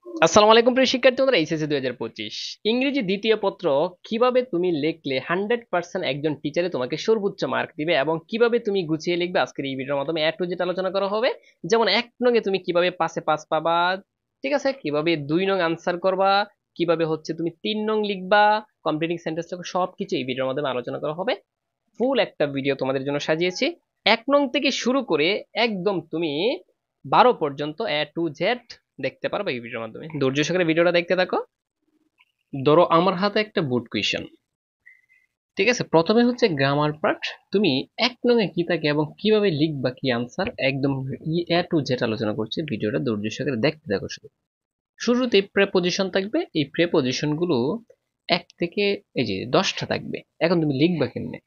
আসসালামু আলাইকুম প্রিয় শিক্ষার্থী বন্ধুরা, এইচএসসি 2025 ইংরেজি দ্বিতীয় পত্র কিভাবে তুমি লিখলে 100% একজন টিচারে তোমাকে সর্বোচ্চ মার্ক দিবে এবং কিভাবে তুমি গুছিয়ে লিখবে আজকের এই ভিডিওর মাধ্যমে এ টু জেড আলোচনা করা হবে। যেমন এক নঙে তুমি কিভাবে পাঁচে পাঁচ পাবা, ঠিক আছে, কিভাবে 2 নং আনসার করবা, কিভাবে হচ্ছে তুমি 3 নং লিখবা, কমপ্লিটিং সেন্টেন্স লেখা, সবকিছু এই ভিডিওর মাধ্যমে আলোচনা করা হবে। ফুল একটা ভিডিও তোমাদের জন্য সাজিয়েছি। 1 নং থেকে শুরু করে একদম তুমি 12 পর্যন্ত এ টু জেড দেখতে পারবে এই ভিডিওর মাধ্যমে। ধৈর্য সহকারে ভিডিওটা দেখতে থাকো। ধরো আমার হাতে একটা বোর্ড কুইশন, ঠিক আছে। প্রথমে হচ্ছে গ্রামার পার্ট। তুমি 1 নং কি থাকে এবং কিভাবে লিখবা, কি আনসার, একদম এ টু জেড আলোচনা করছি। ভিডিওটা ধৈর্য সহকারে দেখতে থাকো। শুরুতেই প্রেপোজিশন থাকবে, এই প্রেপোজিশন গুলো 1 থেকে এই যে 10টা থাকবে। এখন তুমি লিখবা কেমনে,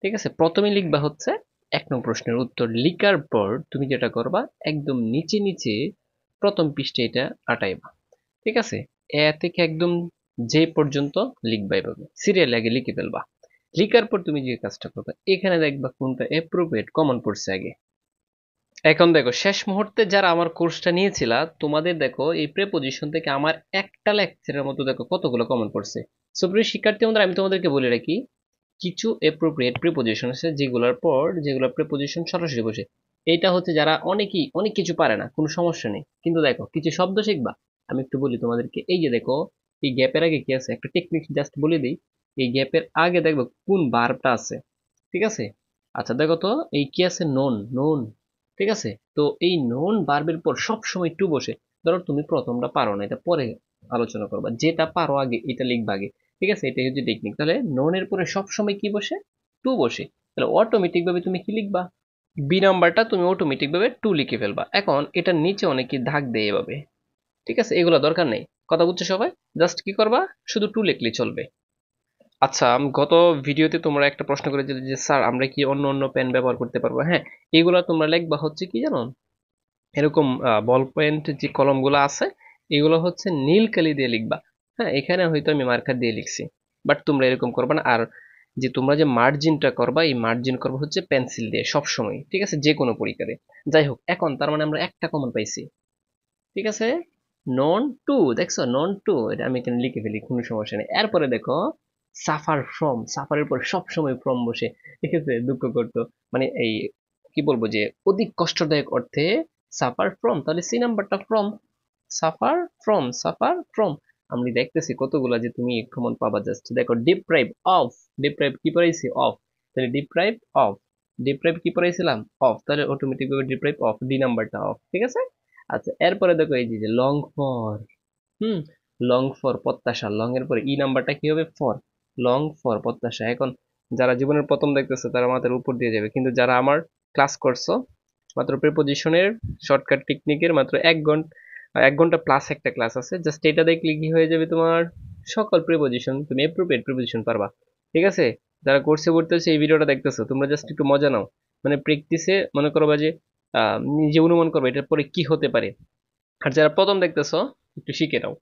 ঠিক আছে। প্রথমে লিখবা হচ্ছে 1 নং প্রশ্নের উত্তর। লিখার পর তুমি যেটা করবা, একদম নিচে নিচে প্রথম পৃষ্ঠে এটা আটাইবা, ঠিক আছে। এ থেকে একদম যে পর্যন্ত লিখবা, এভাবে সিরিয়াল আগে লিখে ফেলবা। লিখার পর তুমি যে কাজটা করবে, এখানে দেখবা কোনটা অ্যাপ্রোপ্রিয়েট কমন পড়ছে আগে। এখন দেখো, শেষ মুহূর্তে যারা আমার কোর্সটা নিয়েছিল, তোমাদের দেখো এই প্রেপোজিশন থেকে আমার একটা লেকচারের মতো দেখো কতগুলো কমন পড়ছে। সো প্রিয় শিক্ষার্থী বন্ধুরা, আমি তোমাদেরকে বলে রাখি, কিছু অ্যাপ্রোপ্রিয়েট প্রিপোজিশন আছে যেগুলোর পর যেগুলো প্রিপোজিশন সরাসরি বসে। এটা হচ্ছে যারা অনেকেই অনেক কিছু পারে না, কোনো সমস্যা নেই, কিন্তু দেখো কিছু শব্দ শিখবা। আমি একটু বলি তোমাদেরকে, এই যে দেখো, এই গ্যাপের আগে কি আছে, একটা টেকনিক জাস্ট বলে দিই। এই গ্যাপের আগে দেখবো কোন ভার্বটা আছে, ঠিক আছে। আচ্ছা দেখো তো, এই কি আছে, নোন নোন, ঠিক আছে। তো এই নোন ভার্বের পর সবসময় টু বসে। ধরো তুমি প্রথমটা পারো না, এটা পরে আলোচনা করবা, যেটা পারো আগে এটা লিখবা আগে, ঠিক আছে। এটাই হচ্ছে টেকনিক। তাহলে নোনের পরে সবসময় কি বসে, টু বসে। তাহলে অটোমেটিক ভাবে তুমি কি লিখবা, বি নাম্বারটা তুমি অটোমেটিক ভাবে টু লিখে ফেলবা। এখন এটার নিচে অনেকে দাগ দেয় এভাবে, ঠিক আছে, এগুলো দরকার নেই। কথা বুঝছো সবাই? জাস্ট কি করবা, শুধু টু লিখলেই চলবে। আচ্ছা, গত ভিডিওতে তোমরা একটা প্রশ্ন করেছিলে যে স্যার আমরা কি অন্য অন্য পেন ব্যবহার করতে পারবো। হ্যাঁ, এগুলো তোমরা লিখবা হচ্ছে কি জানো, এরকম বল পয়েন্ট যে কলমগুলো আছে, এগুলো হচ্ছে নীল কালি দিয়ে লিখবা। হ্যাঁ, এখানে হয়তো আমি মার্কার দিয়ে লিখছি, বাট তোমরা এরকম করবা না। আর যে তোমরা যে মার্জিনটা করবা, এই মার্জিন করবা হচ্ছে পেন্সিল দিয়ে সব সময়, ঠিক আছে, যে কোনো পরীক্ষাতে। যাই হোক, এখন তার মানে আমরা একটা কমন পাইছি, ঠিক আছে। নন টু, দেখছো, নন টু, এটা আমি এখানে লিখে ফেলি, কোনো সমস্যা নেই। এরপরে দেখো, সাফার ফ্রম, সাফারের পর সব সময় ফ্রম বসে, ঠিক আছে, দুঃখ করতো, মানে এই কি বলবো, যে অধিক কষ্টদায়ক অর্থে সাফার ফ্রম, তাহলে সি নাম্বারটা from. Suffer from, suffer from. আমি দেখতেছি কতগুলা যে তুমি কমন পাবা। জাস্ট দেখো, ডিপ্রাইভ অফ, ডিপ্রাইভ কি পড়াইছি, অফ, তাহলে ডিপ্রাইভ অফ, ডিপ্রাইভ কি পড়াইছিলাম, অফ, তাহলে অটোমেটিক ভাবে ডিপ্রাইভ অফ, ডি নাম্বারটা অফ, ঠিক আছে। আচ্ছা, এরপরে দেখো এই যে long for, hmm, long for প্রত্যাশা, লং এর পরে ই নাম্বারটা কি হবে, ফর, লং ফর প্রত্যাশা। এখন যারা জীবনের প্রথম দেখতেছে তারা মাথার উপর দিয়ে যাবে, কিন্তু যারা আমার ক্লাস করছো, মাত্র প্রিপোজিশনের শর্টকাট টেকনিকের মাত্র 1 ঘন্টা, 1 ঘন্টা প্লাস একটা ক্লাস আছে, জাস্ট এটা দেখলে কি হয়ে যাবে, তোমার সকল প্রিপোজিশন তুমি এপ্রোপ্রিয়েট প্রিপোজিশন পারবা, ঠিক আছে। যারা কোর্সে পড়তেছে এই ভিডিওটা দেখতেছো, তোমরা জাস্ট একটু মজা নাও, মানে প্র্যাকটিসে মনে করবা যে নিজে অনুমান করবে এটার পরে কি হতে পারে। আর যারা প্রথম দেখতেছো, একটু শিখে নাও।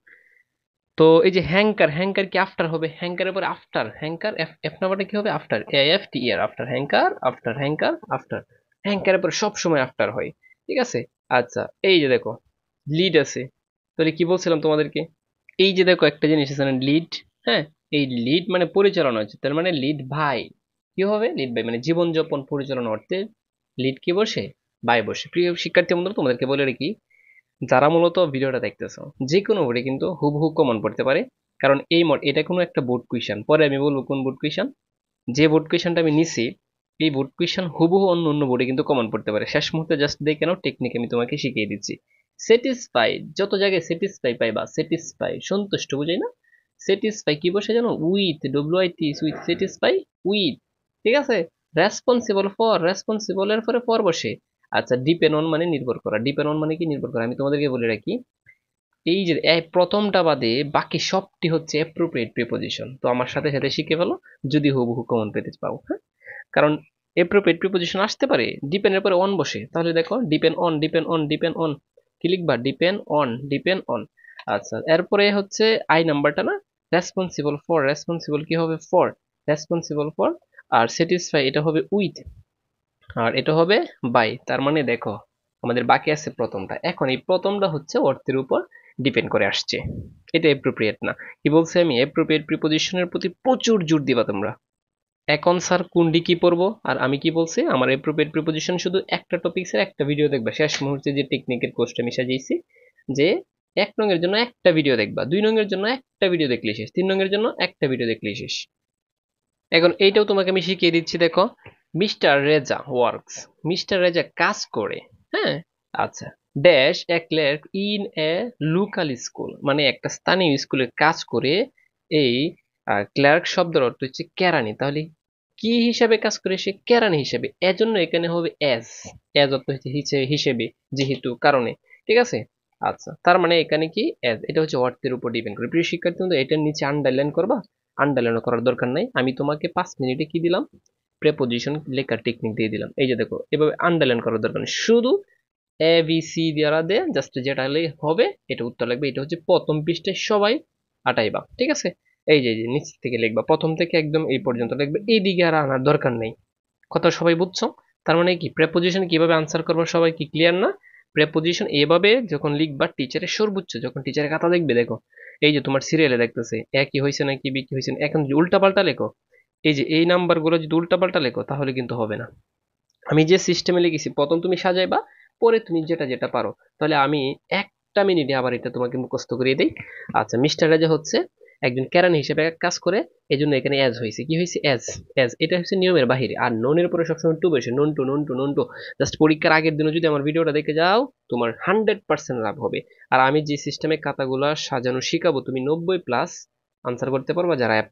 তো এই যে হ্যাঙ্কার, হ্যাঙ্কার কি আফটার হবে, হ্যাঙ্কারের পরে আফটার, হ্যাঙ্কার এফ, এফ নাম্বারটা কি হবে, after, A F T year, after hanker, after hanker, after, হ্যাঙ্কারের পরে সব সময় আফটার হয়, ঠিক আছে। আচ্ছা, এই যে দেখো লিড আছে, তাহলে কি বলছিলাম তোমাদেরকে, এই যে দেখো একটা জিনিস আছে না, লিড, হ্যাঁ, এই লিড মানে পরিচালনা হচ্ছে, তার মানে লিড ভাই, কি হবে, লিড ভাই, মানে জীবনযাপন পরিচালনা অর্থে লিড কি বসে, বাই বসে। প্রিয় শিক্ষার্থী বন্ধুরা, তোমাদেরকে বলে রাখি, যারা মূলত ভিডিওটা দেখতেছো, যে কোনো বোর্ডে কিন্তু হুবহু কমন পড়তে পারে। কারণ এই মোড, এটা কোনো একটা বোর্ড কুইশন, পরে আমি বলবো কোন বোর্ড কুইশন। যে বোর্ড কুইশনটা আমি নিছি, এই বোর্ড কুইশন হুবহু অন্য অন্য বোর্ডে কিন্তু কমন পড়তে পারে। শেষ মুহূর্তে জাস্ট দেখে নাও, টেকনিক আমি তোমাকে শিখিয়ে দিচ্ছি। স্যাটিসফাইড, যত জায়গায় স্যাটিসফাই পাইবা, স্যাটিসফাই সন্তুষ্ট বুঝাই না, স্যাটিসফাই কি বসে জানো, উইথ, ডব্লিউআইটি, উইথ, স্যাটিসফাই উইথ, ঠিক আছে। রেসপন্সিবল ফর, রেসপন্সিবল এর পরে ফর বসে। আচ্ছা, ডিপেন্ড অন মানে নির্ভর করা, ডিপেন্ড অন মানে কি, নির্ভর করা। আমি তোমাদেরকে বলে রাখি, এই যে প্রথমটা বাদে বাকি সবটি হচ্ছে অ্যাপ্রোপ্রিয়েট প্রিপোজিশন। তো আমার সাথে সাথে শিখে ফেলো, যদি হুবহু কমন পেতে পাও, হ্যাঁ। কারণ অ্যাপ্রোপ্রিয়েট প্রিপোজিশন আসতে পারে ডিপেন্ডের পরে অন বসে, তাহলে দেখো depend on, depend on, depend on, কি লিখবা, ডিপেন্ড অন, ডিপেন্ড অন। আচ্ছা, এরপরে হচ্ছে আই নাম্বারটা না, রেসপন্সিবল ফর, রেসপন্সিবল কি হবে, ফর, রেসপন্সিবল ফর। আর স্যাটিসফাই এটা হবে উইথ, আর এটা হবে বাই। তার মানে দেখো আমাদের বাকি আছে প্রথমটা। এখন এই প্রথমটা হচ্ছে অর্থের উপর ডিপেন্ড করে আসছে, এটা অ্যাপ্রোপ্রিয়েট না। কি বলছে আমি, অ্যাপ্রোপ্রিয়েট প্রিপোজিশনের প্রতি প্রচুর জোর দিবা তোমরা। এখন স্যার কোনটি কি পড়বো, আর আমি কি বলছি, আমার অ্যাপ্রোপ্রিয়েট প্রিপোজিশন শুধু একটা টপিক্সের একটা ভিডিও দেখবা, শেষ মুহূর্তে যে টেকনিকের কোর্সটা আমি সাজিয়েছি, যে 1 নং এর জন্য একটা ভিডিও দেখবা, 2 নং এর জন্য একটা ভিডিও দেখলে শেষ, 3 নং এর জন্য একটা ভিডিও দেখলে শেষ। এখন এইটাও তোমাকে আমি শিখিয়ে দিচ্ছি, দেখো, mister Reza works, mister Reza কাজ করে, হ্যাঁ, আচ্ছা, dash a clerk in a local school, মানে একটা স্থানীয় স্কুলে কাজ করে। এই ক্লার্ক শব্দের অর্থ হচ্ছে কেরানি, তাহলে কি হিসাবে কাজ করে সে, কেরানি হিসেবে, এজন্য এখানে হবে এজ, এজ অর্থ হচ্ছে হিসেবে, যেহেতু, কারণে, ঠিক আছে। আচ্ছা, তার মানে এখানে কি এজ, এটা হচ্ছে অর্থের উপর ডিপেন্ড করে। প্রিয় শিক্ষার্থী বন্ধু, এটার নিচে আন্ডারলাইন করবা, আন্ডারলাইন করার দরকার নাই, আমি তোমাকে 5 মিনিটে কি দিলাম, প্রেপোজিশন লেখার টেকনিক দিয়ে দিলাম। এই যে দেখো, এভাবে আন্ডারলাইন করার দরকার নেই, শুধু এ বি সি দ্বারা দে জাস্ট যেটা হলে হবে এটা উত্তর লাগবে। এটা হচ্ছে প্রথম পৃষ্ঠায় সবাই আটাইবা, ঠিক আছে। এই যে নিচ থেকে লিখবা, প্রথম থেকে একদম এই পর্যন্ত লিখবে, এইদিকে আর আনার দরকার নেই। কথা সবাই বুঝছো? তার মানে কি, প্রেপোজিশন কিভাবে আনসার করবো সবাই কি ক্লিয়ার না? প্রেপোজিশন এভাবে যখন লিখবা, টিচারের সর্বোচ্চ যখন টিচারের খাতা দেখবে, দেখো এই যে তোমার সিরিয়ালে দেখতেছে এ কি হয়েছে নাকি বি কি হয়েছে, এখন যদি উল্টা পাল্টা লেখো, এই যে এই নাম্বার গুলো যদি উল্টা পাল্টা লেখো তাহলে কিন্তু হবে না। আমি যে সিস্টেমে লিখেছি, প্রথম তুমি সাজাইবা, পরে তুমি যেটা যেটা পারো। তাহলে আমি 1 মিনিটে আবার এটা তোমাকে মুখস্থ করিয়ে দিই। আচ্ছা, মিস্টার রাজা হচ্ছে একজন কেরানি হিসেবে কাজ করে, এই জন্য এখানে এজ হয়েছে, কি হয়েছে, এজ, এজ, এটা হচ্ছে নিয়মের বাহিরে। আর ননের পরে সবসময় টু বসে, known to, known to, known to. Just পরীক্ষার আগের দিনও যদি আমার ভিডিওটা দেখে যাও, তোমার 100% লাভ হবে। আর আমি যে সিস্টেমে খাতাগুলো সাজানো শিখাবো, তুমি 90+ আনসার করতে পারবা, যারা A+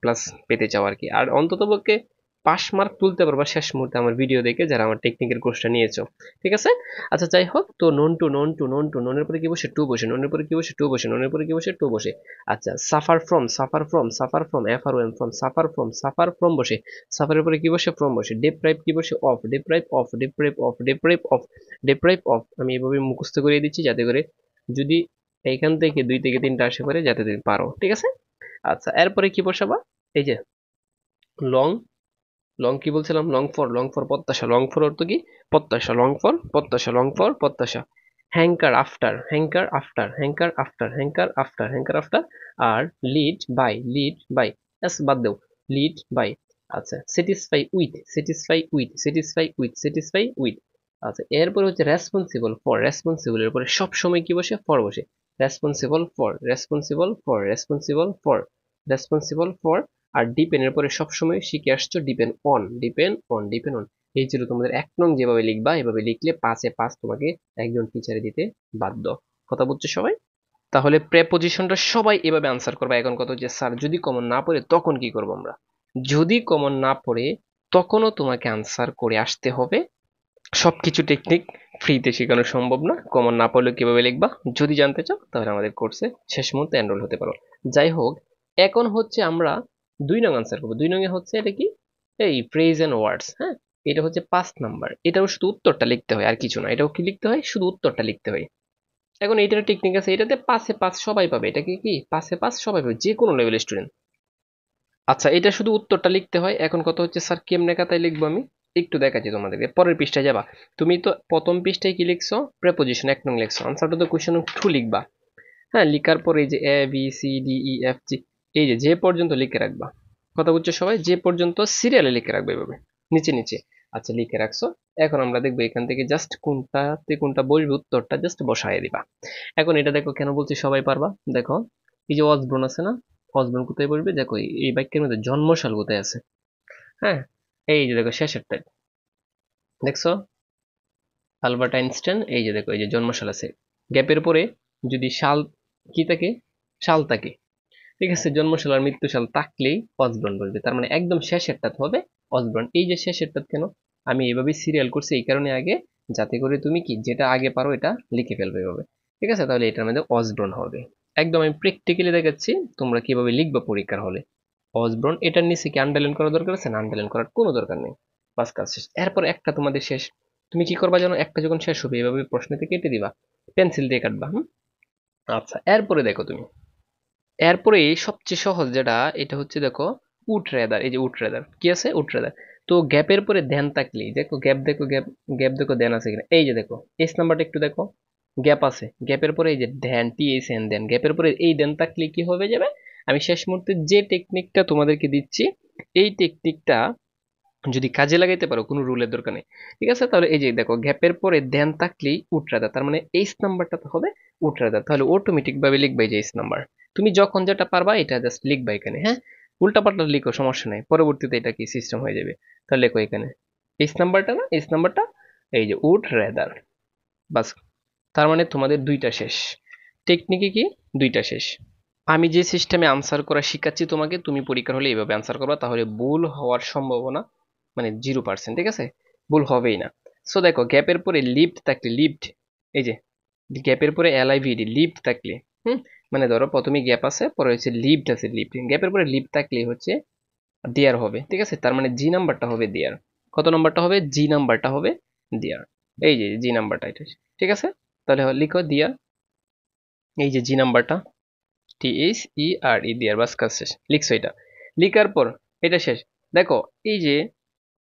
পেতে চাও আর কি। আর অন্ততপক্ষে পাস মার্ক তুলতে পারবা শেষ মুহূর্তে আমার ভিডিও দেখে, যারা আমার টেকনিকের কোর্সটা নিয়েছো, ঠিক আছে। আচ্ছা, যাই হোক, তো known to, known to, known to, ননের পরে কি বসে, টু বসে, ননের পরে কি বসে, টু বসে, ননের পরে কি বসে, টু বসে। আচ্ছা, suffer from, suffer from, suffer from, F R O M from, suffer from, suffer from বসে, সাফারের পরে কি বসে, ফ্রম বসে, ডেপ্রাইভ কি বসে, of, deprive of, deprive of, deprive of, deprive of. আমি এভাবে মুখস্থ করিয়ে দিচ্ছি যাতে করে যদি এইখান থেকে 2 থেকে 3টা আসে করে যাতে তুমি পারো, ঠিক আছে। আচ্ছা, এরপরে কি বসাবা, এই যে লং, লং কি বলছিলাম, লং ফর, লং ফর প্রত্যাশা, লং ফর অর্থ কি, প্রত্যাশা, লং ফর প্রত্যাশা, লং ফর প্রত্যাশা। Hanker after, hanker after, hanker after, hanker after, hanker after. আর lead by, lead by, S বাদ দেও, লিড বাই। আচ্ছা, satisfy with, satisfy with, satisfy with, satisfy with. আচ্ছা, এরপরে হচ্ছে রেসপন্সিবল ফর, রেসপন্সিবলের উপরে সব সময় কি বসে, ফর বসে, responsible for, responsible for, responsible for, responsible for. আর ডিপেন্ড এর পরে সবসময় শিখে আসছো depend on, depend on, depend on. এই ছিল তোমাদের 1 নং, যেভাবে লিখবা এভাবে লিখলে 5-এ 5 তোমাকে একজন টিচারে দিতে বাধ্য। কথা বুঝছো সবাই? তাহলে প্রেপোজিশনটা সবাই এভাবে আনসার করবা। এখন কথা হচ্ছে, স্যার যদি কমন না পড়ে তখন কি করবো আমরা? যদি কমন না পড়ে তখনও তোমাকে আনসার করে আসতে হবে। সবকিছু টেকনিক ফ্রিতে শেখানো সম্ভব না, কমন না পড়লে কিভাবে লিখবা যদি জানতে চাও তাহলে আমাদের কোর্সে শেষ মুহূর্তে এনরোল হতে পারো। যাই হোক, এখন হচ্ছে আমরা 2 নং আনসার করবো। 2 নং হচ্ছে এটা কি, এই ফ্রেজ এন্ড ওয়ার্ডস, হ্যাঁ, এটা হচ্ছে 5 নাম্বার। এটাও শুধু উত্তরটা লিখতে হয়, আর কিছু না। এটাও কি লিখতে হয়, শুধু উত্তরটা লিখতে হয়। এখন এইটার টেকনিক আছে, এটাতে 5-এ 5 সবাই পাবে, এটাকে কি 5-এ 5 সবাই পাবে, যে কোনো লেভেলের স্টুডেন্ট। আচ্ছা, এটা শুধু উত্তরটা লিখতে হয়। এখন কথা হচ্ছে, স্যার কেমনে খাতায় লিখবো আমি, একটু দেখাচ্ছি তোমাদেরকে। পরের পৃষ্ঠায় যাবা, তুমি তো প্রথম পৃষ্ঠায় কি লিখছো, প্রেপোজিশন 1 নং লিখছো, আনসারটা তো কোশ্চেন 2 লিখবা। হ্যাঁ, লিখার পরে এই যে A B C D E F G, এই যে যে পর্যন্ত লিখে রাখবা। কথা বুঝছো সবাই, যে পর্যন্ত সিরিয়ালে লিখে রাখবে এভাবে নিচে নিচে। আচ্ছা, লিখে রাখছো। এখন আমরা দেখবো এখান থেকে জাস্ট কোনটাতে কোনটা বসবে, উত্তরটা জাস্ট বসায় দিবা। এখন এটা দেখো, কেন বলছি সবাই পারবা, দেখো এই যে অসবর্ন আছে না, অসবর্ন কোথায় বসবে, দেখো এই বাক্যের মধ্যে জন্মসাল কোথায় আছে, হ্যাঁ, এই যে দেখো শেষেরটা, দেখছো আলবার্ট আইনস্টাইন, এই যে দেখো এই যে জন্মসাল আছে, গ্যাপের পরে যদি সাল কি থাকে, সাল থাকে, ঠিক আছে, জন্মসাল আর মৃত্যুসাল থাকলেই অসবর্ন বসবে। তার মানে একদম শেষেরটা হবে অসবর্ন। এই যে শেষেরটা কেন, আমি এভাবে সিরিয়াল করছি এই কারণে আগে, যাতে করে তুমি কি যেটা আগে পারো এটা লিখে ফেলবে এভাবে, ঠিক আছে। তাহলে এটার মধ্যে অসবর্ন হবে। একদম আমি প্র্যাকটিক্যালি দেখাচ্ছি তোমরা কিভাবে লিখবা পরীক্ষার হলে। অসবর্ন, এটার নিচে কি আন্ডারলাইন করার দরকার আছে না? আন্ডারলাইন করার কোনো দরকার নেই, বাস কাজ শেষ। এরপর একটা তোমাদের শেষ, তুমি কি করবা জানো, একটা যখন শেষ হবে এভাবে প্রশ্নতে কেটে দিবা, পেন্সিল দিয়ে কাটবা, হুম। আচ্ছা, এরপরে দেখো তুমি, এরপরে সবচেয়ে সহজ যেটা, এটা হচ্ছে দেখো উড রেদার। এই যে উড রেদার কি আছে, উড রেদার। তো গ্যাপের পরে ধ্যান থাকলেই দেখো, গ্যাপ দেখো, গ্যাপ, গ্যাপ দেখো, ধ্যান আছে কিনা। এই যে দেখো এস নাম্বারটা একটু দেখো, গ্যাপ আছে, গ্যাপের পরে এই যে দেন, টিএস এন দেন, গ্যাপের পরে এই দেন থাকলে কি হবে যাবে, আমি শেষ মুহূর্তে যে টেকনিকটা তোমাদেরকে দিচ্ছি এই টেকনিকটা যদি কাজে লাগাইতে পারো, কোনো রুলের দরকার নেই, ঠিক আছে? তাহলে এই যে দেখো গ্যাপের পরে দেন থাকলেই উঠরাদা, তার মানে এইচ নাম্বারটা তো হবে উঠরাদা, তাহলে অটোমেটিক ভাবে লিখবে যে এইচ নাম্বার। তুমি যখন যেটা পারবা এটা জাস্ট লিখবা এখানে, হ্যাঁ? উল্টা পাল্টা লিখো, সমস্যা নাই, পরবর্তীতে এটা কি সিস্টেম হয়ে যাবে। তাহলে লেখো এখানে এইচ নাম্বারটা, না এইচ নাম্বারটা, এই যে উড রেদার, বাস। তার মানে তোমাদের দুইটা শেষ, টেকনিকে কি দুইটা শেষ। আমি যে সিস্টেমে আনসার করা শিখাচ্ছি তোমাকে, তুমি পরীক্ষার হলে এইভাবে আনসার করবা, তাহলে ভুল হওয়ার সম্ভাবনা মানে 0%, ঠিক আছে? ভুল হবেই না। সো দেখো গ্যাপের পরে লিফট থাকলে, লিফট, এই যে গ্যাপের পরে এলআইভিডি লিফট থাকলে, হুম, মানে ধরো প্রথমে গ্যাপ আছে, পরে হচ্ছে লিফট আছে, লিফট, গ্যাপের পরে লিফট থাকলে হচ্ছে দেয়ার হবে, ঠিক আছে? তার মানে জি নাম্বারটা হবে দেয়ার। কত নাম্বারটা হবে? জি নাম্বারটা হবে দেয়ার। এই যে জি নাম্বারটা এটা, ঠিক আছে? তাহলে লিখো দেয়ার, এই যে জি নাম্বারটা, THERE দেয়ার, বাস কাজ শেষ, লিখছো এটা। লিখার পর এটা শেষ। দেখো এই যে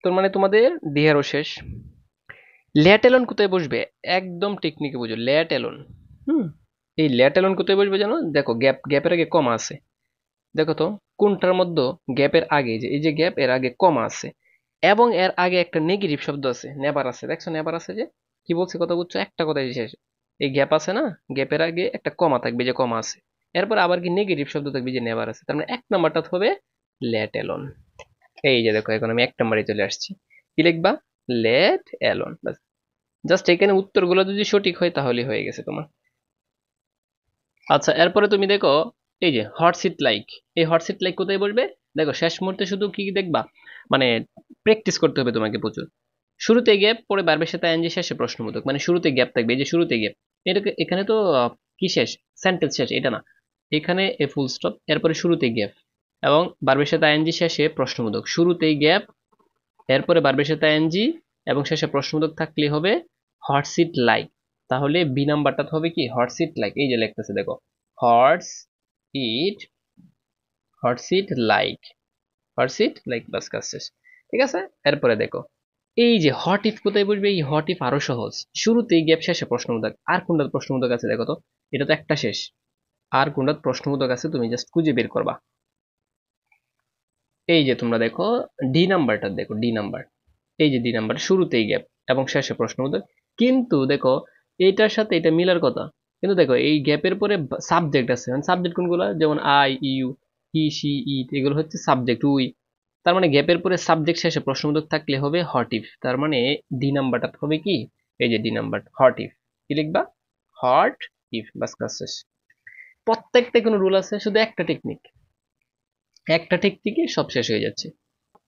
তোর মানে তোমাদের দেয়ারও শেষ। ল্যাট এলন কোথায় বসবে? একদম টেকনিকে বুঝো, ল্যাট এলন। হুম, এই ল্যাট এলন কোথায় বসবে জানো? দেখো গ্যাপের আগে কমা আছে, দেখো তো কোনটার মধ্যে গ্যাপের আগে, যে এই যে গ্যাপ এর আগে কমা আছে এবং এর আগে একটা নেগেটিভ শব্দ আছে, নেভার আছে, দেখছো নেভার আছে, যে কি বলছে কথা বুঝছো? একটা কথা শেষ, এই গ্যাপ আছে না, গ্যাপের আগে একটা কমা থাকবে, যে কমা আছে, এরপর আবার কি নেগেটিভ শব্দ থাকবে, যে নেভার আছে, তার মানে এক নাম্বারটা হবে লেট এলোন। এই যে দেখো এখন আমি এক নাম্বারে চলে আসছি, কি লিখবা? লেট এলোন, বাস। জাস্ট এখানে উত্তরগুলো যদি সঠিক হয় তাহলে হয়ে গেছে তোমার। আচ্ছা, এরপরে তুমি দেখো এই যে হট সিট লাইক, এই হট সিট লাইক কোথায় বসবে? দেখো শেষ মুহূর্তে শুধু কি দেখবা, মানে প্র্যাকটিস করতে হবে তোমাকে প্রচুর। শুরুতে গ্যাপ, পরে বারবার সাথে এনজি, শেষে প্রশ্নবোধক, মানে শুরুতে গ্যাপ থাকবে, এই যে শুরুতে গ্যাপ, এটা এখানে তো কি শেষ, সেন্টেন্স শেষ, এটা না, এখানে এ ফুল স্টপ, এরপরে শুরুতে গ্যাপ এবং বারবার সাথে এনজি, শেষে প্রশ্নবোধক, শুরুতেই গ্যাপ, এরপরে বারবার সাথে এনজি এবং শেষে প্রশ্নবোধক থাকলে হবে হট সিট লাইক। তাহলে বি নাম্বারটা হবে কি হট সিট লাইক, এই যে লিখতেছে দেখো hot it, hot seat like, hot seat like, বাস কাজ শেষ, ঠিক আছে? এরপরে দেখো এই যে হট ইফ কোথায় বসবে? এই হট ইফ আরো সহজ, শুরুতেই গ্যাপ, শেষে প্রশ্নবোধক। আর কোনটা প্রশ্নবোধক আছে দেখো তো, এটা তো একটা শেষ, আর কোনটা প্রশ্নবোধক আছে তুমি জাস্ট খুঁজে বের করবা। এই যে তোমরা দেখো ডি নাম্বারটা, দেখো ডি নাম্বার, এই যে ডি নাম্বার, শুরুতেই গ্যাপ এবং শেষে প্রশ্নবোধক। কিন্তু দেখো এইটার সাথে এটা মিলার কথা, কিন্তু দেখো এই গ্যাপের পরে সাবজেক্ট আছে, মানে সাবজেক্ট কোনগুলো, যেমন আই, ইউ, হি, সি, ইট, এগুলো হচ্ছে সাবজেক্ট, উই। তার মানে গ্যাপের পরে সাবজেক্ট, শেষে প্রশ্নবোধক থাকলে হবে হট ইফ, তার মানে ডি নাম্বারটা হবে কি, এই যে ডি নাম্বার হট ইফ, কি লিখবা? হট ইফ, বাস কাজ শেষ। প্রত্যেকটা কোনো রুল আছে, শুধু একটা টেকনিক, একটা টেকনিকে সব শেষ হয়ে যাচ্ছে।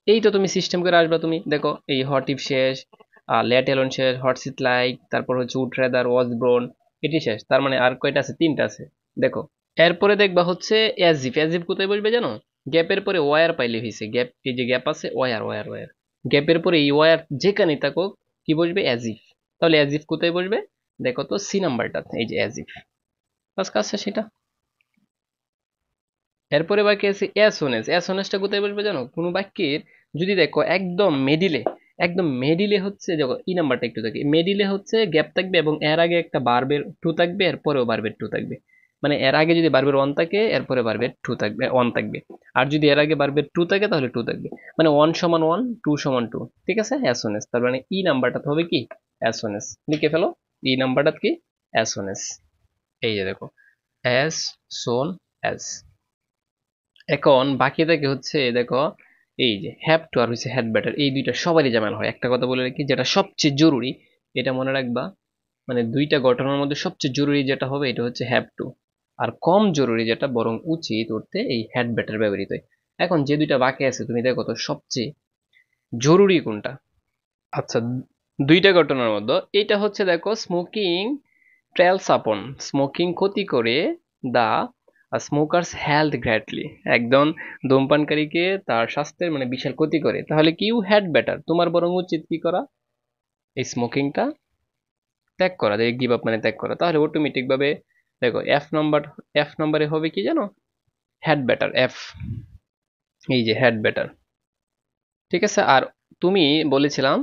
এই তো তুমি সিস্টেম করে আসবা, তুমি দেখো এই হট ইফ শেষ, লেট এলন শেষ, হট সিট লাইক, তারপর হচ্ছে উড রেদার, ওয়াজ ব্রোন, এটি শেষ। তার মানে আর কয়টা আছে? তিনটা আছে, দেখো। এরপরে দেখবা হচ্ছে অ্যাজিভ, অ্যাজিভ কোথায় বসবে জানো? গ্যাপের পরে ওয়ার পাইলে হয়েছে, গ্যাপ, এই যে গ্যাপ আছে, ওয়ার, ওয়ার, ওয়ার, গ্যাপের পরে এই ওয়ার যেখানে থাকুক কি বসবে? অ্যাজিভ। তাহলে অ্যাজিভ কোথায় বসবে? দেখো তো সি নাম্বারটা, এই যে অ্যাজিভ, বাস কাজ শেষ সেটা। এরপরে বাকি আছে অ্যাসোনেস, অ্যাসোনেসটা কোথায় বসবে জানো? কোনো বাক্যের যদি দেখো একদম মেডিলে, একদম মেডিলে হচ্ছে, দেখো ই নাম্বারটা একটু থাকে, মেডিলে হচ্ছে গ্যাপ থাকবে এবং এর আগে একটা বারবের টু থাকবে, এরপরেও বারবের টু থাকবে, মানে এর আগে যদি বারবের ওয়ান থাকে এরপরে বারবের টু থাকবে, ওয়ান থাকবে, আর যদি এর আগে বারবের টু থাকে তাহলে টু থাকবে, মানে ওয়ান সমান ওয়ান, টু সমান টু, ঠিক আছে? অ্যাসোনেস, তার মানে ই নাম্বারটা হবে কি অ্যাসোনেস, লিখে ফেলো ই নাম্বারটা কি অ্যাসোনেস। এই যে দেখো অ্যাস সোন অ্যাস। এখন বাকি থাকে হচ্ছে দেখো এই যে হ্যাভ টু আর হচ্ছে হ্যাড বেটার, এই দুইটা সবারই ঝামেলা হয়। একটা কথা বলে রাখি, যেটা সবচেয়ে জরুরি এটা মনে রাখবা, মানে দুইটা ঘটনার মধ্যে সবচেয়ে জরুরি যেটা হবে এটা হচ্ছে হ্যাভ টু, আর কম জরুরি যেটা বরং উচিত উঠতে এই হ্যাড বেটার ব্যবহৃত হয়। এখন যে দুইটা বাকি আছে তুমি দেখো তো সবচেয়ে জরুরি কোনটা? আচ্ছা, দুইটা ঘটনার মধ্যে এইটা হচ্ছে দেখো স্মোকিং ট্রেলস আপন, স্মোকিং ক্ষতি করে দা স্মোকার্স হেলথ গ্রেটলি, একদম ধূমপানকারীকে তার স্বাস্থ্যের মানে বিশাল ক্ষতি করে। তাহলে কি ইউ হ্যাড বেটার, তোমার বরং উচিত কি করা? এই স্মোকিংটা ত্যাগ করা, যে গিভ আপ মানে ত্যাগ করা। তাহলে অটোমেটিক ভাবে দেখো এফ নাম্বারে হবে কি জানো? হ্যাড বেটার, এফ, এই যে হ্যাড বেটার, ঠিক আছে? আর তুমি বলেছিলাম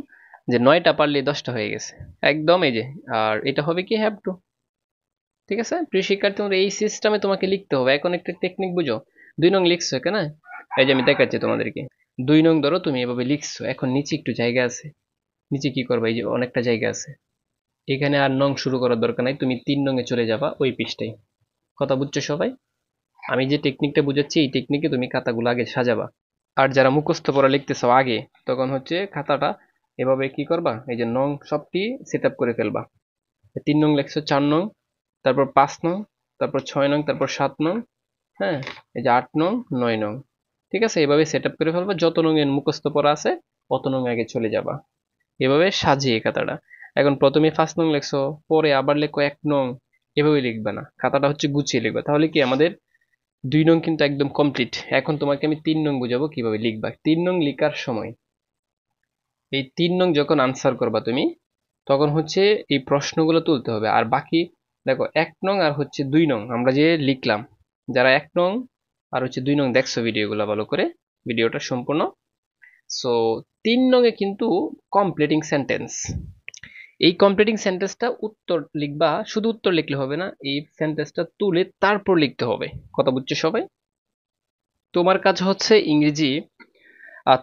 যে 9টা পারলে 10টা হয়ে গেছে, একদম এই যে, আর এটা হবে কি হ্যাভ টু, ঠিক আছে প্রিয় শিক্ষার্থী, তোমরা এই সিস্টেমে তোমাকে লিখতে হবে। এখন একটা টেকনিক বুঝো। 2 নং লিখছো কেন? এই যে আমি দেখাচ্ছি তোমাদেরকে। 2 নং ধরো তুমি এভাবে লিখছো, এখন নিচে একটু জায়গা আছে, নিচে কি করবা, এই যে অনেকটা জায়গা আছে, এখানে আর নং শুরু করার দরকার নাই, তুমি 3 নং এ চলে যাবা ওই পৃষ্ঠায়। কথা বুঝছো সবাই? আমি যে টেকনিকটা বুঝাচ্ছি এই টেকনিকে তুমি খাতাগুলো আগে সাজাবা। আর যারা মুখস্থ পড়া লিখতেছো আগে, তখন হচ্ছে খাতাটা এভাবে কি করবা, এই যে নং সবটি সেট আপ করে ফেলবা। 3 নং লেখছো, 4 নং, তারপর 5 নং, তারপর 6 নং, তারপর 7 নং, হ্যাঁ, এই যে 8 নং, 9 নং। ঠিক আছে, এভাবে সেট আপ করে ফেলবা। যত নং এর মুখস্থ পড়া আছে অত নং আগে চলে যাবা, এভাবে সাজিয়ে খাতাটা। এখন প্রথমে 5 নং লেখছো, পরে আবার লেখো 1 নং, এভাবে লিখবে না, খাতাটা হচ্ছে গুছিয়ে লিখবে। তাহলে কি আমাদের 2 নং কিন্তু একদম কমপ্লিট। এখন তোমাকে আমি 3 নং বুঝাবো কিভাবে লিখবা। 3 নং লিখার সময় এই 3 নং যখন আনসার করবা তুমি, তখন হচ্ছে এই প্রশ্নগুলো তুলতে হবে। আর বাকি দেখো 1 নং আর হচ্ছে 2 নং আমরা যে লিখলাম, যারা 1 নং আর হচ্ছে 2 নং দেখছো ভিডিওগুলো ভালো করে, ভিডিওটা সম্পূর্ণ। সো 3 নং এ কিন্তু কমপ্লিটিং সেন্টেন্স, এই কমপ্লিটিং সেন্টেন্সটা উত্তর লিখবা, শুধু উত্তর লিখলে হবে না, এই সেন্টেন্সটা তুলে তারপর লিখতে হবে। কথা বুঝছো সবাই? তোমার কাজ হচ্ছে ইংরেজি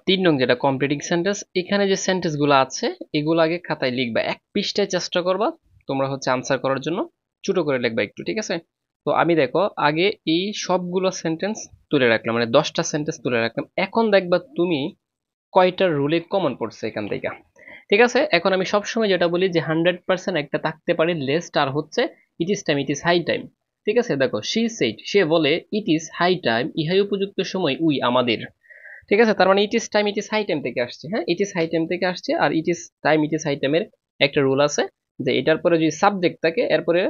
3 নং যেটা কমপ্লিটিং সেন্টেন্স, এখানে যে সেন্টেন্স গুলো আছে এগুলো আগে খাতায় লিখবা, 1 পৃষ্ঠায় চেষ্টা করবা তোমরা হচ্ছে আনসার করার জন্য, ছোট করে লিখবা একটু, ঠিক আছে? তো আমি দেখো আগে এই সবগুলো সেন্টেন্স তুলে রাখলাম, মানে 10টা সেন্টেন্স তুলে রাখলাম। এখন দেখবা তুমি কয়টা রুলে কমন পড়ছে এখান থেকে। ঠিক আছে, এখন আমি সবসময় যেটা বলি যে 100% একটা থাকতে পারে লেস্ট, আর হচ্ছে it is time, it is high time. ঠিক আছে, দেখো শি সেইড, সে বলে, ইট ইজ হাই টাইম, ইহাই উপযুক্ত সময়, উই আমাদের। ঠিক আছে, তার মানে it is time, it is high time থেকে আসছে। হ্যাঁ, ইট ইজ হাই টাইম থেকে আসছে। আর it is time, it is high টাইমের একটা রুল আছে যে এটার পরে যদি সাবজেক্ট থাকে এরপরে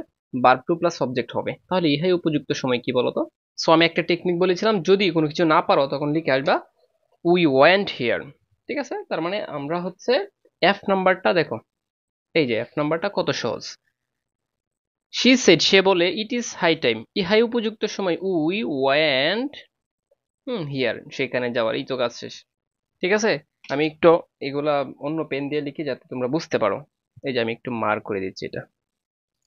ভার্ব টু প্লাস সাবজেক্ট হবে, তাহলে ইহাই উপযুক্ত সময় কি বলতো। সো আমি একটা টেকনিক বলেছিলাম, যদি কোনো কিছু না পারো তখন লিখে আসবা উই ওয়েন্ট হিয়ার। ঠিক আছে, তার মানে আমরা হচ্ছে এফ নাম্বারটা দেখো, এই যে এফ নাম্বারটা কত সহজ। শি সেড, সে বলে, ইট ইজ হাই টাইম, ইহাই উপযুক্ত সময়, উই ওয়েন্ট হিয়ার, সেখানে যাওয়ার, এই তো কাজ শেষ। ঠিক আছে, আমি একটু এগুলা অন্য পেন দিয়ে লিখি যাতে তোমরা বুঝতে পারো। এই যে আমি একটু মার্ক করে দিচ্ছি এটা।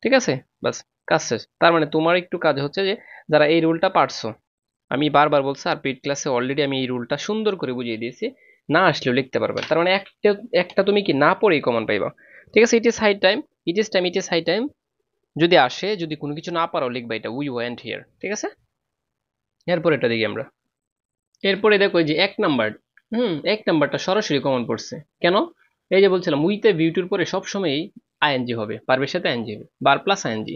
ঠিক আছে, বাস, কাজ শেষ। তার মানে তোমার একটু কাজ হচ্ছে যে যারা এই রুলটা পারছো, আমি বারবার বলছি আর পেইড ক্লাসে অলরেডি আমি এই রুলটা সুন্দর করে বুঝিয়ে দিয়েছি, না আসলেও লিখতে পারবে। তার মানে একটা একটা তুমি কি না পড়েই কমন পাইবা। ঠিক আছে, it is high time, it is time, it is high time, যদি আসে, যদি কোনো কিছু না পারো লিখবা এটা উই ওয়েন্ট হিয়ার। ঠিক আছে, এরপর এটা দেখি আমরা। এরপরে দেখো এই যে 1 নাম্বার, 1 নাম্বারটা সরাসরি কমন পড়ছে। কেন? এই যে বলছিলাম উইথ এ ভিউ টুর পরে সবসময়ই আইএনজি হবে, ভার্বের সাথে আইএনজি হবে, বার প্লাস আইএনজি।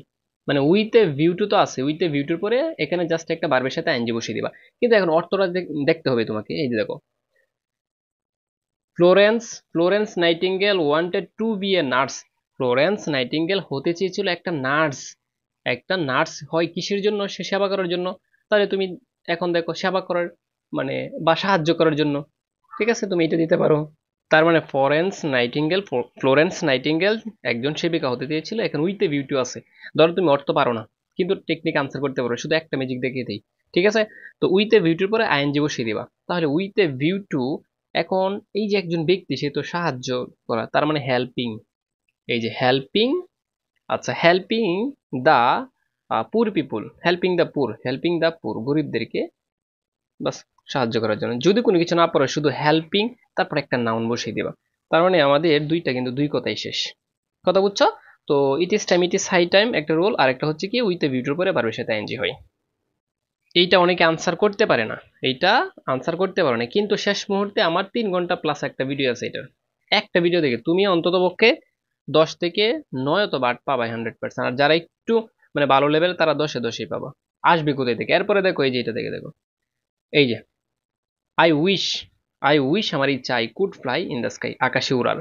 মানে উইথ এ ভিউ টু তো আছে, উইথ এ ভিউ টুর পরে এখানে জাস্ট একটা ভার্বের সাথে আইএনজি বসিয়ে দিবা। কিন্তু এখন অর্থটা দেখতে হবে তোমাকে। এই যে দেখো, Florence Florence Nightingale wanted to be a nurse. Florence Nightingale হতে চেয়েছিল একটা নার্স। একটা নার্স হয় কিসের জন্য? সে সেবা করার জন্য। তাহলে তুমি এখন দেখো সেবা করার মানে বা সাহায্য করার জন্য। ঠিক আছে, তুমি এটা দিতে পারো। তার মানে ফ্লোরেন্স নাইটিঙ্গেল একজন সেবিকা হতে চেয়েছিল, এখন উইথ এ ভিউ টু আছে। ধরো তুমি অর্থ পারো না কিন্তু টেকনিক আনসার করতে পারো, শুধু একটা ম্যাজিক দেখিয়ে দেই। ঠিক আছে, তো উইথ এ ভিউ টুর পরে আইএনজি বসিয়ে দিবা। তাহলে উইথ এ ভিউ টু, এখন এই যে একজন ব্যক্তি, সে তো সাহায্য করা, তার মানে হেল্পিং। এই যে হেল্পিং, আচ্ছা হেল্পিং দা পুর পিপুল, হেল্পিং দা পুর, হেল্পিং দা পুর, গরিবদেরকে বাস সাহায্য করার জন্য। যদি কোনো কিছু না পারো শুধু হেল্পিং, তারপর একটা নাউন বসিয়ে দিবা। তার মানে আমাদের দুইটা কিন্তু দুই কথাই শেষ। কথা বুঝছো? তো it is time, it is high time একটা রোল, আর একটা হচ্ছে কি উইথ এ ভিউটোর পরে ভার্বের সাথে আইএনজি হয়। এইটা অনেকে আনসার করতে পারে না, এইটা আনসার করতে পারো না, কিন্তু শেষ মুহূর্তে আমার 3 ঘন্টা প্লাস একটা ভিডিও আছে এটার। একটা ভিডিও দেখে তুমি অন্তত পক্ষে 10 থেকে 9 অথবা 8 পাবা 100%। আর যারা একটু মানে ভালো লেভেল তারা 10-এ 10ই পাবা। আসবে কোথায় থেকে? এরপরে দেখো এই যে এটা দেখে দেখো, এই যে আই উইশ, আই উইশ আমার ইচ্ছা, I could fly in the sky, আকাশে উড়ার।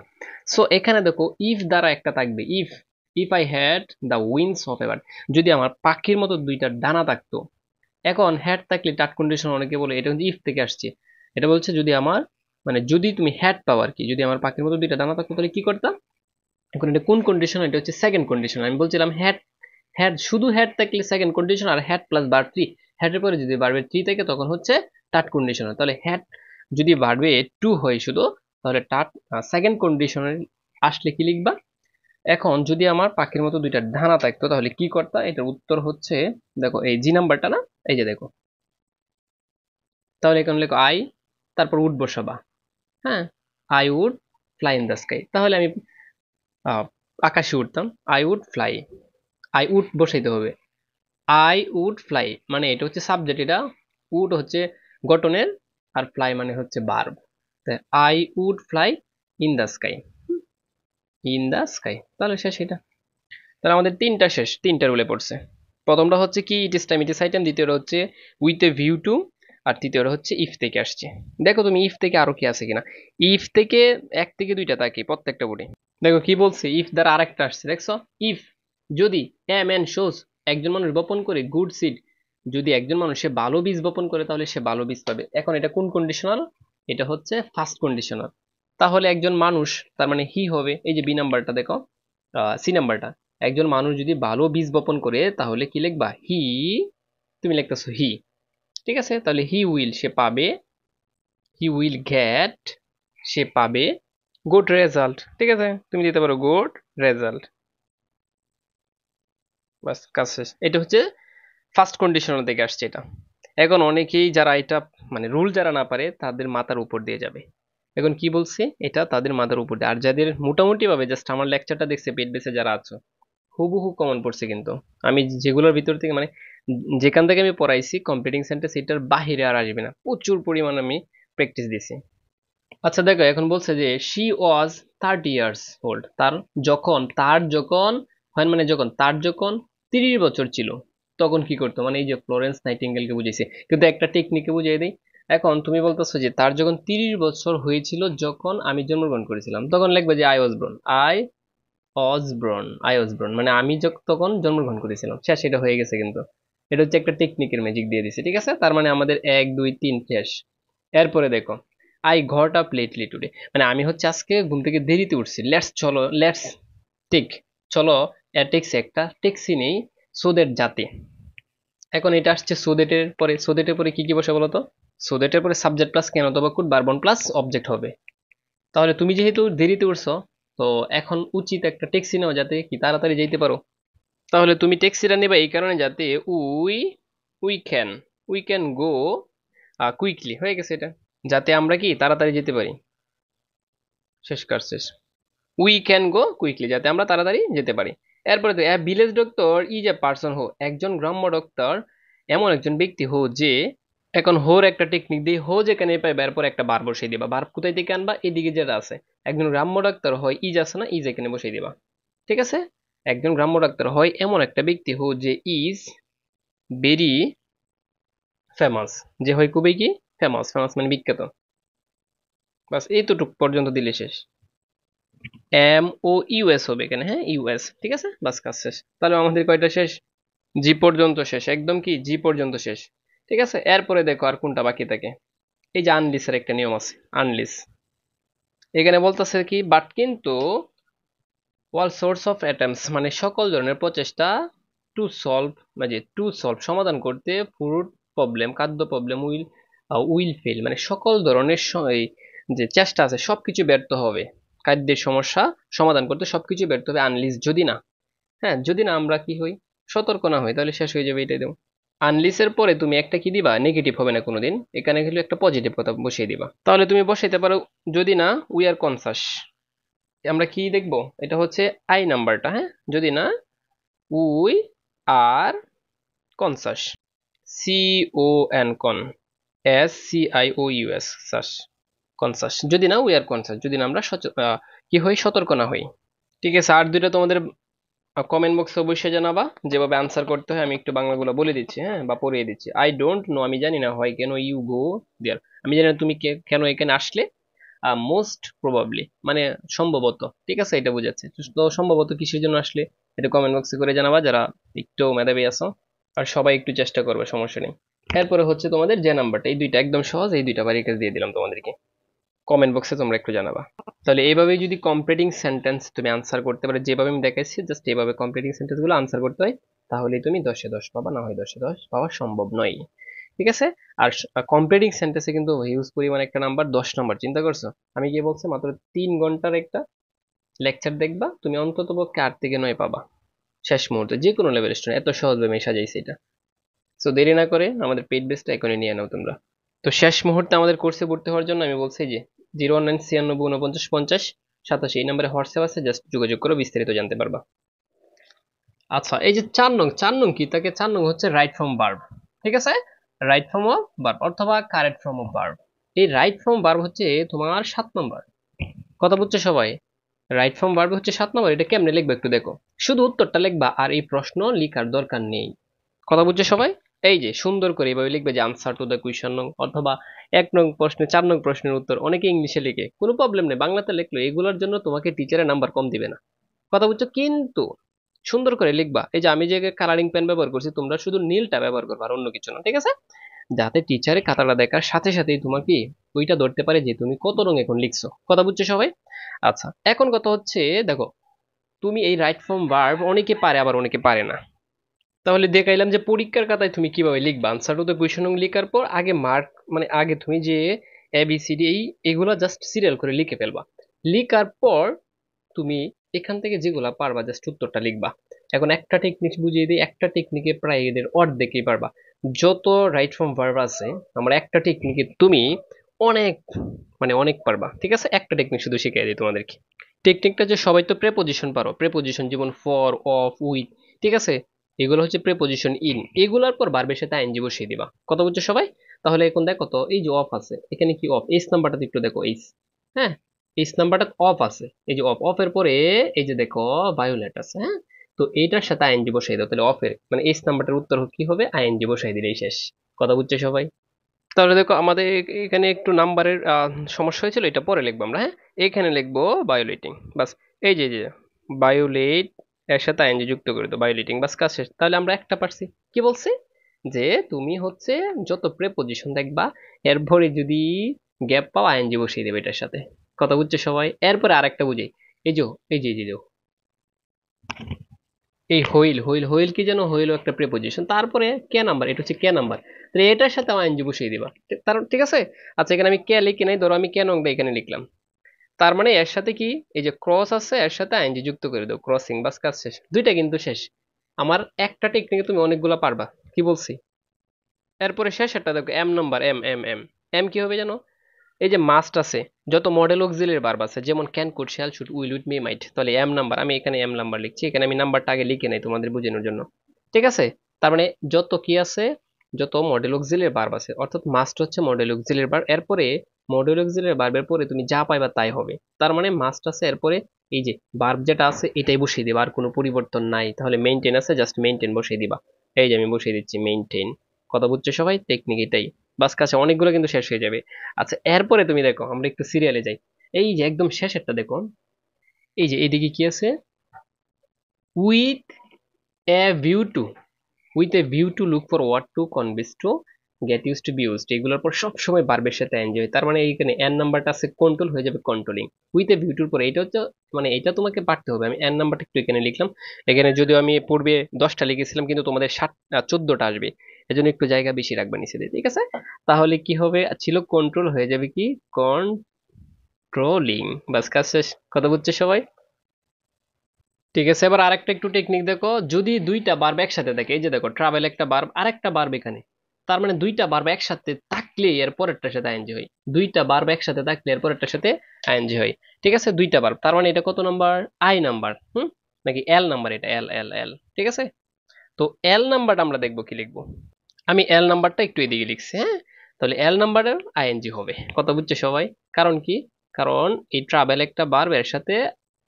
সো এখানে দেখো ইফ দ্বারা একটা থাকবে, if, if I had the wings of a bird, যদি আমার পাখির মতো দুইটা ডানা থাকতো। এখন হ্যাড থাকলে টাট কন্ডিশন অনেকে বলে এটা কিন্তু ইফ থেকে আসছে। এটা বলছে যদি আমার মানে যদি তুমি হ্যাড পাও আর কি, যদি আমার পাখির মতো দুইটা ডানা থাকতো তাহলে কি করতাম। এখন এটা কোন কন্ডিশন? এটা হচ্ছে সেকেন্ড কন্ডিশন। আমি বলছিলাম হ্যাড, হ্যাড শুধু হ্যাড থাকলে সেকেন্ড কন্ডিশন, আর হ্যাড প্লাস ভার্ব থ্রি, হ্যাডের পরে যদি ভার্বের থ্রি থাকে তখন হচ্ছে থার্ড কন্ডিশন। তাহলে হ্যাড যদি ভার্বে টু হয় শুধু, তাহলে থার্ড সেকেন্ড কন্ডিশনের আসলে কি লিখবা? এখন যদি আমার পাখির মতো দুইটা ডানা থাকতো তাহলে কি করতাম? এটার উত্তর হচ্ছে, দেখো এই জি নাম্বারটা না, এই যে দেখো, তাহলে এখানে লেখো আই, তারপর উড বসাবা। হ্যাঁ, I would fly in the sky, তাহলে আমি আহ, আকাশে উঠতাম। I would fly, I would বসাইতে হবে। আই উড ফ্লাই মানে এটা হচ্ছে সাবজেক্ট, এটা উড হচ্ছে গঠনের, আর ফ্লাই মানে হচ্ছে verb. I would fly in the sky, in the sky, তাহলে শেষ এটা। তাহলে আমাদের তিনটা শেষ, তিনটা রুলে পড়ছে। প্রথমটা হচ্ছে কি, it is time it is high time, দ্বিতীয়টা হচ্ছে উইথ এ ভিউ টু, আর তৃতীয়টা হচ্ছে ইফ থেকে আসছে। দেখো তুমি ইফ থেকে আরো কি আছে কিনা। ইফ থেকে এক থেকে দুইটা থাকে প্রত্যেকটা বোর্ডে। দেখো কি বলছে, ইফ দ্বারা আরেকটা আসছে, দেখছো? ইফ যদি এ ম্যান শোজ, একজন মানুষ বপন করে গুড সিড, যদি একজন মানুষ সে ভালো বীজ বপন করে তাহলে সে ভালো বীজ পাবে। এখন এটা কোন কন্ডিশনাল? এটা হচ্ছে ফার্স্ট কন্ডিশনাল। তাহলে একজন মানুষ, তার মানে হি হবে, এই যে বি নাম্বারটা দেখো, সি নাম্বারটা, একজন মানুষ যদি ভালো বীজ বপন করে তাহলে কি লিখবা? হি, তুমি লিখতেছো হি, ঠিক আছে? তাহলে হি উইল, সে পাবে, হি উইল গেট, সে পাবে গুড রেজাল্ট, ঠিক আছে? তুমি দিতে পারো গুড রেজাল্ট, বাস কাজ শেষ। এটা হচ্ছে ফার্স্ট কন্ডিশনাল থেকে আসছে এটা। এখন অনেকেই যারা এটা মানে রুল যারা না পারে তাদের মাথার উপর দিয়ে যাবে। এখন কি বলছে, এটা তাদের মাথার উপর দিয়ে, আর যাদের মোটামুটি ভাবে জাস্ট আমার লেকচারটা দেখছে পেট বেসে যারা আছো, হুবহু কমন পড়ছে কিন্তু। আমি যেগুলোর ভিতর থেকে মানে যেখান থেকে আমি পড়াইছি কম্পিটিং সেন্টেন্স, এটার বাহিরে আর আসবে না, প্রচুর পরিমাণ আমি প্র্যাকটিস দিছি। আচ্ছা দেখো, এখন বলছে যে শি ওয়াজ 30 ইয়ার্স ওল্ড, তার যখন হয় মানে যখন তার যখন 30 বছর ছিল, তখন কি করতো, মানে এই যে ফ্লোরেন্স নাইটিঙ্গেলকে বুঝেছে, কিন্তু একটা টেকনিকে বুঝিয়ে দিই। এখন তুমি বলতেছো যে তার যখন 30 বছর হয়েছিল যখন আমি জন্মগ্রহণ করেছিলাম, তখন লিখবে যে আই ওয়াজ ব্রন, আই ওয়াজ ব্রন মানে আমি তখন জন্মগ্রহণ করেছিলাম, শেষ, এটা হয়ে গেছে কিন্তু। এটা হচ্ছে একটা টেকনিকের ম্যাজিক দিয়ে দিছে, ঠিক আছে? তার মানে আমাদের 1 2 3 শেষ। এরপরে দেখো, I got up lately today, মানে আমি হচ্ছে আজকে ঘুম থেকে দেরিতে উঠছি। লেটস টেক, চলো ট্যাক্সি, একটা ট্যাক্সি নেই সোদের জাতে। এখন এটা আসছে সোদেটের পরে, সোদেটের পরে কি কি বসে বলো তো? সোদেটের পরে সাবজেক্ট প্লাস কেন অথবা কুড বারবন প্লাস অবজেক্ট হবে। তাহলে তুমি যেহেতু দেরিতে উঠছো, তো এখন উচিত একটা ট্যাক্সি নেওয়া যাতে কি তাড়াতাড়ি যেতে পারো। তাহলে তুমি ট্যাক্সিটা নেবা এই কারণে যাতে we we can we can go quickly, হয়ে গেছে এটা, যাতে আমরা কি তাড়াতাড়ি যেতে পারি। শেষ কাজ শেষ। উই ক্যান গো কুইকলি, যাতে আমরা তাড়াতাড়ি যেতে পারি। এরপরে তো village doctor is a person হো, একজন গ্রাম্য ডক্টর এমন একজন ব্যক্তি হো যে, এখন হোর একটা টেকনিক দিয়ে, হো যেখানে পাই এরপর একটা বার বসিয়ে দিবা। বার কোথায় থেকে আনবা? এদিকে যেটা আছে, একজন গ্রাম্য ডাক্তার হয়, ইজ আছে না, ইজ এখানে বসিয়ে দিবা, ঠিক আছে? একজন গ্রাম্য ডাক্তার হয় এমন একটা ব্যক্তি হো যে ইজ ভেরি ফেমাস, যে হয় খুবই কি ফেমাস, ফেমাস মানে বিখ্যাত। বাস এইতটুক পর্যন্ত দিলে শেষ। এম ও ইউএস হবে এখানে, হ্যাঁ ইউএস, ঠিক আছে? বাস কাজ শেষ। তাহলে আমাদের কয়টা শেষ? জি পর্যন্ত শেষ, একদম কি জি পর্যন্ত শেষ, ঠিক আছে? এরপরে দেখো আর কোনটা বাকি থাকে। এই যে আনলিসের একটা নিয়ম আছে, আনলিস। এখানে বলতেছে কি, বাট কিন্তু অল সোর্স অফ অ্যাটেম্পস মানে সকল ধরনের প্রচেষ্টা টু সলভ সমাধান করতে ফুড প্রবলেম, খাদ্য প্রবলেম, উইল ফেল মানে সকল ধরনের এই যে চেষ্টা আছে সবকিছু ব্যর্থ হবে। খাদ্যের সমস্যা সমাধান করতে সবকিছু ব্যর্থ হবে আনলিস, যদি না, হ্যাঁ যদি না আমরা কি হই, সতর্ক না হই, তাহলে শেষ হয়ে যাবে এটাই দেবো। আনলিসের পরে তুমি একটা কি দিবা, নেগেটিভ হবে না কোনোদিন, এখানে কিন্তু একটা পজিটিভ কথা বসিয়ে দিবা। তাহলে তুমি বসাইতে পারো, যদি না উই আর কনসাস, আমরা কি দেখবো, এটা হচ্ছে আই নাম্বারটা, হ্যাঁ, যদি না we are conscious, C O N con, SCIOUS scious, conscious, যদি না উই আর কনসাস, যদি না আমরা কি হই, সতর্ক না হই। ঠিক আছে, আর দুইটা তোমাদের কমেন্ট বক্সে অবশ্যই জানাবা, যেভাবে আনসার করতে হয় আমি একটু বাংলাগুলো বলে দিচ্ছি, হ্যাঁ, বা পড়িয়ে দিচ্ছি। আই ডোন্ট নো, আমি জানি না, হয় কেন ইউ গো দেয়ার, আমি জানি না তুমি কেন এখানে আসলে। মোস্ট প্রবাবলি মানে সম্ভবত, ঠিক আছে, এটা বোঝাচ্ছে। তো সম্ভবত কিসের জন্য আসলে, এটা কমেন্ট বক্সে করে জানাবা যারা একটু মেধাবী আছো, আর সবাই একটু চেষ্টা করবে, সমস্যা নেই। এরপরে হচ্ছে তোমাদের যে নাম্বারটা, এই দুইটা একদম সহজ, এই দুইটা বাড়ির কাছে দিয়ে দিলাম তোমাদেরকে, কমেন্ট বক্সে তোমরা একটু জানাবা। তাহলে এইভাবে যদি কমপ্লিটিং সেন্টেন্স তুমি আনসার করতে পারো, যেভাবে আমি দেখাচ্ছি জাস্ট এইভাবে কমপ্লিটিং সেন্টেন্স গুলো আনসার করতে হয়, তাহলে তুমি 10-এ 10 পাবা, না হয় 10-এ 10 পাওয়া সম্ভব নয়, ঠিক আছে? আর কমপ্লিটিং সেন্টেন্সে কিন্তু হিউজ পরিমাণ একটা নাম্বার, 10 নাম্বার, চিন্তা করছো? আমি কি বলছি, মাত্র 3 ঘন্টার একটা লেকচার দেখবা, তুমি অন্তত পক্ষে 8 থেকে 9 পাবা শেষ মুহূর্তে, যে কোনো লেভেল স্টুডেন্ট, এত সহজভাবে আমি সাজাইছি এটা। সো দেরি না করে আমাদের পেইড বেসটা এখনই নিয়ে নাও তোমরা। তো শেষ মুহূর্তে আমাদের কোর্সে ভর্তি হওয়ার জন্য আমি বলছি যে 01996495087 এই নাম্বারে হোয়াটসঅ্যাপ আছে, জাস্ট যোগাযোগ করো, বিস্তারিত জানতে পারবা। আচ্ছা, এই যে 4 নং কি তাকে 4 নং হচ্ছে রাইট ফ্রম ভার্ব। ঠিক আছে, রাইট ফ্রম অফ ভার্ব অথবা কারেক্ট ফ্রম অফ ভার্ব। এই রাইট ফ্রম ভার্ব হচ্ছে তোমার 7 নম্বর। কথা বুঝছো সবাই? রাইট ফ্রম ভার্ব হচ্ছে 7 নম্বর। এটা কেমনে লিখবে একটু দেখো, শুধু উত্তরটা লিখবা আর এই প্রশ্ন লিখার দরকার নেই। কথা বুঝছো সবাই? এই যে সুন্দর করে এভাবে লিখবে যে আনসার টু দ্য কোয়েশ্চন নং, অথবা 1 নং প্রশ্নে 4 নং প্রশ্নের উত্তর। অনেকে ইংলিশে লিখে, কোনো প্রবলেম নেই, বাংলাতে লিখলো, এগুলোর জন্য তোমাকে টিচারের নাম্বার কম দিবে না। কথা বুঝছো? কিন্তু সুন্দর করে লিখবা। এই যে আমি যে কালারিং পেন ব্যবহার করছি, তোমরা শুধু নীলটা ব্যবহার করবা, আর অন্য কিছু না, ঠিক আছে? যাতে টিচারে খাতাটা দেখার সাথে সাথেই তোমার কি ওইটা ধরতে পারে যে তুমি কত রং এখন লিখছো। কথা বুঝছো সবাই? আচ্ছা, এখন কথা হচ্ছে, দেখো, তুমি এই রাইট ফর্ম ভার্ব অনেকে পারে আবার অনেকে পারে না। তাহলে দেখাইলাম যে পরীক্ষার খাতায় তুমি কিভাবে লিখবা। আনসার টু দ্য কোয়েশ্চন লিখার পর আগে মার্ক, মানে আগে তুমি যে ABCD এগুলো জাস্ট সিরিয়াল করে লিখে ফেলবা। লিখার পর তুমি এখান থেকে যেগুলা পারবা জাস্ট উত্তরটা লিখবা। এখন একটা টেকনিক বুঝিয়ে দিই, একটা টেকনিকে প্রায় এদের অর্ধেকই পারবা। যত রাইট ফর্ম ভার্ব আছে আমরা একটা টেকনিকে তুমি অনেক, মানে অনেক পারবা। ঠিক আছে, একটা টেকনিক শুধু শিখিয়ে দিই তোমাদেরকে। টেকনিকটা যে সবাই তো প্রেপোজিশন পারো, প্রেপোজিশন যেমন ফর, অফ, উইথ, ঠিক আছে? এগুলো হচ্ছে প্রেপোজিশন ইন, এগুলোর পর ভার্বের সাথে আইএনজি বসিয়ে দিবা। কথা বুঝছো সবাই? তাহলে এখন দেখো তো, এই যে অফ আছে, এখানে কি অফ, এইচ নাম্বারটা একটু দেখো, এইচ, হ্যাঁ, এইচ নাম্বারটা অফ আছে, এই যে অফ, অফের পরে এই যে দেখো ভায়োলেট আছে, হ্যাঁ। তো এইটার সাথে আইএনজি বসাই দাও, তাহলে অফের মানে এইচ নাম্বারটার উত্তর কি হবে, আইএনজি বসাই দিলেই শেষ। কথা বুঝছো সবাই? তাহলে দেখো আমাদের এখানে একটু নাম্বারের সমস্যা হয়েছিল, এটা পরে লিখবো আমরা, হ্যাঁ। এখানে লিখবো বায়োলেটিং, বাস। এই যে বায়োলেট এর সাথে আইএনজি যুক্ত করে দাও, বায়োলেটিং, বাস, কাজ শেষ। তাহলে আমরা একটা পারছি। কি বলছি? যে তুমি হচ্ছে যত প্রেপোজিশন দেখবা এরপরে যদি গ্যাপ পাও আইএনজি বসিয়ে দেবে এটার সাথে। কথা বুঝছো সবাই? এরপরে আরেকটা বুঝি, এই যে এই যে এই হইল, হইল, হইল কি যেন, হইল একটা প্রিপোজিশন, তারপরে কে নাম্বার, এটা হচ্ছে কে নাম্বার, তাহলে এটার সাথে আইএনজি বসিয়ে দিবা। তার ঠিক আছে। আচ্ছা, এখানে আমি কে লিখি নাই, ধরো আমি কে নং এখানে লিখলাম, তার মানে এর সাথে কি, এই যে ক্রস আছে এর সাথে আইএনজি যুক্ত করে দাও, ক্রসিং, বাস, কাজ শেষ। দুইটা কিন্তু শেষ। আমার একটা টেকনিকে তুমি অনেকগুলা পারবা। কি বলছি? এরপরে শেষ একটা দেখো, M number, M M M. M কি হবে জানো? এই যে মাস্ট আছে, যত মডেল অক্সিলারি ভার্ব আছে, যেমন can, could, shall, should, will, would, may, might, তাহলে এম নাম্বার, আমি এখানে এম নাম্বার লিখছি, এখানে আমি নাম্বারটা আগে লিখে নাই তোমাদের বোঝানোর জন্য। ঠিক আছে? তার মানে যত কি আছে, যত মডেল অক্সিলারি ভার্ব আছে, অর্থাৎ মাস্ট হচ্ছে মডেল অক্সিলারি ভার্ব, এরপরে মডেল অক্সিলারি ভার্বের পরে তুমি যা পাইবা তাই হবে। তার মানে মাস্ট আছে, এরপরে এই যে ভার্ব যেটা আছে এটাই বসিয়ে দিবা, আর কোনো পরিবর্তন নাই। তাহলে মেইনটেইন আছে, জাস্ট মেইনটেইন বসিয়ে দিবা। এই যে আমি বসিয়ে দিচ্ছি মেইনটেইন। কথা বুঝছো সবাই? টেকনিক এটাই। বাস, কাছে অনেকগুলো কিন্তু শেষ হয়ে যাবে। আচ্ছা, এরপরে তুমি দেখো, আমরা একটু সিরিয়ালে যাই। এই যে একদম শেষেরটা দেখো, এই যে এদিকে কি আছে, with a view to, with a view to look for what to convince to get use to be used, এগুলোর পর সবসময় ভার্বের সাথে এনজয়। তার মানে এইখানে এন নাম্বারটা আছে কন্ট্রোল, হয়ে যাবে কন্ট্রোলিং। উইথ এ ভিউ টুর পরে এটা হচ্ছে, মানে এটা তোমাকে পারতে হবে। আমি এন নাম্বারটা একটু এখানে লিখলাম। এখানে যদিও আমি পূর্বে 10টা লিখেছিলাম, কিন্তু তোমাদের 14টা আসবে, এজন্য একটু জায়গা বেশি রাখবা নিচে দিয়ে, ঠিক আছে? তাহলে কি হবে, ছিল কন্ট্রোল, হয়ে যাবে কি কন্ট্রোলিং, বাস, কাজ শেষ। কথা বুঝছে সবাই? ঠিক আছে, এবার আরেকটা একটু টেকনিক দেখো, যদি দুইটা ভার্ব একসাথে থাকে, এই যে দেখো ট্রাভেল একটা ভার্ব, আরেকটা ভার্ব এখানে, তার মানে দুইটা ভার্ব একসাথে থাকলে এর পরেরটার সাথে আইএনজি হয়। দুইটা ভার্ব একসাথে থাকলে এর পরেরটার সাথে আইএনজি হয়। ঠিক আছে, দুইটা ভার্ব, তার মানে এটা কত নাম্বার, আই নাম্বার, নাকি এল নাম্বার, এটা এল এল এল। ঠিক আছে, তো এল নাম্বারটা আমরা দেখবো কি লিখবো। আমি এল নাম্বারটা একটু এদিকে লিখছি, হ্যাঁ। তাহলে এল নাম্বারের আইএনজি হবে। কথা বুঝছে সবাই? কারণ কি, কারণ এই ট্রাভেল একটা ভার্ব, এর সাথে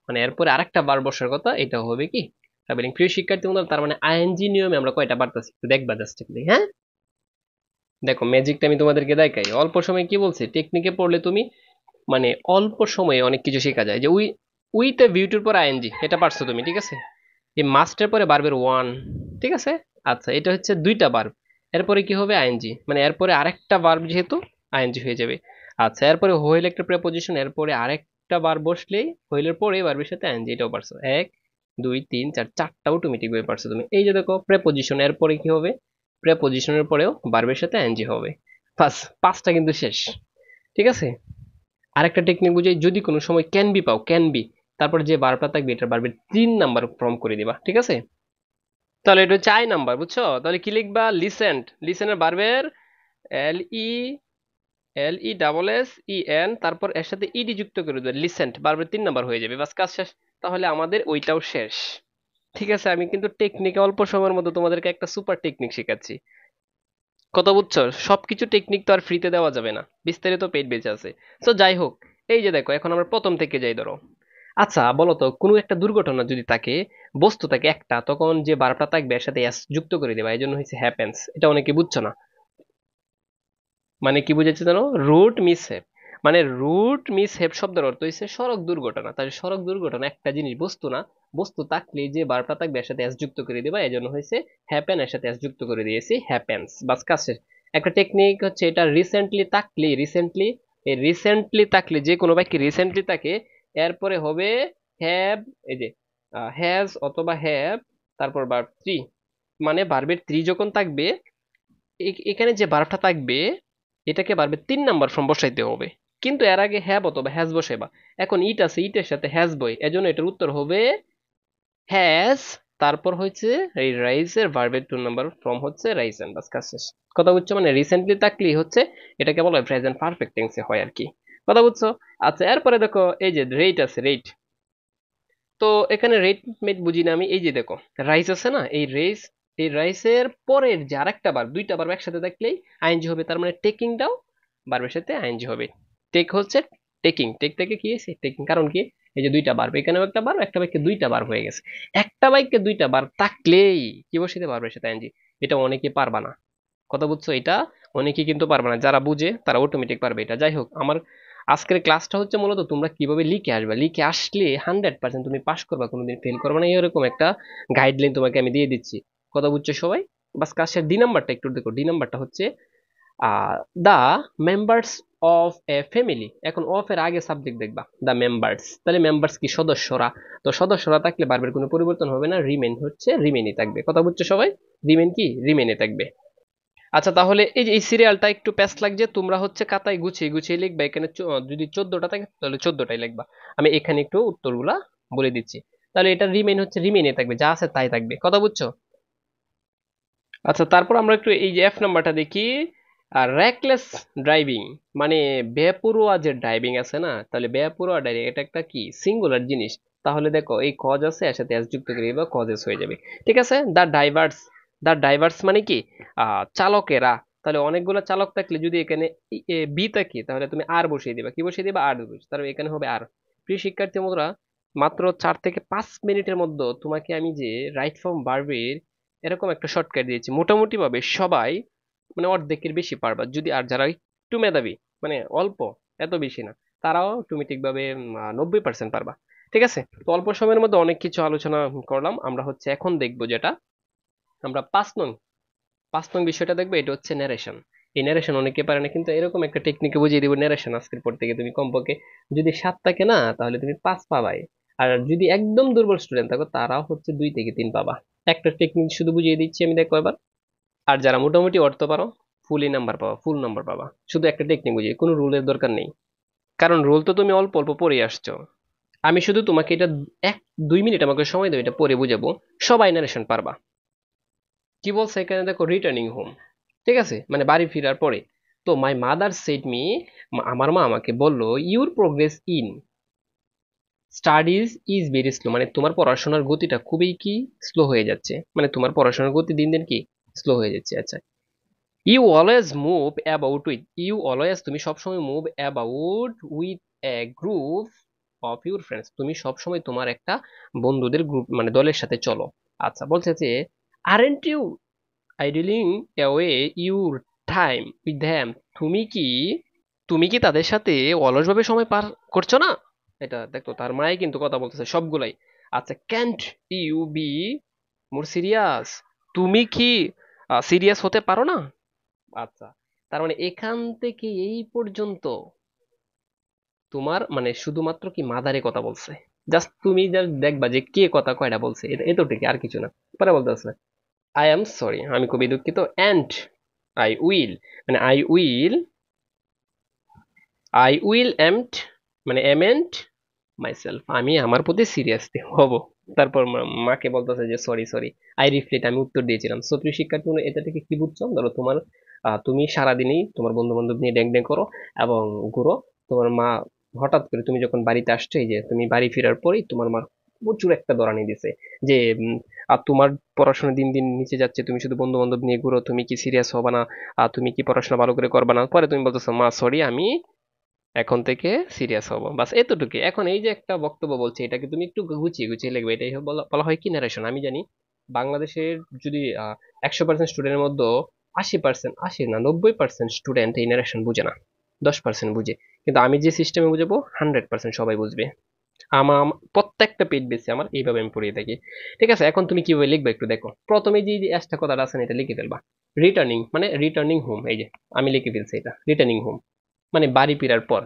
মানে এরপরে আরেকটা ভার্ব বসার কথা, এটা হবে কি ট্রাভেলিং। প্রিয় শিক্ষার্থী বন্ধুরা, তার মানে আইএনজি নিয়মে আমরা কয়টা পারতেছি একটু দেখবা জাস্ট, হ্যাঁ। দেখো ম্যাজিকটা আমি তোমাদেরকে দেখাই। অল্প সময় কি বলছি, টেকনিকে পড়লে তুমি মানে অল্প সময়ে অনেক কিছু শেখা যায়। যে উইথ এ ভিউটির পর আইএনজি, এটা পারছো তুমি, ঠিক আছে? এই মাস্টের পরে ভার্বের ওয়ান, ঠিক আছে? আচ্ছা, এটা হচ্ছে দুইটা ভার্ব, এরপরে কি হবে, আইএনজি, মানে এরপরে আরেকটা ভার্ব যেহেতু আইএনজি হয়ে যাবে। আচ্ছা, এরপরে হোয়েল একটা প্রেপোজিশন, এরপরে আরেকটা ভার্ব বসলেই হোয়েলের পরে ভার্বের সাথে আইএনজি, এটাও পারছো। 1 2 3 4, চারটা অটোমেটিক ভাবে পারছো তুমি। এই যে দেখো প্রেপোজিশন, এরপরে কি হবে, প্রেপোজিশনের পরেও ভার্বের সাথে আইএনজি হবে। বাস, পাঁচটা কিন্তু শেষ। ঠিক আছে, আরেকটা টেকনিক বুঝাই, যদি কোনো সময় ক্যান বি পাও, ক্যান বি, তারপর যে ভার্বটা থাকবে এটা ভার্বের 3 নাম্বার ফর্ম করে দিবা, ঠিক আছে? তাহলে এটা হচ্ছে আই নাম্বার, বুঝছো? তাহলে কি লিখবা? লিসেন্ট, লিসেনের ভার্বের এল ই LESSEN, তারপর এর সাথে ইডি যুক্ত করে দেবে, লিসেন্ট ভার্বের 3 নাম্বার হয়ে যাবে, বাস কাজ শেষ। তাহলে আমাদের ওইটাও শেষ। ঠিক আছে, আমি কিন্তু টেকনিকে অল্প সময়ের মধ্যে তোমাদেরকে একটা সুপার টেকনিক শেখাচ্ছি। কথা বুঝছো? সবকিছু টেকনিক তো আর ফ্রিতে দেওয়া যাবে না, বিস্তারিত পেইড বেঁচে আছে। তো যাই হোক, এই যে দেখো এখন আমরা প্রথম থেকে যাই, ধরো। আচ্ছা বলো তো, কোনো একটা দুর্ঘটনা যদি থাকে, বস্তু থাকে একটা, তখন যে ভার্বটা থাকবে এর সাথে এস যুক্ত করে দেবা, এই জন্য হয়েছে হ্যাপেন্স। এটা অনেকে বুঝছো না। মানে কি বুঝাচ্ছে জানো? রুট মিসহ্যাপ। মানে রুট মিসহ্যাপ শব্দের অর্থ হচ্ছে সড়ক দুর্ঘটনা। তাহলে সড়ক দুর্ঘটনা একটা জিনিস, বস্তু না। বস্তু থাকলে যে ভার্বটা থাকবে এর সাথে এস যুক্ত করে দিবা, এই জন্য হয়েছে হ্যাপেন, এর সাথে এস যুক্ত করে দিয়েছি হ্যাপেন্স, বাস কাজ শেষ। একটা টেকনিক হচ্ছে এটা, রিসেন্টলি থাকলে, রিসেন্টলি, এই রিসেন্টলি থাকলে যে কোনো বাক্যে রিসেন্টলি থাকে, এরপরে হবে হ্যাভ, এই যে হ্যাজ অথবা হ্যাভ, তারপর ভার্ব থ্রি। মানে ভার্বের থ্রি যখন থাকবে, এখানে যে ভার্বটা থাকবে এটাকে ভার্বের 3 নাম্বার ফর্ম বসাইতে হবে, কিন্তু এর আগে হ্যাভ অথবা হ্যাজ বসাইবা। এখন ইট আছে, ইটের সাথে হ্যাজ বই, এজন্য এটার উত্তর হবে হ্যাজ। তারপর হচ্ছে এই রাইজের ভার্বের 2 নাম্বার ফর্ম হচ্ছে রাইজেন, বাস কাজ শেষ। কথা বুঝছো? মানে রিসেন্টলি থাকলেই হচ্ছে এটাকে বলা হয় প্রেজেন্ট পারফেক্ট টেন্সে হয় আর কি। কথা বুঝছো? আচ্ছা, এরপরে দেখো এই যে রেট আছে, রেট। তো এখানে রেট মেট বুঝি না আমি। এই যে দেখো রাইস আছে না, এই রাইস, এই রাইসের পরের যে আরেকটা বার, দুইটা বার একসাথে থাকলেই আইএনজি হবে, তার মানে টেকিংটাও বারবের সাথে আইএনজি হবে। টেক হচ্ছে টেকিং, টেক থেকে কি হয়েছে টেকিং, কারণ কি? এই যে দুইটা বার, এখানেও একটা বার, একটা বাক্যে দুইটা বার হয়ে গেছে। একটা বাক্যে দুইটা বার থাকলেই কি বসিতে বারবের সাথে আইএনজি। এটা অনেকে পারবা না। কথা বুঝছো? এটা অনেকে কিন্তু পারবে না, যারা বুঝে তারা অটোমেটিক পারবে এটা। যাই হোক, আমার আজকের ক্লাসটা হচ্ছে মূলত তোমরা কিভাবে লিখে আসবে, লিখে আসলে 100% তুমি পাস করবা, কোনোদিন ফেল করবে না, এরকম একটা গাইডলাইন তোমাকে আমি দিয়ে দিচ্ছি। কথা বুঝছো সবাই? বাস কাজের ডি নাম্বারটা একটু দেখো। ডি নাম্বারটা হচ্ছে দা মেম্বার্স অফ এ ফ্যামিলি। এখন অফ এর আগে সাবজেক্ট দেখবা, দা মেম্বার্স। তাহলে মেম্বার্স কি? সদস্যরা। তো সদস্যরা থাকলে বারবার কোনো পরিবর্তন হবে না, রিমেন হচ্ছে রিমেনই থাকবে। কথা বুঝছো সবাই? রিমেন কি? রিমেনই থাকবে। আচ্ছা, তাহলে এই যে এই সিরিয়ালটা একটু প্যাস লাগছে, তোমরা হচ্ছে খাতায় গুছিয়ে গুছিয়ে লিখবা। এখানে যদি 14টা থাকে তাহলে 14টাই লিখবা। আমি এখানে একটু উত্তরগুলা বলে দিচ্ছি। তাহলে এটা রিমেইন হচ্ছে রিমেইনে থাকবে, যা আছে তাই থাকবে। কথা বুঝছো? আচ্ছা, তারপর আমরা একটু এই যে এফ নাম্বারটা দেখি। আর র্যাকলেস ড্রাইভিং, মানে বেপরোয়া যে ড্রাইভিং আছে না, তাহলে বেপরোয়া ড্রাইভিং এটা একটা কি সিঙ্গুলার জিনিস। তাহলে দেখো এই কজ আছে, এর সাথে এস যুক্ত করে দিবা, কজেস হয়ে যাবে। ঠিক আছে। দ্য ডাইভার্স, দ্য ডাইভার্স মানে কি? চালকেরা। তাহলে অনেকগুলো চালক থাকলে যদি এখানে বি থাকে, তাহলে তুমি আর বসিয়ে দিবা। কি বসিয়ে দিবা? আর বসিয়ে, তাহলে এখানে হবে আর। প্রিয় শিক্ষার্থী বন্ধুরা, মাত্র 4 থেকে 5 মিনিটের মধ্যে তোমাকে আমি যে রাইট ফর্ম ভার্বের এরকম একটা শর্টকাট দিয়েছি, মোটামুটি ভাবে সবাই মানে অর্ধেকের বেশি পারবা। যদি আর যারা একটু মেধাবী, মানে অল্প, এত বেশি না, তারাও অটোমেটিক ভাবে 90% পারবা। ঠিক আছে। তো অল্প সময়ের মধ্যে অনেক কিছু আলোচনা করলাম। আমরা হচ্ছে এখন দেখবো যেটা, আমরা 5 নং বিষয়টা দেখবো। এটা হচ্ছে ন্যারেশন। এই ন্যারেশন অনেকে পারে না, কিন্তু এরকম একটা টেকনিকে বুঝিয়ে দিব ন্যারেশন। আজকের পর থেকে তুমি কমপক্ষে যদি 7 থাকে না, তাহলে তুমি 5 পাবাই। আর যদি একদম দুর্বল স্টুডেন্ট থাকো, তারাও হচ্ছে 2 থেকে 3 পাবা। একটা টেকনিক শুধু বুঝিয়ে দিচ্ছি আমি, দেখো এবার। আর যারা মোটামুটি অর্থ পারো, ফুলই নাম্বার পাবা, ফুল নাম্বার পাবা। শুধু একটা টেকনিক বুঝিয়ে, কোনো রুলের দরকার নেই, কারণ রুল তো তুমি অল্প অল্প পড়ে আসছো। আমি শুধু তোমাকে এটা 1-2 মিনিট আমাকে সময় দেবো, এটা পড়ে বুঝাবো, সবাই নারেশন পারবা। কি বলছে এখানে দেখো, রিটার্নিং হোম। ঠিক আছে, মানে বাড়ি ফেরার পরে। তো মাই মাদার সেড মি, আমার মা আমাকে বললো, your progress in studies is very slow, মানে তোমার পড়াশোনার গতিটা খুবই কি স্লো হয়ে যাচ্ছে, মানে তোমার পড়াশোনার গতি দিন দিন কি স্লো হয়ে যাচ্ছে। আচ্ছা, you always move about with, you always তুমি সবসময় move about with a group of your friends, তুমি সবসময় তোমার একটা বন্ধুদের গ্রুপ মানে দলের সাথে চলো। আচ্ছা, বলছে যে aren't you idling away your time with them, তুমি কি, তুমি কি তাদের সাথে অলসভাবে সময় পার করছো না? এটা দেখো, তার মাই কিন্তু কথা বলতেছে সবগুলাই। আচ্ছা, can't you be more serious, তুমি কি সিরিয়াস হতে পারো না? আচ্ছা, তার মানে এখান থেকে এই পর্যন্ত তোমার মানে শুধুমাত্র কি মাদারে কথা বলছে। জাস্ট তুমি জাস্ট দেখবা যে কে কথা কয়টা বলছে, এটা এতটুকু, আর কিছু না। পরে বলতেছে আই এম সরি, আমি খুবই দুঃখিত, অ্যান্ড আই উইল, মানে আই উইল এম্ট, মানে এমেন্ট মাইসেলফ, আমি আমার প্রতি সিরিয়াসলি হব। তারপর মাকে বলতেছে যে সরি সরি, আই রিফ্লেক্ট, আমি উত্তর দিয়েছিলাম। সো প্রিয় শিক্ষার্থী বন্ধু, এটা থেকে কি বুঝছো? ধরো তোমার তুমি সারাদিনই তোমার বন্ধু বান্ধব নিয়ে ড্যাং ড্যাং করো এবং ঘুরো। তোমার মা হঠাৎ করে তুমি যখন বাড়িতে আসছো, এই যে তুমি বাড়ি ফেরার পরেই তোমার মা প্রচুর একটা দরানি দিছে যে আর তোমার পড়াশোনা দিন দিন নিচে যাচ্ছে, তুমি শুধু বন্ধু বান্ধব নিয়ে ঘুরো, তুমি কি সিরিয়াস হবে না? আর তুমি কি পড়াশোনা ভালো করে করবে না? পরে তুমি বলতেছো মা সরি, আমি এখন থেকে সিরিয়াস হব, বাস এতটুকু। এখন এই যে একটা বক্তব্য বলছে, এটাকে তুমি একটু গুছিয়ে গুছিয়ে লিখবে। এটাই বলা বলা হয় কি ন্যারেশন। আমি জানি বাংলাদেশের যদি 100% স্টুডেন্টের মধ্যে 80%, 80 না 90% স্টুডেন্ট এই ন্যারেশন বুঝে না, 10% বুঝে। কিন্তু আমি যে সিস্টেমে বুঝাবো 100% সবাই বুঝবে। আমার প্রত্যেকটা পেজ বেসে আমার এইভাবে আমি পড়িয়ে থাকি। ঠিক আছে, এখন তুমি কিভাবে লিখবে একটু দেখো। প্রথমে যে যে একটা কথাটা আছে না, এটা লিখে ফেলবা। রিটার্নিং মানে রিটার্নিং হোম, এই যে আমি লিখে ফেলছি এটা রিটার্নিং হোম, মানে বাড়ি ফেরার পর।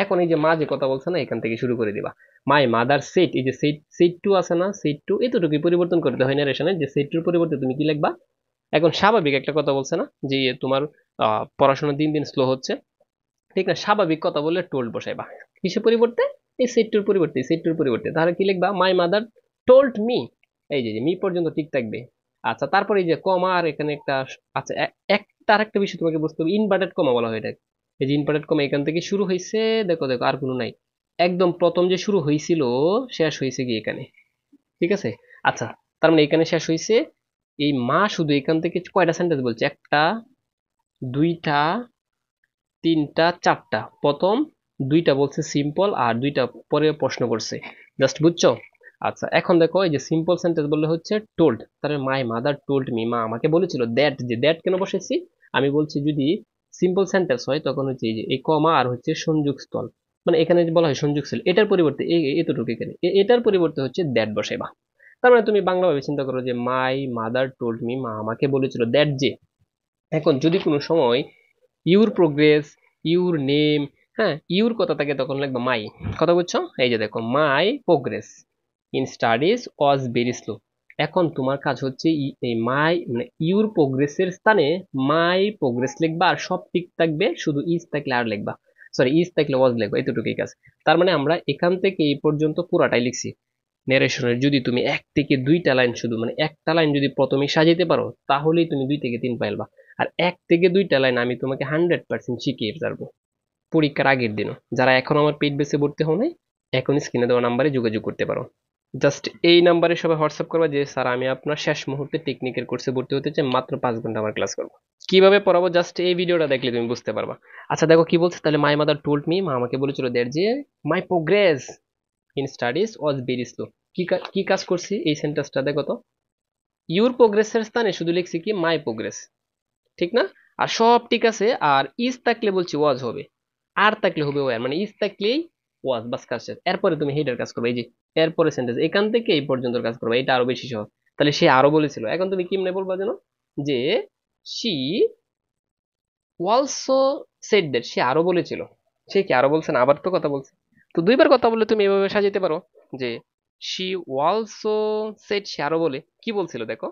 এখন এই যে মা যে কথা বলছে না, এখান থেকে শুরু করে দিবা। মাই মাদার সেট, এই যে সেট, সেট টু আছে না, সেট টু এতটুকুই পরিবর্তন করতে হয় নারেশনে, যে সেট টুর পরিবর্তে তুমি কি লিখবা। এখন স্বাভাবিক একটা কথা বলছে না যে তোমার পড়াশোনা দিন দিন স্লো হচ্ছে, ঠিক না? স্বাভাবিক কথা বললে টোল্ড বসাইবা। কিসের পরিবর্তে? এই সেট টুর পরিবর্তে, সেট টুর পরিবর্তে তাহলে কি লিখবা? My mother told me. এই যে মি পর্যন্ত ঠিক থাকবে। আচ্ছা, তারপরে এই যে কমা, আর এখানে একটা আচ্ছা একটা আরেকটা বিষয় তোমাকে বুঝতে হবে, ইনভার্টেড কমা বলা হয় এটা। এই যে ইনভার্টেড কমা এখান থেকে শুরু হয়েছে, দেখো দেখো আর কোনো নাই। একদম প্রথম যে শুরু হয়েছিল শেষ হয়েছে কি এখানে, ঠিক আছে? আচ্ছা, তার মানে এখানে শেষ হয়েছে। এই মা শুধু এখান থেকে কয়টা সেন্টেন্স বলছে? একটা, দুইটা, তিনটা, চারটা। প্রথম দুইটা বলছে সিম্পল, আর দুইটা পরে প্রশ্ন করছে। জাস্ট বুঝছো? আচ্ছা, এখন দেখো এই যে সিম্পল সেন্টেন্স বললে হচ্ছে টোল্ড, তাহলে মাই মাদার টোল্ড মি, মা আমাকে বলেছিল। দ্যাট, যে দ্যাট কেন বসেছি আমি বলছি, যদি সিম্পল সেন্টেন্স হয় তখন হচ্ছে এই যে এই কমা আর হচ্ছে সংযোগ স্থল, মানে এখানে যে বলা হয় সংযোগ স্থল, এটার পরিবর্তে এতটুকু এখানে এটার পরিবর্তে হচ্ছে দ্যাট বসাইবা। তার মানে তুমি বাংলাভাবে চিন্তা করো যে মাই মাদার টোল্ড মি, মা আমাকে বলেছিল দ্যাট যে। এখন যদি কোনো সময় ইউর প্রোগ্রেস, ইউর নেম, হ্যাঁ ইউর কথা থাকে তখন লিখবো মাই। কথা বুঝছো? এই যে দেখো, my progress in studies was very slow. এখন তোমার কাজ হচ্ছে এই মাই মানে ইউর প্রোগ্রেসের স্থানে মাই প্রোগ্রেস লিখবা, আর সব ঠিক থাকবে, শুধু ইজ থাকলে আর লিখবা, সরি ইজ থাকলে ওয়াজ লিখবা, এতটুকুই কাজ। তার মানে আমরা এখান থেকে এই পর্যন্ত পুরাটাই লিখছি। নেরেশনের যদি তুমি এক থেকে দুইটা লাইন, শুধু মানে একটা লাইন যদি প্রথমে সাজাতে পারো, তাহলেই তুমি 2 থেকে 3 পাইলবা। আর এক থেকে দুইটা লাইন আমি তোমাকে 100% শিখিয়ে ছাড়বো পরীক্ষার আগের দিনও। যারা এখন আমার পেইড বেসে ভর্তি হও নাই, এখন স্ক্রিনে দেওয়া নাম্বারে যোগাযোগ করতে পারো। জাস্ট এই নাম্বারে সবাই হোয়াটসঅ্যাপ করবা যে স্যার আমি আপনার শেষ মুহূর্তে টেকনিকের কোর্সে ভর্তি হতে চাই, মাত্র 5 ঘন্টা আমার ক্লাস করবো। কিভাবে পড়াবো জাস্ট এই ভিডিওটা দেখলে তুমি বুঝতে পারবা। আচ্ছা দেখো কি বলছে তাহলে, মাই মাদার টোল্ড মি, মা আমাকে বলেছিল দ্যাট যে my progress in studies was very slow. কি কাজ করছি এই সেন্টেন্সটা দেখো তো, ইউর প্রোগ্রেসের স্থানে শুধু লিখছি কি মাই প্রোগ্রেস, ঠিক না? আর সব ঠিক আছে, আর ইজ থাকলে বলছি ওয়াজ হবে, আর থাকলে হবে ওয়ার, মানে ইজ থাকলেই ওয়াজ, বাস কাজ শেষ। এরপরে তুমি হেডের কাজ করবে, এই যে এরপরে সেন্টেন্স এখান থেকে এই পর্যন্ত কাজ করবে, এটা আরো বেশি সহজ। তাহলে সে আরো বলেছিল, এখন তুমি কেমনে বলবা যেন, যে শি অলসো সেড দ্যাট, সে আরো বলেছিল। সে কি আরো বলছে না, আবার তো কথা বলছে। তো দুইবার কথা বললে তুমি এভাবে সাজাতে পারো যে শি অলসো সেড, সে আরো বলে কি বলছিল দেখো।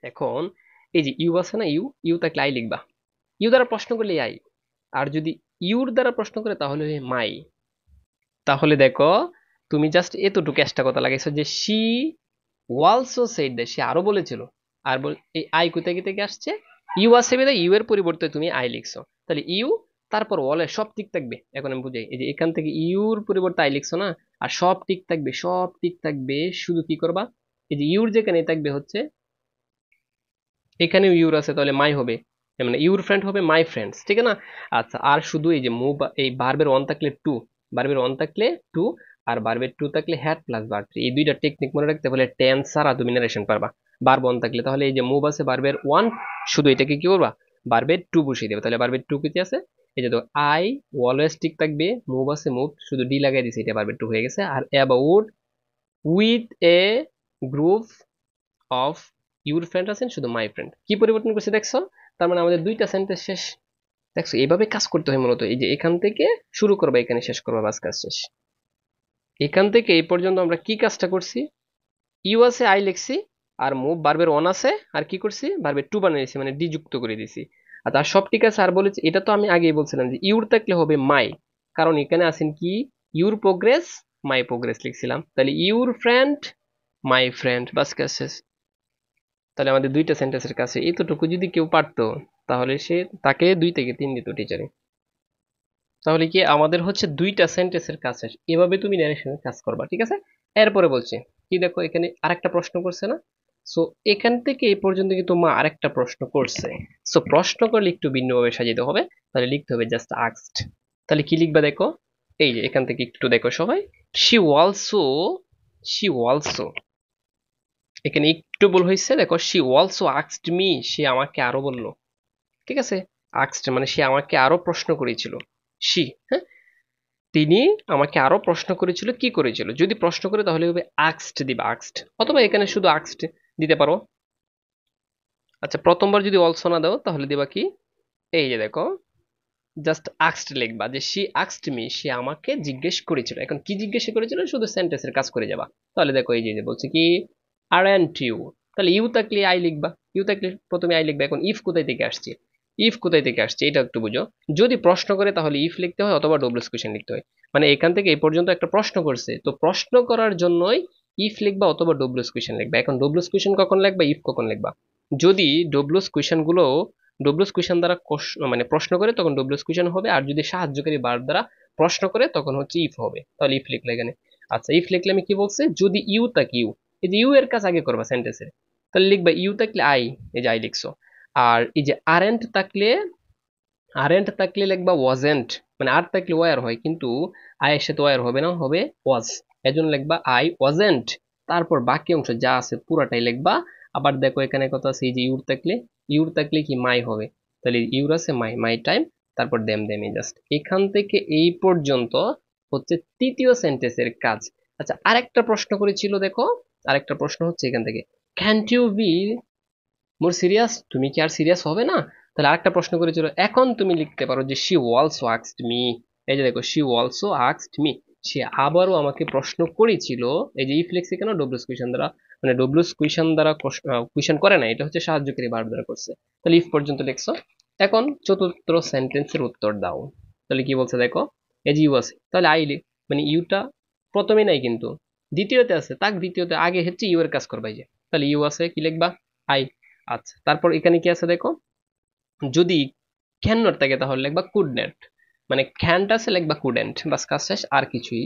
এখন এই যে ইউ আছে না, ইউ ইউ থাকলে আই লিখবা। ইউ দ্বারা প্রশ্ন করলে আই, আর যদি ইউর দ্বারা প্রশ্ন করে তাহলে মাই। তাহলে দেখো তুমি জাস্ট এতটুকু একটা কথা লাগাইছো যে শি অলসো সেড দ্যাট, সে আরো বলেছিল। আর এই আই কোথায় থেকে আসছে? ইউ আছে বেদা, ইউ এর পরিবর্তে তুমি আই লিখছো। তাহলে ইউ, তারপর ওয়ালে সব ঠিক থাকবে। এখন আমি বুঝাই, এই যে এখান থেকে ইউর পরিবর্তে আই লিখছো না, আর সব ঠিক থাকবে, সব ঠিক থাকবে, শুধু কি করবা, এই যে ইউর যেখানে থাকবে হচ্ছে এখানেও ইউর আছে, তাহলে মাই হবে, মানে ইউর ফ্রেন্ড হবে মাই ফ্রেন্ডস, ঠিক আছে না? আচ্ছা, আর শুধু এই যে মুভ, এই ভার্বের অন থাকলে টু, ভার্বের অন থাকলে টু, আর ভার্বের টু থাকলে হ্যাড প্লাস ভার্ব থ্রি। এই দুইটা টেকনিক মনে রাখতে হলে টেন্স ছাড়া তুমি নারেশন পারবা। ভার্ব অন থাকলে তাহলে এই যে মুভ আছে ভার্বের ওয়ান, শুধু এটাকে কি করবা, ভার্বের টু বসিয়ে দেবে। তাহলে ভার্বের টু কি আছে, এই যে তো আই অলওয়েজ ঠিক থাকবে, মুভ আছে মুভ, শুধু ডি লাগাই দিছে, এটা ভার্বের টু হয়ে গেছে। আর about with a group of your friend আছেন, শুধু মাই ফ্রেন্ড। কি পরিবর্তন করছে দেখছো? তার মানে আমাদের দুইটা সেন্টেন্স শেষ। দেখছো এইভাবে কাজ করতে হয় মূলত, এই যে এখান থেকে শুরু করবা, এখানে শেষ করবা, বাস কাজ শেষ। এখান থেকে এই পর্যন্ত আমরা কি কাজটা করছি, ইউ আছে আই লিখছি, আর মুভ ভার্বের অন আছে, আর কি করছি ভার্বের টু বানিয়েছি, মানে ডি যুক্ত করে দিছি। আর তার সব ঠিক আছে, আর বলেছি এটা তো আমি আগেই বলছিলাম যে ইউর থাকলে হবে মাই, কারণ এখানে আছেন কি ইউর প্রোগ্রেস মাই প্রোগ্রেস লিখছিলাম, তাহলে ইউর ফ্রেন্ড মাই ফ্রেন্ড, বাস কাজ শেষ। তাহলে আমাদের দুইটা সেন্টেন্সের কাছে এতটুকু যদি কেউ পারতো তাহলে সে তাকে 2 থেকে 3 দিত টিচারে। তাহলে কি আমাদের হচ্ছে দুইটা সেন্টেন্সের কাছে এভাবে তুমি ন্যারেশনের কাজ করবা, ঠিক আছে। এরপরে বলছে কি, দেখো এখানে আরেকটা প্রশ্ন করছে না। সো এখান থেকে এই পর্যন্ত কিন্তু মা আরেকটা প্রশ্ন করছে। সো প্রশ্ন করলে একটু ভিন্নভাবে সাজাতে হবে, তাহলে লিখতে হবে জাস্ট আস্কড। তাহলে কি লিখবা দেখো, এই যে এখান থেকে একটু দেখো সবাই, শি অলসো, শি অলসো, এখানে একটু ভুল হয়েছে, দেখো শি অলসো আস্কড মি, সে আমাকে আরো বললো, ঠিক আছে। আস্কড মানে সে আমাকে আরো প্রশ্ন করেছিল, শি, হ্যাঁ, তিনি আমাকে আরো প্রশ্ন করেছিল, কি করেছিল, যদি প্রশ্ন করে তাহলে হবে আস্কড দিবা, আস্কড, অথবা এখানে শুধু আস্কড দিতে পারো। আচ্ছা প্রথমবার যদি অলসো না দাও তাহলে দিবা কি, এই যে দেখো জাস্ট আস্কড লিখবা যে শি আস্কড মি, সে আমাকে জিজ্ঞেস করেছিল। এখন কি জিজ্ঞেস করেছিল, শুধু সেন্টেন্সের কাজ করে যাবা। তাহলে দেখো এই যে বলছে কি আরএন্ট ইউ, তাহলে ইউ থাকলে আই লিখবা, ইউ থাকলে প্রথমে আই লিখবা। এখন ইফ কোথায় থেকে আসছে, ইফ কোথায় থেকে আসছে এটা একটু বুঝো। যদি প্রশ্ন করে তাহলে ইফ লিখতে হয় অথবা ডবলস কোয়েশ্চেন লিখতে হয়। মানে এখান থেকে এই পর্যন্ত একটা প্রশ্ন করছে, তো প্রশ্ন করার জন্যই ইফ লিখবা অথবা ডবলস কোয়েশ্চেন লিখবা। এখন ডবলস কোয়েশ্চেন কখন লিখবা, ইফ কখন লিখবা। যদি ডবলস কোয়েশ্চেন গুলো ডবলস কোয়েশ্চেন দ্বারা মানে প্রশ্ন করে তখন ডবলস কোয়েশ্চেন হবে, আর যদি সাহায্যকারী ভার্ব দ্বারা প্রশ্ন করে তখন হচ্ছে ইফ হবে। তাহলে ইফ লিখলে এখানে, আচ্ছা ইফ লিখলে আমি কি বলছে, যদি ইউ থাকে ইউ, এই যে ইউ এর কাজ আগে করবা সেন্টেন্সের, তাহলে লিখবা ইউ থাকলে আই, এই যে আই লিখছো। আর এই যে আরেন্ট থাকলে, আরেন্ট থাকলে লিখবা ওয়াজেন্ট, মানে আর থাকলে ওয়ার হয় কিন্তু আই এর সাথে ওয়ার হবে না, হবে ওয়াজ, এজন্য লিখবা আই ওয়াজেন্ট। তারপর বাকি অংশ যা আছে পুরাটাই লিখবা। আবার দেখো এখানে কথা আছে, এই যে ইউর থাকলে, ইউর থাকলে কি মাই হবে, তাহলে ইউর আছে মাই, মাই টাইম, তারপর দেম দেমি, জাস্ট এখান থেকে এই পর্যন্ত হচ্ছে তৃতীয় সেন্টেন্সের কাজ। আচ্ছা আরেকটা প্রশ্ন করেছিল দেখো, আরেকটা প্রশ্ন হচ্ছে এখান থেকে, can't you be more serious, তুমি কি আর সিরিয়াস হবে না। তাহলে আরেকটা প্রশ্ন করেছিল, এখন তুমি লিখতে পারো যে শি অলসো আস্কড মি, এই যে দেখো শি অলসো আস্কড মি, সে আবারও আমাকে প্রশ্ন করেছিল। এই যে ইফ লিখছে কেন, ডব্লিউস কুয়েশন দ্বারা, মানে ডব্লিউস কুয়েশন দ্বারা কুয়েশন করে না, এটা হচ্ছে সাহায্যকারী ভার্ব দ্বারা করছে। তাহলে ইফ পর্যন্ত লিখছো। এখন চতুর্থ সেন্টেন্সের উত্তর দাও। তাহলে কি বলছে দেখো, এই যে ইউ আছে, তাহলে আই মানে ইউটা প্রথমে নাই কিন্তু দ্বিতীয়তে আছে, তাক দ্বিতীয়তে আগে হচ্ছে ইউ এর কাজ করবা, এই যে তাহলে ইউ আছে কি লিখবা, আই। আচ্ছা তারপর এখানে কি আছে দেখো, যদি ক্যান নট থাকে তাহলে লিখবা কুড নট, মানে ক্যান্ট আছে লিখবা কুডেন্ট, বাস কাজ শেষ, আর কিছুই,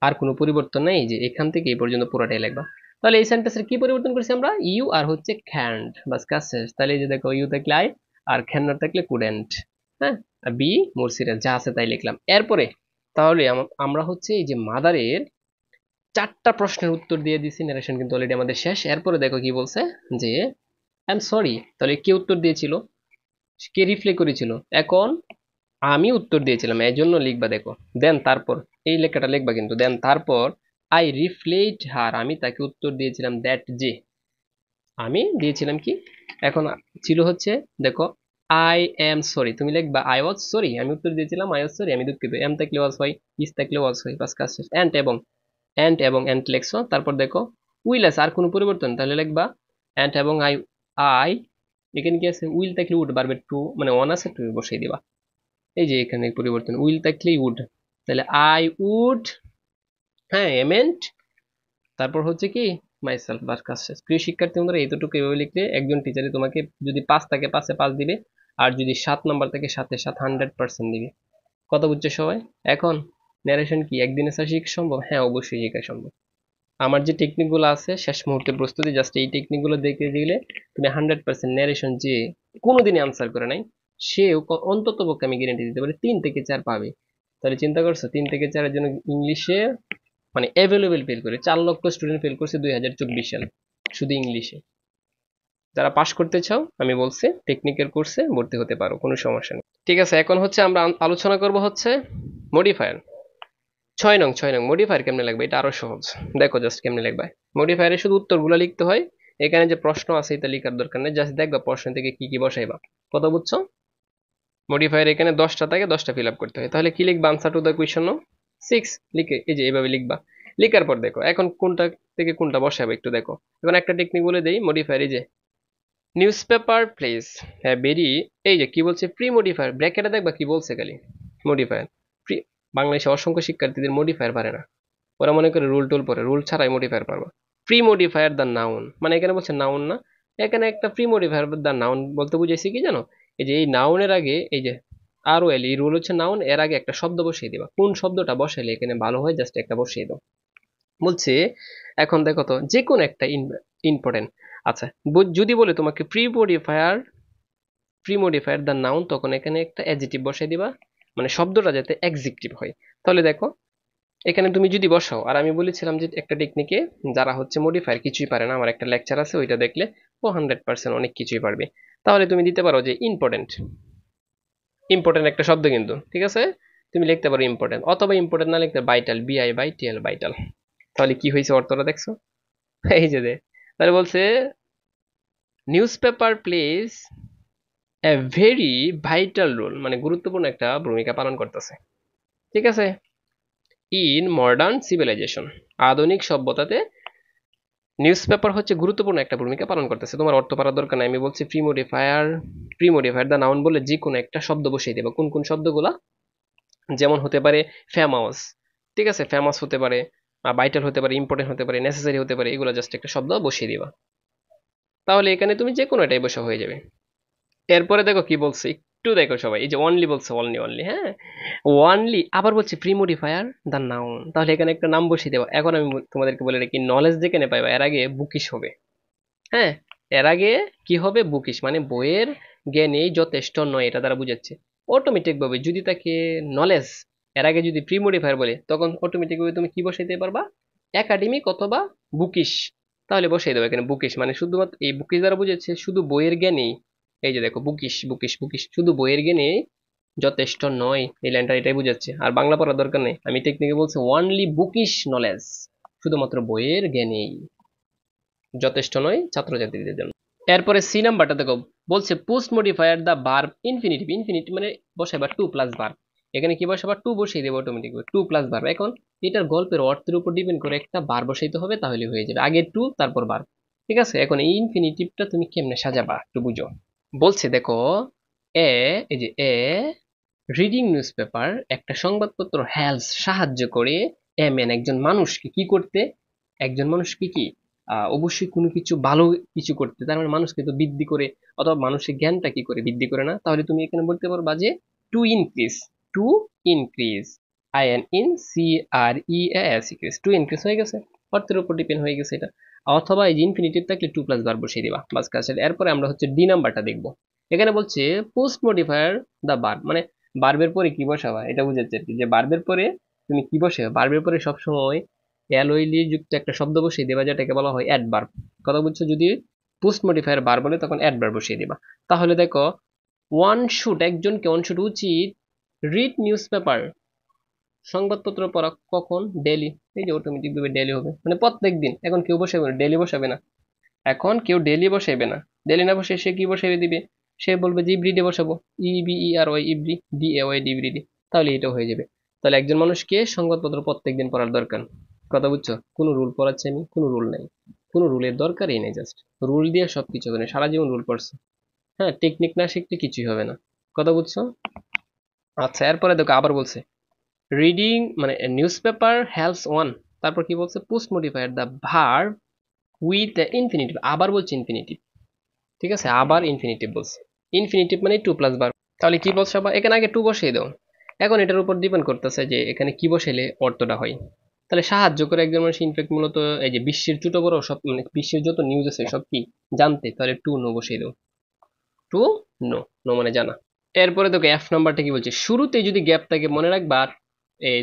আর কোনো পরিবর্তন নেই, যে এখান থেকে এই পর্যন্ত পুরোটাই লিখবা। তাহলে এই সেন্টেন্সের কি পরিবর্তন করেছি আমরা, ইউ আর হচ্ছে ক্যান্ট, বাস কাজ শেষ। তাহলে এই যে দেখো ইউ থাকলে আই, আর ক্যান নট থাকলে কুডেন্ট, হ্যাঁ, আর বি মোর সিরিয়াস, যা আছে তাই লিখলাম। এরপরে তাহলে আমরা হচ্ছে এই যে মাদারের 4টা প্রশ্নের উত্তর দিয়ে দিছি, নারেশন কিন্তু অলরেডি আমাদের শেষ। এরপরে দেখো কি বলছে যে আই এম সরি, তাহলে কে উত্তর দিয়েছিল, কে রিপ্লাই করেছিল, এখন আমি উত্তর দিয়েছিলাম, এই জন্য লিখবা দেখো, দেন তারপর এই লেখাটা লিখবা কিন্তু, দেন তারপর আই রিপ্লাইড হার, আমি তাকে উত্তর দিয়েছিলাম দ্যাট, যে আমি দিয়েছিলাম কি, এখন ছিল হচ্ছে দেখো আই এম সরি, তুমি লিখবা আই ওয়াজ সরি, আমি উত্তর দিয়েছিলাম আই ওয়াজ সরি, আমি দুঃখিত, এম থাকলে ওয়াজ হয়, ইস থাকলে ওয়াজ হয়, বাস কাজ শেষ। এন্ড এবং, এন্ড এবং এন্ড লেখছো, তারপর দেখো উইল আছে, আর কোনো পরিবর্তন, তাহলে লিখবা এন্ড এবং আই, আই, এখানে কি আছে উইল থাকলে উড, বারবে টু মানে ওয়ান আছে তুমি বসাই দিবা, এই যে এখানে পরিবর্তন, উইল থাকলেই উড, তাহলে আই উড, হ্যাঁ এমেন্ট, তারপর হচ্ছে কি মাইসেলফ, বাস কাজ শেষ। প্রিয় শিক্ষার্থী বন্ধুরা এতটুকু এভাবে লিখলে একজন টিচারে তোমাকে যদি 5 থাকে 5-এ 5 দিবে, আর যদি 7 নাম্বার থাকে 7-এ 7 100% দিবে। কথা বুঝছো সবাই। এখন ন্যারেশন কি একদিনে স্যার শিখা সম্ভব, হ্যাঁ অবশ্যই শেখা সম্ভব। আমার যে টেকনিকগুলো আছে শেষ মুহূর্তে প্রস্তুতি, জাস্ট এই টেকনিকগুলো দেখে দিলে তুমি 100% ন্যারেশন যে কোনোদিনই আনসার করে নাই সেও অন্তত পক্ষে আমি গ্যারেন্টি দিতে পারি 3 থেকে 4 পাবে। তাহলে চিন্তা করছো 3 থেকে 4-এর জন্য ইংলিশে মানে অ্যাভেলেবেল ফেল করে 4 লক্ষ স্টুডেন্ট ফেল করছে 2024 সালে শুধু ইংলিশে। যারা পাশ করতে চাও আমি বলছি টেকনিকের কোর্সে ভর্তি হতে পারো, কোনো সমস্যা নেই। ঠিক আছে, এখন হচ্ছে আমরা আলোচনা করব হচ্ছে মডিফায়ার। 6 নং মডিফায়ার কেমনে লাগবে, এটা আরো সহজ। দেখো জাস্ট কেমনে লিখবা, মডিফায়ারে শুধু উত্তরগুলো লিখতে হয়, এখানে যে প্রশ্ন আছে এটা লিখার দরকার নেই, জাস্ট দেখবা প্রশ্ন থেকে কি কি বসাইবা। কথা বুঝছো। মডিফায়ার এখানে 10টা থাকে, 10টা ফিল আপ করতে হয়। তাহলে কি লিখবা, আনসার টু দ্য কোয়েশ্চন 6 লিখে এই যে এইভাবে লিখবা। লিখার পর দেখো এখন কোনটা থেকে কোনটা বসাবে একটু দেখো। এখন একটা টেকনিক বলে দেই মডিফায়ার, এই যে নিউজ পেপার প্লেস, হ্যাঁ ভেরি, এই যে কি বলছে প্রি মডিফায়ার, ব্র্যাকেটে দেখবা কি বলছে খালি মডিফায়ার প্রি, বাংলাদেশে অসংখ্য শিক্ষার্থীদের মডিফায়ার পারে না, ওরা মনে করে রুল টুল পরে, রুল ছাড়াই মডিফায়ার পারবা। প্রি মডিফায়ার দ্য নাউন, মানে এখানে বলছে নাউন না, এখানে একটা প্রি মডিফায়ার দ্য নাউন বলতে বুঝাইছি কি জানো, এই যে এই নাউনের আগে এই যে আর ওয়েল, এই রুল হচ্ছে নাউন, এর আগে একটা শব্দ বসিয়ে দিবা। কোন শব্দটা বসাইলে এখানে ভালো হয়, জাস্ট একটা বসিয়ে দাও। বলছে এখন দেখো তো, যে কোনো একটা ইম্পর্টেন্ট। আচ্ছা, যদি বলে তোমাকে প্রি মডিফায়ার দ্য নাউন, তখন এখানে একটা অ্যাডজেক্টিভ বসাই দিবা, মানে শব্দটা যাতে এক্সিকিউটিভ হয়। তাহলে দেখো এখানে তুমি যদি বসাও, আর আমি বলেছিলাম যে একটা টেকনিকে যারা হচ্ছে মডিফায়ার কিছুই পারে না, আমার একটা লেকচার আছে, ওইটা দেখলে ও 100% অনেক কিছুই পারবে। তাহলে তুমি দিতে পারো যে ইম্পর্টেন্ট, ইম্পর্টেন্ট একটা শব্দ কিন্তু, ঠিক আছে, তুমি লিখতে পারো ইম্পর্টেন্ট, অথবা ইম্পর্টেন্ট না লিখতে ভাইটাল, BI/TL, ভাইটাল। তাহলে কি হয়েছে অর্থটা দেখছো? এই যে তাহলে বলছে newspaper plays a very vital role, মানে গুরুত্বপূর্ণ একটা ভূমিকা পালন করতেছে, ঠিক আছে, ইন মডার্ন সিভিলাইজেশন, আধুনিক সভ্যতাতে নিউজ পেপার হচ্ছে গুরুত্বপূর্ণ একটা ভূমিকা পালন করতেছে। তোমার অর্থ পারার দরকার নাই, আমি বলছি প্রি মডিফায়ার দ্য নাউন বলে যে কোনো একটা শব্দ বসিয়ে দেবা। কোন কোন শব্দগুলা? যেমন হতে পারে ফেমাস, ঠিক আছে, ফেমাস হতে পারে, ভাইটাল হতে পারে, ইম্পর্টেন্ট হতে পারে, নেসেসারি হতে পারে, এগুলো জাস্ট একটা শব্দ বসিয়ে দিবা। তাহলে এখানে তুমি যে কোনো এটাই বসা হয়ে যাবে। এরপরে দেখো কি বলছে, একটু দেখো সবাই, এই যে অনলি বলছে, অনলি অনলি, হ্যাঁ, অনলি, আবার বলছে প্রি মডিফায়ার দ্য নাউন, তাহলে এখানে একটা নাম বসিয়ে দেওয়া। এখন আমি তোমাদেরকে বলে রাখি, নলেজ যেখানে পাইবা এর আগে বুকিশ হবে, হ্যাঁ, এর আগে কি হবে, বুকিশ, মানে বইয়ের জ্ঞানেই যথেষ্ট নয়, এটা দ্বারা বুঝাচ্ছে। অটোমেটিক ভাবে যদি তাকে নলেজ এর আগে যদি প্রি মডিফায়ার বলে, তখন অটোমেটিক ভাবে তুমি কি বসাইতে পারবা, একাডেমিক অথবা বুকিশ। তাহলে বসাই দেবো এখানে বুকিশ, মানে শুধুমাত্র এই বুকিশ দ্বারা বুঝাচ্ছে শুধু বইয়ের জ্ঞানেই, এই যে দেখো বুকিশ বুকিশ বুকিশ, শুধু বইয়ের জ্ঞানেই যথেষ্ট নয়, এই লাইনটা এটাই বুঝাচ্ছে। আর বাংলা পড়ার দরকার নেই, আমি টেকনিকে বলছি অনলি বুকিশ নলেজ, শুধুমাত্র বইয়ের জ্ঞানেই যথেষ্ট নয় ছাত্রছাত্রীদের জন্য। এরপরে সি নাম্বারটা দেখো, বলছে post modifier the verb infinitive, infinitive মানে বসাইবা টু প্লাস ভার্ব, এখানে কি বসাবা, টু বসিয়ে দেবো অটোমেটিক, টু প্লাস ভার্ব। এখন এটার গল্পের অর্থের উপর ডিপেন্ড করে একটা ভার্ব বসাইতে হবে, তাহলে হয়ে যাবে, আগে টু তারপর ভার্ব, ঠিক আছে। এখন এই ইনফিনিটিভটা তুমি কেমনে সাজাবা একটু বুঝো। বলছে দেখো, এ, এই যে রিডিং নিউজ পেপার, একটা সংবাদপত্র হেল্পস সাহায্য করে, ম্যান একজন মানুষকে কি করতে, একজন মানুষকে কি অবশ্যই কোনো কিছু ভালো কিছু করতে, তার মানে মানুষকে তো বৃদ্ধি করে, অথবা মানুষের জ্ঞানটা কি করে বৃদ্ধি করে না, তাহলে তুমি এখানে বলতে পারবা যে to increase, to increase, INCREAS, to increase হয়ে গেছে, অর্থের উপর ডিপেন্ড হয়ে গেছে এটা। অথবা এই যে ইনফিনিটিভ থাকলে টু প্লাস বার বসিয়ে দিবা, বাস কাজ। এরপরে আমরা হচ্ছে ডি নাম্বারটা দেখবো। এখানে বলছে পোস্ট মডিফায়ার দ্য ভার্ব, মানে ভার্বের পরে কি বসাবা, এটা বুঝাচ্ছে আর কি, যে ভার্বের পরে তুমি কি বসে, ভার্বের পরে সবসময় অ্যালওইলি যুক্ত একটা শব্দ বসিয়ে দেবা, যেটাকে বলা হয় অ্যাডভার্ব। কথা বুঝছো? যদি পোস্ট মডিফায়ার ভার্ব বলে তখন অ্যাডভার্ব বসিয়ে দিবা। তাহলে দেখো, একজনকে উচিত রিড নিউজ পেপার, সংবাদপত্র পড়া কখন, ডেলি, এই যে অটোমেটিক ভাবে ডেলি হবে, মানে প্রত্যেক দিন। এখন কেউ বসাবে না, ডেলি বসাবে না, এখন কেউ ডেলি বসাইবে না, ডেলি না বসে সে কি বসাইবে দিবে, সে বলবে যে ইব্রিডে বসাবো, EBERY, ইব্রি, DAY, ডিব্রিডি, তাহলে এটা হয়ে যাবে। তাহলে একজন মানুষকে সংবাদপত্র প্রত্যেকদিন পড়ার দরকার। কথা বুঝছো? কোনো রুল পড়াচ্ছে আমি, কোনো রুল নাই, কোনো রুলের দরকারই নেই, জাস্ট রুল দিয়ে সবকিছু হবে না, সারা জীবন রুল পড়ছে, হ্যাঁ, টেকনিক না শিখলে কিছুই হবে না। কথা বুঝছো? আচ্ছা, এরপরে দেখো আবার বলছে রিডিং, মানে নিউজ পেপার হেল্পস ওয়ান, তারপর কি বলছে, post modifier the verb with infinitive, আবার বলছে ইনফিনিটিভ, ঠিক আছে, আবার ইনফিনিটিভ বলছে, ইনফিনিটিভ মানে টু প্লাস বার। তাহলে কি বলছে, আবার এখানে আগে টু বসিয়ে দাও। এখন এটার উপর ডিপেন্ড করতেছে যে এখানে কি বসাইলে অর্থটা হয়। তাহলে সাহায্য করে একজন মানুষ, ইনফ্যাক্ট মূলত এই যে বিশ্বের ছোট বড় সব, মানে বিশ্বের যত নিউজ আছে সব কি জানতে, তাহলে টু নো বসিয়ে দাও, টু নো, নো মানে জানা। এরপরে দেখো এফ নাম্বারটা কি বলছে, শুরুতে যদি গ্যাপ থাকে মনে রাখবা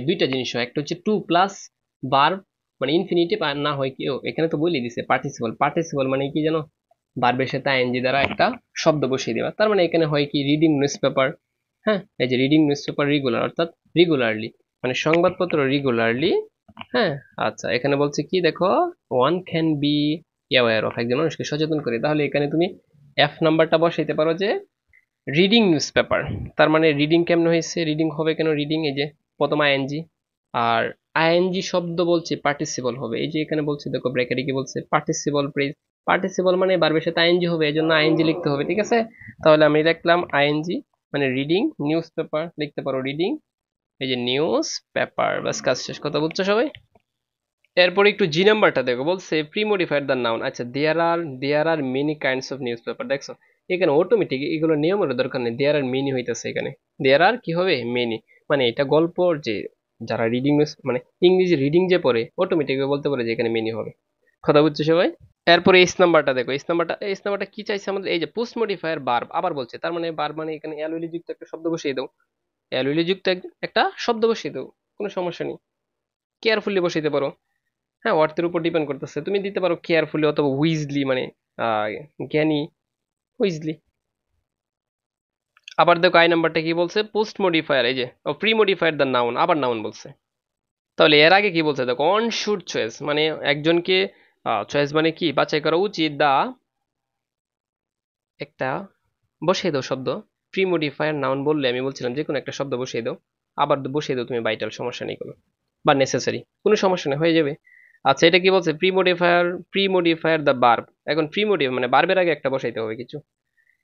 দুইটা জিনিস হয়, একটা হচ্ছে টু প্লাস ভার্ব মানে ইনফিনিটিভ, আর না হয় কি, এখানে তো বলেই দিছে পার্টিসিপল, পার্টিসিপল মানে কি জানো, ভার্বের সাথে আইএনজি দ্বারা একটা শব্দ বসিয়ে দেওয়া। তার মানে এখানে হয় কি, রিডিং নিউজ পেপার, হ্যাঁ, এই যে রিডিং নিউজ পেপার রেগুলার, অর্থাৎ রেগুলারলি, মানে সংবাদপত্র রেগুলারলি, হ্যাঁ। আচ্ছা, এখানে বলছে কি দেখো, one can be aware of, একজন মানুষকে সচেতন করে, তাহলে এখানে তুমি এফ নাম্বারটা বসাইতে পারো যে রিডিং নিউজ পেপার। তার মানে রিডিং কেমন হয়েছে, রিডিং হবে কেন, রিডিং এই যে প্রথম আইএনজি, আর আইএনজি শব্দ বলছে পার্টিসিপল হবে, এই যে এখানে বলছে দেখো ব্র্যাকেটে কি বলছে, পার্টিসিপল প্রেজ, পার্টিসিপল মানে ভার্বের সাথে আইএনজি হবে, এজন্য আইএনজি লিখতে হবে, ঠিক আছে। তাহলে আমি লিখলাম আইএনজি, মানে রিডিং নিউজ পেপার, লিখতে পারো রিডিং এই যে নিউজ পেপার, বাস কাজ শেষ। কথা বুঝছো সবাই? এরপরে একটু জি নাম্বারটা দেখো, বলছে প্রিমোডিফাইড দ্য নাউন। আচ্ছা, there are many kinds of newspaper. দেখছো এখানে অটোমেটিক এগুলো নিয়মের দরকার নেই, দেয়ার আর মেনি হইতেছে এখানে। দেয়ার আর কি হবে, মেনি। মানে এটা গল্প যে যারা রিডিং মানে ইংরেজি রিডিং যে পড়ে অটোমেটিক বলতে পারে যে এখানে মেনি হবে। কথা বুঝছো সবাই? এরপরে এস নাম্বারটা দেখো, এস নাম্বারটা কি চাইছে আমাদের, এই যে পোস্ট মডিফায়ার বার্ব আবার বলছে, তার মানে বার্ব মানে এখানে অ্যালুইলি যুক্ত একটা শব্দ বসিয়ে দাও। অ্যালুইলি যুক্ত একটা শব্দ বসিয়ে দাও, কোনো সমস্যা নেই। কেয়ারফুলি বসাইতে পারো। হ্যাঁ, অর্থের উপর ডিপেন্ড করতেছে, তুমি দিতে পারো কেয়ারফুলি অথবা উইজলি, মানে আহ জ্ঞানী, উইজলি। আবার দেখো আই নাম্বারটা কি বলছে, পোস্ট মডিফায়ার, এই যে প্রি মডিফায়ার দ্য নাউন, আবার নাউন বলছে। তাহলে এর আগে কি বলছে দেখো, অন শুড চয়েস, মানে একজনকে চয়েস মানে কি বাছাই করা উচিত, দা একটা বসিয়ে দাও শব্দ। প্রি মডিফায়ার নাউন বললে আমি বলছিলাম যে কোনো একটা শব্দ বসিয়ে দাও, আবার বসিয়ে দাও তুমি ভাইটাল, সমস্যা নেই কোনো, বা নেসেসারি, কোনো সমস্যা নেই, হয়ে যাবে। আচ্ছা, এটা কি বলছে, প্রি মডিফায়ার দ্য বার্ব। এখন প্রি মডিফায়ার মানে বার্বের আগে একটা বসাইতে হবে কিছু।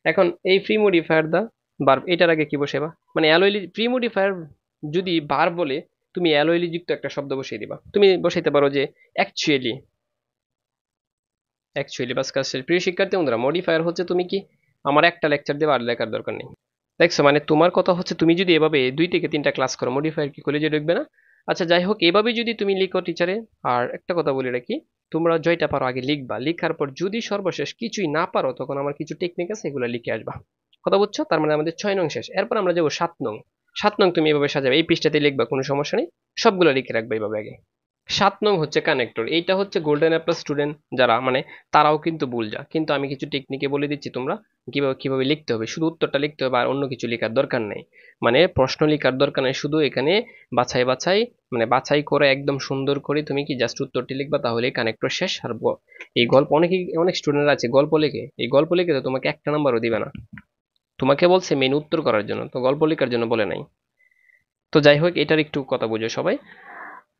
এখন এই প্রি মডিফায়ার দ্য বার্ব, এটার আগে কি বসাইবা, মানে অ্যালয়লি প্রি মডিফায়ার যদি বার্ব বলে তুমি অ্যালয়লি যুক্ত একটা শব্দ বসিয়ে দিবা, তুমি বসাইতে পারো যে অ্যাকচুয়ালি। অ্যাকচুয়ালি বাস কাজ শেষ। প্রিয় শিক্ষার্থী বন্ধুরা, মডিফায়ার হচ্ছে তুমি কি আমার একটা লেকচার দেবে আর লেখার দরকার নেই। দেখছো, মানে তোমার কথা হচ্ছে তুমি যদি এভাবে 2 থেকে 3টা ক্লাস করো, মডিফায়ার কি কলেজে ঢুকবে না? আচ্ছা যাই হোক, এভাবে যদি তুমি লিখো টিচারে। আর একটা কথা বলে রাখি, তোমরা জয়টা পারো আগে লিখবা, লিখার পর যদি সর্বশেষ কিছুই না পারো তখন আমার কিছু টেকনিক আছে, এগুলো লিখে আসবা। কথা বুঝছো? তার মানে আমাদের 6 নং শেষ, এরপর আমরা যাবো 7 নং। 7 নং তুমি এভাবে সাজাবে, এই পৃষ্ঠাতে লিখবা, কোনো সমস্যা নেই, সবগুলো লিখে রাখবে এইভাবে আগে। 7 নং হচ্ছে কানেক্টর, এইটা হচ্ছে গোল্ডেন অ্যাপ্লাস স্টুডেন্ট যারা, মানে তারাও কিন্তু ভুল যা, কিন্তু আমি কিছু টেকনিকে বলে দিচ্ছি তোমরা কিভাবে কিভাবে লিখতে হবে, শুধু উত্তরটা লিখতে হবে আর অন্য কিছু লেখার দরকার নেই। মানে প্রশ্ন লেখার দরকার নেই, শুধু এখানে বাছাই বাছাই, মানে বাছাই করে একদম সুন্দর করে তুমি কি জাস্ট উত্তরটি লিখবা, তাহলে কানেক্টর শেষ। আর এই গল্প অনেক স্টুডেন্ট আছে গল্প লেখে, এই গল্প লিখে তো তোমাকে একটা নাম্বারও দিবে না, তোমাকে বলছে মেন উত্তর করার জন্য, তো গল্প লেখার জন্য বলে নাই। তো যাই হোক, এটার একটু কথা বুঝো সবাই।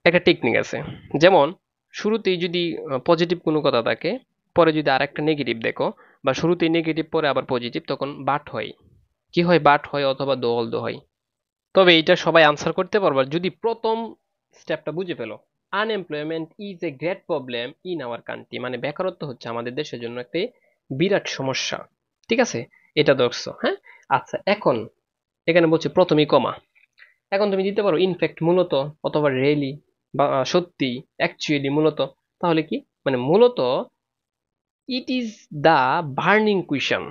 একটা টেকনিক আছে, যেমন শুরুতেই যদি পজিটিভ কোনো কথা থাকে, পরে যদি আর একটা নেগেটিভ দেখো, বা শুরুতেই নেগেটিভ পরে আবার পজিটিভ, তখন বাট হয়, কি হয়, বাট হয় অথবা দোহল দো হয়। তবে এটা সবাই আনসার করতে পারবা যদি প্রথম স্টেপটা বুঝে ফেলো। Unemployment is a great problem in our country, মানে বেকারত্ব হচ্ছে আমাদের দেশের জন্য একটি বিরাট সমস্যা। ঠিক আছে, এটা ধরছো, হ্যাঁ? আচ্ছা, এখন এখানে বলছে প্রথমেই কমা, এখন তুমি দিতে পারো ইনফ্যাক্ট মূলত, অথবা রিয়েলি, বা সত্যি, অ্যাকচুয়ালি, মূলত। তাহলে কি, মানে মূলত it is the burning question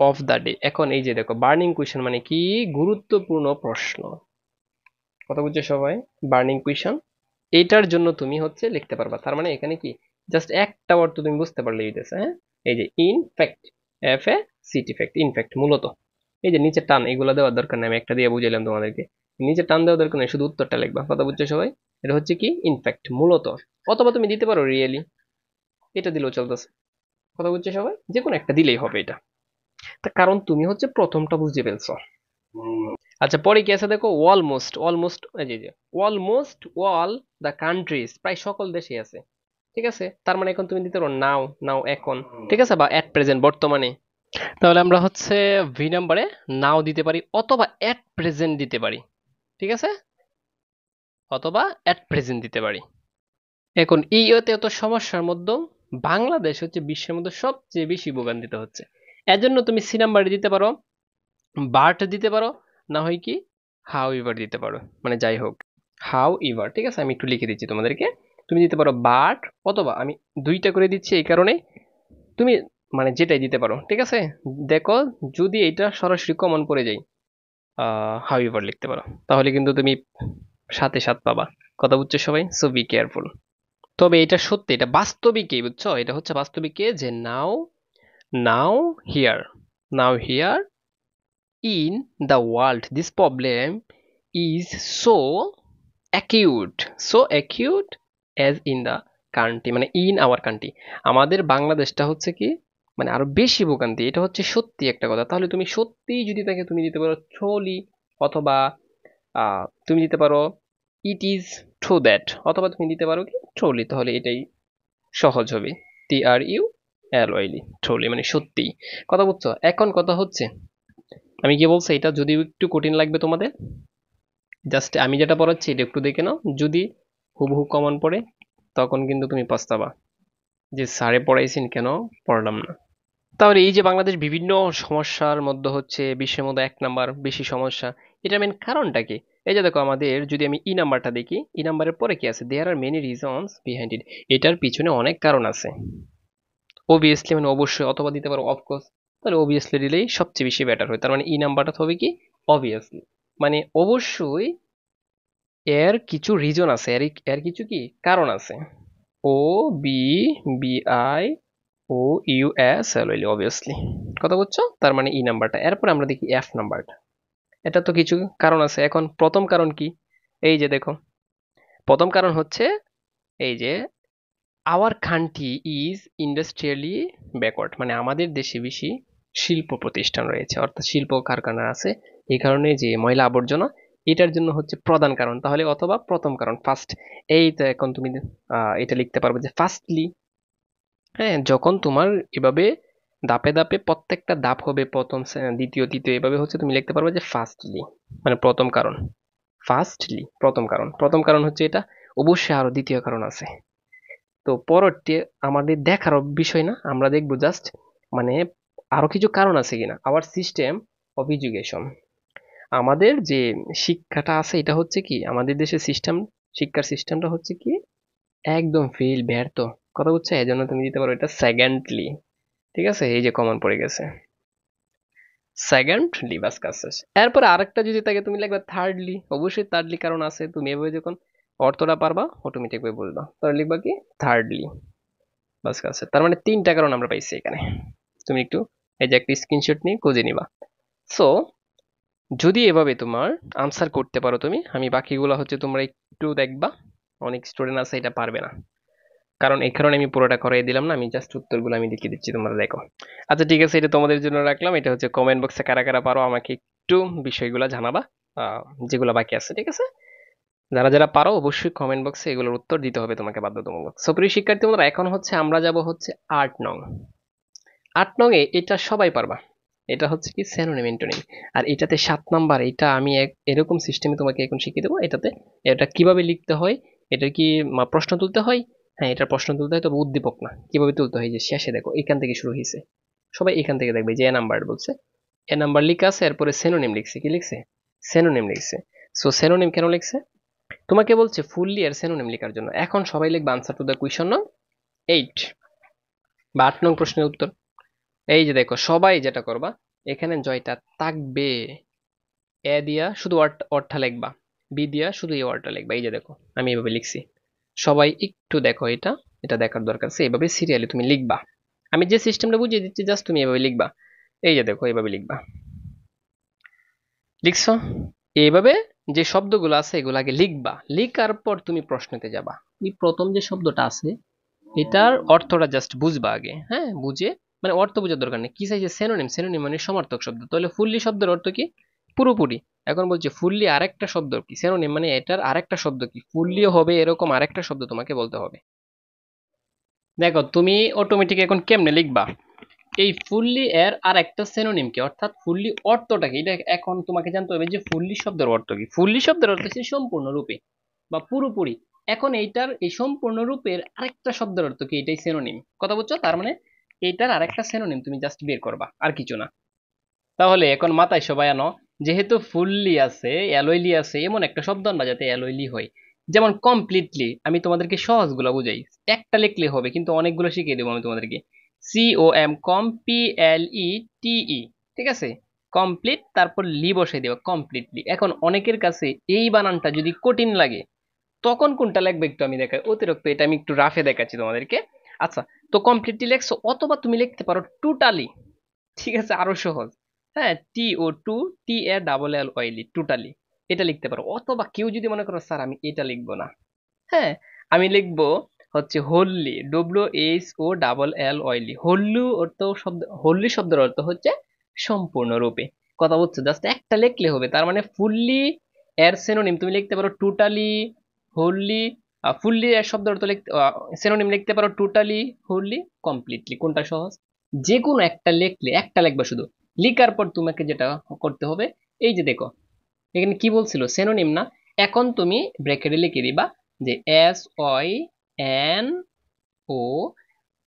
of the day. এখন এই যে দেখো, বার্নিং কুয়েশন মানে কি, গুরুত্বপূর্ণ প্রশ্ন। কথা বুঝছো সবাই? বার্নিং কুয়েশন, এইটার জন্য তুমি হচ্ছে লিখতে পারবা, তার মানে এখানে কি, জাস্ট একটা অর্থ তুমি বুঝতে পারলে হইতেছে, হ্যাঁ? এই যে in fact, F a city fact, in fact মূলত। এই যে নিচে টান, এগুলো দেওয়ার দরকার নেই, আমি একটা দিয়ে বুঝাইলাম তোমাদেরকে, নিচে টান দেওয়ার দরকার নেই, শুধু উত্তরটা লিখবা। কথা বুঝছো সবাই? এটা হচ্ছে কি, ইনফ্যাক্ট মূলত, অথবা তুমি দিতে পারো রিয়েলি, এটা দিলেও চলতেছে। কথা বুঝছো সবাই? যে কোনো একটা দিলেই হবে এটা, তার কারণ তুমি হচ্ছে প্রথমটা বুঝে ফেলছো। আচ্ছা, পরে কি আছে দেখো, অলমোস্ট, অলমোস্ট, এই যে অলমোস্ট অল দ্য কান্ট্রিজ, প্রায় সকল দেশে আছে। ঠিক আছে, তার মানে এখন তুমি দিতে পারো নাও, নাও এখন, ঠিক আছে, বা এট প্রেজেন্ট, বর্তমানে। তাহলে আমরা হচ্ছে ভি নাম্বারে নাও দিতে পারি, অথবা এট প্রেজেন্ট দিতে পারি। ঠিক আছে, অথবা এট প্রেজেন্ট দিতে পারি। এখন এই এত সমস্যার মধ্যে বাংলাদেশ হচ্ছে বিশ্বের মধ্যে সবচেয়ে বেশি ভোগান্তিতে হচ্ছে। এজন্য তুমি সি নাম্বারে দিতে পারো, বাট দিতে পারো, না হয় কি হাউ ইভার দিতে পারো, মানে যাই হোক, হাউ ইভার। ঠিক আছে, আমি একটু লিখে দিচ্ছি তোমাদেরকে, তুমি দিতে পারো বাট, অথবা আমি দুইটা করে দিচ্ছি এই কারণে, তুমি মানে যেটাই দিতে পারো। ঠিক আছে, দেখো যদি এটা সরাসরি কমন পড়ে যায়, হাউ ইভার লিখতে পারো, তাহলে কিন্তু তুমি 7-এ 7 পাবা। কথা বুঝছো সবাই? So be careful. তবে এটা সত্যি, এটা বাস্তবিকই, বুঝছো, এটা হচ্ছে বাস্তবিকে যে now, now here, now here in the world this problem is so acute, so acute as in the country, মানে ইন আওয়ার কান্ট্রি, আমাদের বাংলাদেশটা হচ্ছে কি, মানে আরো বেশি ভোগান্তি। এটা হচ্ছে সত্যি একটা কথা, তাহলে তুমি সত্যি যদি তাকে তুমি দিতে পারো ট্রলি, অথবা তুমি দিতে পারো ইট ইজ ট্রু দ্যাট, অথবা তুমি দিতে পারো কি ট্রলি, তাহলে এটাই সহজ হবে। TRULY, ট্রলি মানে সত্যি। কথা বুঝছো? এখন কথা হচ্ছে, আমি কি বলছি, এটা যদি একটু কঠিন লাগবে তোমাদের, জাস্ট আমি যেটা পড়াচ্ছি এটা একটু দেখে নাও, যদি হুবহু কমন পড়ে তখন কিন্তু তুমি পস্তাবা যে স্যারে পড়াইছেন কেন পড়লাম না। তাহলে এই যে বাংলাদেশ বিভিন্ন সমস্যার মধ্যে হচ্ছে বিশ্বের মধ্যে 1 নাম্বার বেশি সমস্যা, এটা মেন কারণটা কি? এই যে দেখো আমাদের যদি আমি ই নাম্বারটা দেখি, ই নাম্বারের পরে কি আছে, there are many reasons behind it. এটার পিছনে অনেক কারণ আছে। অবভিয়াসলি মানে অবশ্যই, অথবা দিতে পারো অফকোর্স। তাহলে অবভিয়াসলি দিলেই সবচেয়ে বেশি বেটার হয়। তার মানে ই নাম্বারটা হবে কি অবভিয়াসলি, মানে অবশ্যই এর কিছু রিজন আছে, এর কিছু কি কারণ আছে। O B B I O U S L L obviously, কথা বলছো? তার মানে ই নাম্বারটা। এরপর আমরা দেখি এফ নাম্বারটা, এটা তো কিছু কারণ আছে। এখন প্রথম কারণ কি? এই যে দেখো, প্রথম কারণ হচ্ছে এই যে our country is industrially backward, মানে আমাদের দেশে বেশি শিল্প প্রতিষ্ঠান রয়েছে, অর্থাৎ শিল্প কারখানা আছে। এই কারণে যে ময়লা আবর্জনা, এটার জন্য হচ্ছে প্রধান কারণ। তাহলে অথবা প্রথম কারণ ফার্স্ট। এই তো এখন তুমি এটা লিখতে পারবে যে ফার্স্টলি। হ্যাঁ, যখন তোমার এভাবে ধাপে ধাপে প্রত্যেকটা ধাপ হবে, প্রথম দ্বিতীয় তৃতীয়, এভাবে হচ্ছে তুমি লিখতে পারবে যে ফার্স্টলি, মানে প্রথম কারণ। ফার্স্টলি প্রথম কারণ, প্রথম কারণ হচ্ছে এটা। অবশ্যই আরো দ্বিতীয় কারণ আছে। তো পরবর্তী আমাদের দেখার বিষয় না, আমরা দেখবো জাস্ট মানে আরো কিছু কারণ আছে কিনা। আওয়ার সিস্টেম অফ এডুকেশন, আমাদের যে শিক্ষাটা আছে এটা হচ্ছে কি, আমাদের দেশের সিস্টেম, শিক্ষার সিস্টেমটা হচ্ছে কি একদম ফেল, ব্যর্থ, কথা বুঝছো? এই জন্য তুমি দিতে পারো এটা সেকেন্ডলি। ঠিক আছে, এই যে কমন পড়ে গেছে সেকেন্ডলি, বাস কাজ শেষ। এরপরে আরেকটা যদি থাকে তুমি লিখবে থার্ডলি, অবশ্যই থার্ডলি কারণ আছে। তুমি এভাবে যখন অর্থটা পারবা অটোমেটিক ভাবে বুঝবা, তাহলে লিখবা কি থার্ডলি, বাস কাজ শেষ। তার মানে 3টা কারণ আমরা পাইছি এখানে। তুমি একটু এই যে একটা স্ক্রিনশট নিয়ে খুঁজে নিবা। সো যদি এভাবে তোমার আনসার করতে পারো তুমি, আমি বাকিগুলো হচ্ছে তোমরা একটু দেখবা, অনেক স্টুডেন্ট আছে এটা পারবে না, কারণ এই কারণে আমি পুরোটা করাই দিলাম না, আমি জাস্ট উত্তরগুলো আমি লিখে দিচ্ছি, তোমরা দেখো। আচ্ছা ঠিক আছে, এটা তোমাদের জন্য রাখলাম। এটা হচ্ছে কমেন্ট বক্সে কারা কারা পারো আমাকে একটু বিষয়গুলো জানাবা, আহ, যেগুলো বাকি আছে। ঠিক আছে, যারা যারা পারো অবশ্যই কমেন্ট বক্সে এগুলোর উত্তর দিতে হবে তোমাকে বাধ্যতামূলক। সো প্রিয় শিক্ষার্থী বন্ধুরা, এখন হচ্ছে আমরা যাব হচ্ছে 8 নং। 8 নং এ এটা সবাই পারবা, এটা হচ্ছে কি স্যানোনিম অ্যান্টোনিম। আর এটাতে 7 নাম্বার, এটা আমি এরকম সিস্টেমে তোমাকে এখন শিখিয়ে দেবো। এটাতে এটা কিভাবে লিখতে হয়, এটা কি প্রশ্ন তুলতে হয়। হ্যাঁ, এটা প্রশ্ন তুলতে হয়, তবে উদ্দীপক না। কিভাবে তুলতে হয়, যে শেষে দেখো এখান থেকে শুরু হয়েছে, সবাই এখান থেকে দেখবে যে এ নাম্বার বলছে, এ নাম্বার লিখা আছে, এরপরে সেনোনিম লিখছে, কি লিখছে সেনোনিম লিখছে। সো সেনোনিম কেন লিখছে, তোমাকে বলছে ফুললি এর সেনোনিম লেখার জন্য। এখন সবাই লিখবে আনসার টু দ্য কোয়েশ্চন নং 8 বা 8 নং প্রশ্নের উত্তর। এই যে দেখো, সবাই যেটা করবা, এখানে জয়টা থাকবে, এ দিয়া শুধু ওয়ার্ডটা লিখবা, বি দিয়া শুধু এই ওয়ার্ডটা লিখবা। এই যে দেখো আমি এভাবে লিখছি, সবাই একটু দেখো, এটা এটা দেখার দরকার আছে। এভাবে সিরিয়ালি তুমি লিখবা, আমি যে সিস্টেমটা বুঝিয়ে দিচ্ছি জাস্ট তুমি এভাবে লিখবা। এই যে দেখো এইভাবে লিখবা, লিখছো? এইভাবে যে শব্দগুলো আছে এগুলো আগে লিখবা, লিখার পর তুমি প্রশ্নতে যাবা। এই প্রথম যে শব্দটা আছে এটার অর্থটা জাস্ট বুঝবা আগে, হ্যাঁ বুঝে, মানে অর্থ বোঝার দরকার নেই। কি চাইছে সেনোনিম, সেনোনিম মানে সমার্থক শব্দ। তাহলে ফুললি শব্দের অর্থ কি পুরোপুরি। এখন বলছে ফুললি আরেকটা শব্দ কি, সেনোনিম মানে এটার আরেকটা শব্দ কি, ফুললিও হবে এরকম আরেকটা শব্দ তোমাকে বলতে হবে। দেখো তুমি অটোমেটিক এখন কেমনে লিখবা, এই ফুললি এর আর একটা সেনোনিম কি, অর্থাৎ ফুললি অর্থটা কি, এটা এখন তোমাকে জানতে হবে যে ফুললি শব্দের অর্থ কি। ফুললি শব্দের অর্থ হচ্ছে সম্পূর্ণরূপে বা পুরোপুরি। এখন এইটার এই সম্পূর্ণ রূপের আরেকটা শব্দের অর্থ কি, এটাই সেনোনিম, কথা বুঝছো? তার মানে এইটার আরেকটা সেনোনিম তুমি জাস্ট বের করবা, আর কিছু না। তাহলে এখন মাথায় সবাই আনো, যেহেতু ফুললি আছে অ্যালয়লি আছে, এমন একটা শব্দ আনবা যাতে অ্যালয়লি হয়। যেমন কমপ্লিটলি, আমি তোমাদেরকে সহজগুলো বুঝাই, একটা লিখলে হবে কিন্তু অনেকগুলো শিখিয়ে দেবো আমি তোমাদেরকে। COM, কম, PLETE, ঠিক আছে? কমপ্লিট, তারপর লি বসাই দেবো কমপ্লিটলি। এখন অনেকের কাছে এই বানানটা যদি কঠিন লাগে, তখন কোনটা লিখবে একটু আমি দেখাই, অতিরিক্ত এটা আমি একটু রাফে দেখাচ্ছি তোমাদেরকে। আচ্ছা, তো কমপ্লিটলি লেখছো, অথবা তুমি লিখতে পারো টোটালি, ঠিক আছে, আরো সহজ। হ্যাঁ, TOTALLY, টোটালি, এটা লিখতে পারো। অথবা কেউ যদি মনে করো স্যার আমি এটা লিখবো না, হ্যাঁ আমি লিখবো হচ্ছে হোললি, WHOLLY, হোল্লু অর্থ শব্দ, হোল্লি শব্দের অর্থ হচ্ছে সম্পূর্ণরূপে, কথা বলছো? জাস্ট একটা লিখলে হবে। তার মানে ফুললি এর সিনোনিম তুমি লিখতে পারো টোটালি, হোললি। ফুললি এর শব্দ অর্থ লিখতে সিনোনিম লিখতে পারো টোটালি, হোললি, কমপ্লিটলি। কোনটা সহজ? যে কোনো একটা লিখলে, একটা লিখবা শুধু, লিখার পর তোমাকে যেটা করতে হবে, এই যে দেখো এখানে কি বলছিল সিনোনিম না, এখন তুমি ব্র্যাকেটে লিখে দিবা যে SOY এন ও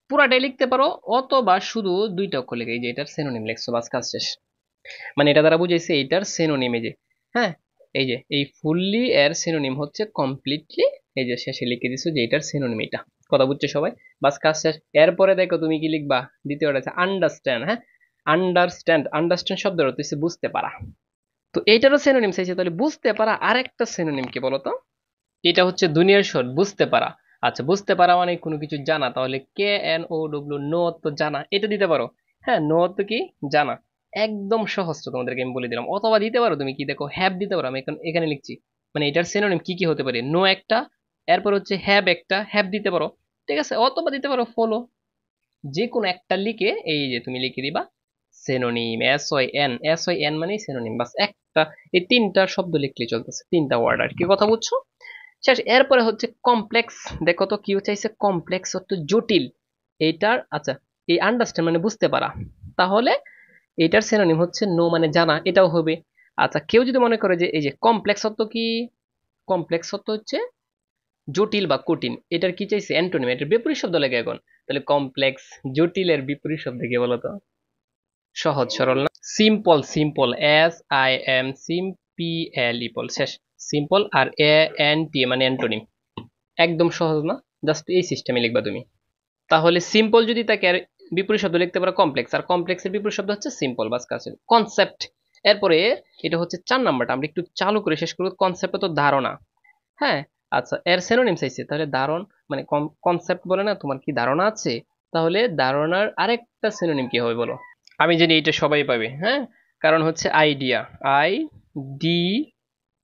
পুরাটাই লিখতে পারো, অথবা শুধু দুইটা অক্ষর লিখে, এই যে এটার সিনোনিম লিখছো, বাস কাজ শেষ। মানে এটা দ্বারা বুঝাইছে এটার সিনোনিম, এই যে হ্যাঁ, এই যে এই ফুললি এর সিনোনিম হচ্ছে কমপ্লিটলি, এই যে শেষে লিখে দিছো যে এটার সিনোনিম এটা। কথা বুঝছো সবাই? বাস কাজ শেষ। এরপরে দেখো তুমি কি লিখবা, দ্বিতীয়টা আছে আন্ডারস্ট্যান্ড। হ্যাঁ, আন্ডারস্ট্যান্ড, আন্ডারস্ট্যান্ড শব্দের অর্থ হচ্ছে বুঝতে পারা। তো এইটারও সিনোনিম চাইছে, তাহলে বুঝতে পারা আরেকটা সিনোনিম কি বলতো? এটা হচ্ছে দুনিয়ার স্বর, বুঝতে পারা। আচ্ছা, বুঝতে পারা মানে কোনো কিছু জানা, তাহলে K N O W, know তো জানা, এটা দিতে পারো। হ্যাঁ, নো তো কি জানা, একদম সহজ তো, তোমাদেরকে আমি বলে দিলাম। অথবা দিতে পারো তুমি কি, দেখো হ্যাভ দিতে পারো, আমি এখন এখানে লিখছি। মানে এটার সিনোনিম কি কি হতে পারে, নো একটা, এরপর হচ্ছে হ্যাভ একটা, হ্যাভ দিতে পারো। ঠিক আছে, অথবা দিতে পারো ফলো, যে কোনো একটা লিখে এই যে তুমি লিখে দিবা সিনোনিম, এস ওয়াই এন মানে সিনোনিম, বাস একটা, এই তিনটা শব্দ লিখলে চলতেছে, তিনটা ওয়ার্ড আর কি। কথা বুঝছো? শেষ। এরপরে হচ্ছে কমপ্লেক্স। দেখো তো কি চাইছে, কমপ্লেক্স অর্থ জটিল। এইটার আচ্ছা, এই আন্ডারস্ট্যান্ড মানে বুঝতে পারা, তাহলে এটার সিনোনিম হচ্ছে নো মানে জানা, এটাও হবে। আচ্ছা, কেউ যদি মনে করে যে এই যে কমপ্লেক্স অর্থ কি, কমপ্লেক্স অর্থ হচ্ছে জটিল বা কঠিন, এটার কি চাইছে অ্যান্টোনিম, এটার বিপরীত শব্দ লাগে এখন। তাহলে কমপ্লেক্স জটিলের বিপরীত শব্দ কি বলতো? সহজ সরল না? সিম্পল, সিম্পল, SIMPL শেষ। সিম্পল আর ANT মানে অ্যান্টোনিম, একদম সহজ না? জাস্ট এই সিস্টেমে লিখবা তুমি। তাহলে সিম্পল যদি তাকে আর বিপরীত শব্দ লিখতে পারো কমপ্লেক্স, আর কমপ্লেক্সের বিপরীত শব্দ হচ্ছে সিম্পল, বাস কাছে কনসেপ্ট। এরপরে এটা হচ্ছে 4 নাম্বারটা, আমরা একটু চালু করে শেষ করব। কনসেপ্ট তো ধারণা। হ্যাঁ, আচ্ছা, এর সিনোনিম চাইছে, তাহলে ধারণ মানে কনসেপ্ট বলে না, তোমার কি ধারণা আছে, তাহলে ধারণার আরেকটা সিনোনিম কি হবে বলো? আমি জানি এটা সবাই পাবে, হ্যাঁ, কারণ হচ্ছে আইডিয়া, ID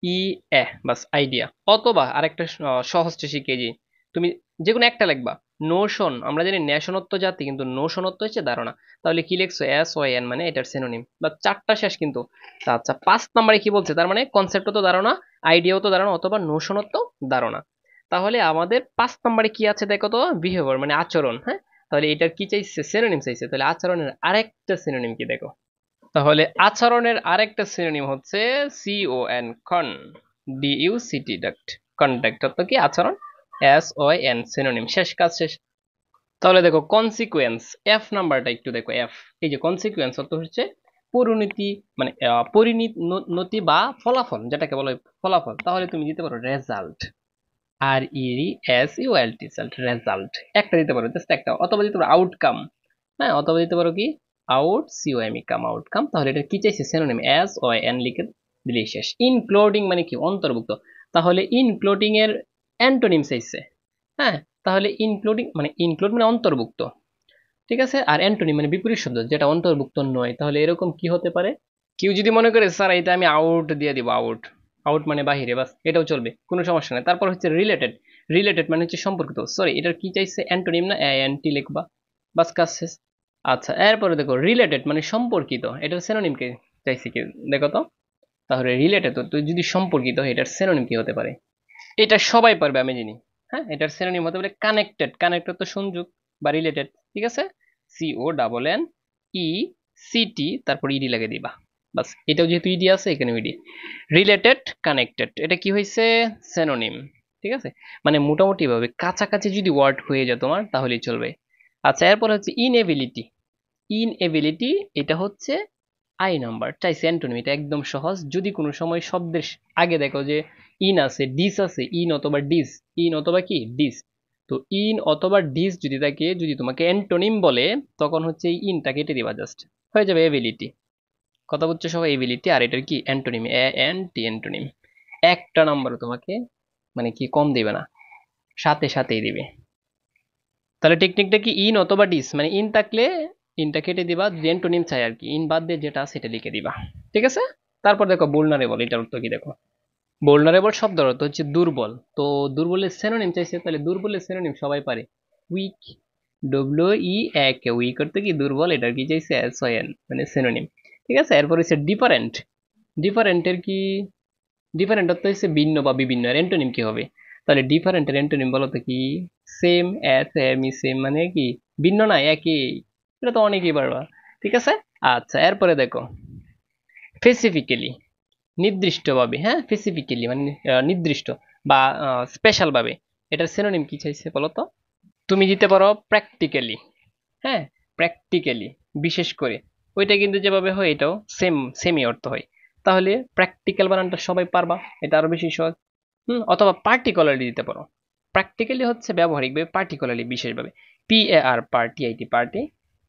ই এ, বাস আইডিয়া। অথবা আরেকটা সহজটা শিখিয়ে দিই, তুমি যে কোনো একটা লিখবা। নোশন, আমরা জানি ন্যাশনত্ব জাতি, কিন্তু নোশনত্ব হচ্ছে ধারণা, তাহলে কি লিখছো, SYN মানে এটার সিনোনিম, বা চারটা শেষ কিন্তু। তা আচ্ছা, 5 নম্বরে কি বলছে, তার মানে কনসেপ্ট তো ধারণা, আইডিয়াও তো ধারণা, অথবা নোশনত্ব ধারণা। তাহলে আমাদের 5 নম্বরে কি আছে দেখো তো, বিহেভিয়ার মানে আচরণ। হ্যাঁ, তাহলে এটার কি চাইছে, সিনোনিম চাইছে, তাহলে আচরণের আরেকটা সিনোনিম কি দেখো। তাহলে আচরণের আরেকটা সিনোনিম হচ্ছে CON, কন, DUCT, ডাক্ট, কন্ডাক্ট অর্থ কি আচরণ, SYN সিনোনিম, শেষ, কাজ শেষ। তাহলে দেখো কনসিকুয়েন্স, F নাম্বারটা একটু দেখো, F, এই যে কনসিকুয়েন্স অর্থ হচ্ছে পরিণতি, মানে পরিণতি বা ফলাফল, যেটাকে বলা হয় ফলাফল। তাহলে তুমি দিতে পারো রেজাল্ট, RESULT, রেজাল্ট, একটা দিতে পারো, জাস্ট একটা। অথবা দিতে পারো আউটকাম। হ্যাঁ, অথবা দিতে পারো কি কাম, আউটকাম। তাহলে এটা কি চাইছে, সিনোনিম SYN লিখে দিলেই শেষ। ইনক্লুডিং মানে কি, অন্তর্ভুক্ত, তাহলে ইনক্লুডিং এর অ্যান্টোনিম চাইছে। হ্যাঁ, তাহলে ইনক্লুডিং মানে ইনক্লুড মানে অন্তর্ভুক্ত, ঠিক আছে, আর অ্যান্টোনিম মানে বিপরীত শব্দ যেটা অন্তর্ভুক্ত নয়। তাহলে এরকম কি হতে পারে, কেউ যদি মনে করে স্যার এটা আমি আউট দিয়ে দিব, আউট, আউট মানে বাহিরে, বাস এটাও চলবে, কোনো সমস্যা নেই। তারপর হচ্ছে রিলেটেড, রিলেটেড মানে হচ্ছে সম্পর্কিত, সরি এটার কি চাইছে, অ্যান্টোনিম না ANT লিখবা, বাস কাজ শেষ। আচ্ছা, এরপরে দেখো রিলেটেড মানে সম্পর্কিত, এটার সিনোনিম কে চাইছে কি দেখো তো। তাহলে রিলেটেড তো যদি সম্পর্কিত হয়, এটার সিনোনিম কি হতে পারে, এটা সবাই পারবে আমি জানি। হ্যাঁ, এটার সিনোনিম হতে পারে কানেক্টেড, কানেক্টেড তো সংযোগ বা রিলেটেড, ঠিক আছে, CONNECT, তারপর ইডি লাগিয়ে দিবা, বাস। এটাও যেহেতু ইডি আছে, এখানে ইডি। রিলেটেড, কানেক্টেড, এটা কি হয়েছে, সিনোনিম, ঠিক আছে। মানে মোটামুটি ভাবে কাছাকাছি যদি ওয়ার্ড হয়ে যায় তোমার, তাহলেই চলবে। আচ্ছা, এরপর হচ্ছে ইনএবিলিটি, ইনএবিলিটি এটা হচ্ছে আই নাম্বার চাইছে অ্যান্টোনিম, এটা একদম সহজ। যদি কোনো সময় শব্দের আগে দেখো যে ইন আছে, ডিস আছে, ইন অথবা ডিস, ইন অথবা কি ডিস, তো ইন অথবা ডিস যদি থাকে, যদি তোমাকে অ্যান্টোনিম বলে, তখন হচ্ছে এই ইনটা কেটে দিবা, জাস্ট হয়ে যাবে এবিলিটি। কথা বলছো সবাই, এবিলিটি, আর এটার কি অ্যান্টোনিম, ANT অ্যান্টোনিম। একটা নাম্বার তোমাকে মানে কি কম দিবে না, সাথে সাথেই দিবে। তাহলে টেকনিকটা কি, ইন অথবা ডিস, মানে ইন থাকলে ইনটা কেটে দিবা, যদি অ্যান্টোনিম চাই আর কি, ইন বাদ দিয়ে যেটা আছে সেটা লিখে দিবা, ঠিক আছে। তারপর দেখো vulnerable, এটার অর্থ কি দেখো। vulnerable শব্দের অর্থ হচ্ছে দুর্বল, তো দুর্বলের সিনোনিম চাইছে, তাহলে দুর্বলের সিনোনিম সবাই পারে, উইক, উইক অর্থ কি দুর্বল, এটার কি চাইছে, SYN মানে সিনোনিম, ঠিক আছে। এরপর হচ্ছে ডিফারেন্ট, ডিফারেন্টের কি, ডিফারেন্ট অর্থ হচ্ছে ভিন্ন বা বিভিন্ন, এর অ্যান্টোনিম কি হবে, তাহলে ডিফারেন্টের অ্যান্টোনিম বলো তো কি, সেম, সেম মানে কি ভিন্ন না একই, এটা তো অনেকেই পারবা, ঠিক আছে। আচ্ছা, এরপরে দেখো স্পেসিফিক্যালি, নির্দিষ্টভাবে, হ্যাঁ স্পেসিফিক্যালি মানে নির্দিষ্ট বা স্পেশাল ভাবে, এটার সিনোনিম কি চাইছে বলো তো? তুমি দিতে পারো প্র্যাকটিক্যালি। হ্যাঁ, প্র্যাকটিক্যালি, বিশেষ করে ওইটা কিন্তু যেভাবে হয় এটাও সেমই অর্থ হয়। তাহলে প্র্যাকটিক্যাল বানানটা সবাই পারবা, এটা আরো বেশি সহজ। অথবা পার্টিকুলারলি দিতে পারো। প্র্যাকটিক্যালি হচ্ছে ব্যবহারিকভাবে, পার্টিকুলারলি বিশেষভাবে। PAR party, IT party,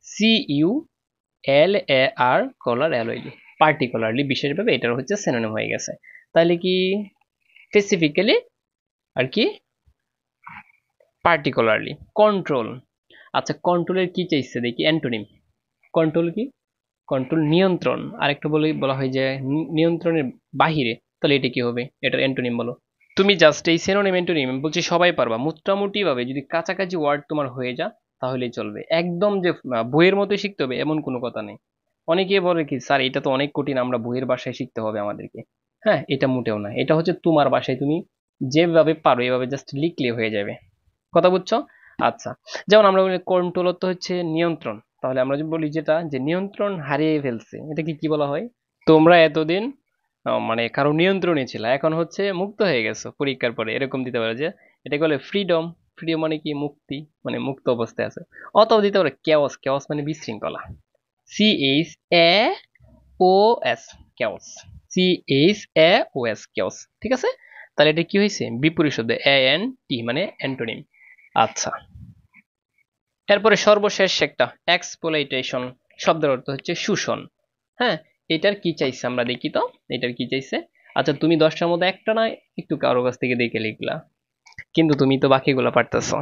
CULAR collar LOL, particularly বিশেষভাবে, এটার হচ্ছে সিনোনিম হয়ে গেছে। তাহলে কি স্পেসিফিক্যালি আর কি পার্টিকুলারলি। কন্ট্রোল, আচ্ছা কন্ট্রোলের কি চাইছে দেখি অ্যান্টোনিম। কন্ট্রোল কি? কন্ট্রোল নিয়ন্ত্রণ, আরেকটা বলা হয় যে নিয়ন্ত্রণের বাহিরে। তাহলে এটা কি হবে? এটার অ্যান্টোনিম বলো। তুমি জাস্ট এই সিনোনিম অ্যান্টোনিম বলছি সবাই পারবা মোটামুটি ভাবে, যদি কাছাকাছি ওয়ার্ড তোমার হয়ে যা তাহলেই চলবে। একদম যে বইয়ের মতো শিখতে হবে এমন কোনো কথা নেই। অনেকে বলে কি স্যার এটা তো অনেক কঠিন, আমরা বইয়ের ভাষায় শিখতে হবে আমাদেরকে। হ্যাঁ, এটা মোটেও না, এটা হচ্ছে তোমার ভাষায় তুমি যেভাবে পারো এভাবে জাস্ট লিখলে হয়ে যাবে। কথা বুঝছো? আচ্ছা, যেমন আমরা বলি কন্ট্রোল তো হচ্ছে নিয়ন্ত্রণ, তাহলে আমরা যদি বলি যেটা যে নিয়ন্ত্রণ হারিয়ে ফেলছে, এটা কি কি বলা হয়? তোমরা এতদিন মানে কারো নিয়ন্ত্রণে ছিল, এখন হচ্ছে মুক্ত হয়ে গেছো পরীক্ষার পরে, এরকম দিতে পারে যে এটাকে বলে ফ্রিডম। ফ্রিডম মানে কি? মুক্তি, মানে মুক্ত অবস্থায় আছে। অথবা দিতে পারে কেওস। কেওস মানে বিশৃঙ্খলা। CHAOS, chaos. CHAOS, chaos. ঠিক আছে, তাহলে এটা কি হয়েছে? বিপরীত শব্দ, ANT মানে অ্যান্টোনিম। আচ্ছা, এরপরে সর্বশেষ একটা এক্সপ্লয়টেশন শব্দের অর্থ হচ্ছে শোষণ। হ্যাঁ, এটার কি চাইছে আমরা দেখি তো। এটার কি চাইছে? আচ্ছা, তুমি 10টার মধ্যে একটা না একটু কারো কাছ থেকে দেখে লিখলা, কিন্তু তুমি তো বাকিগুলো পারতেছো।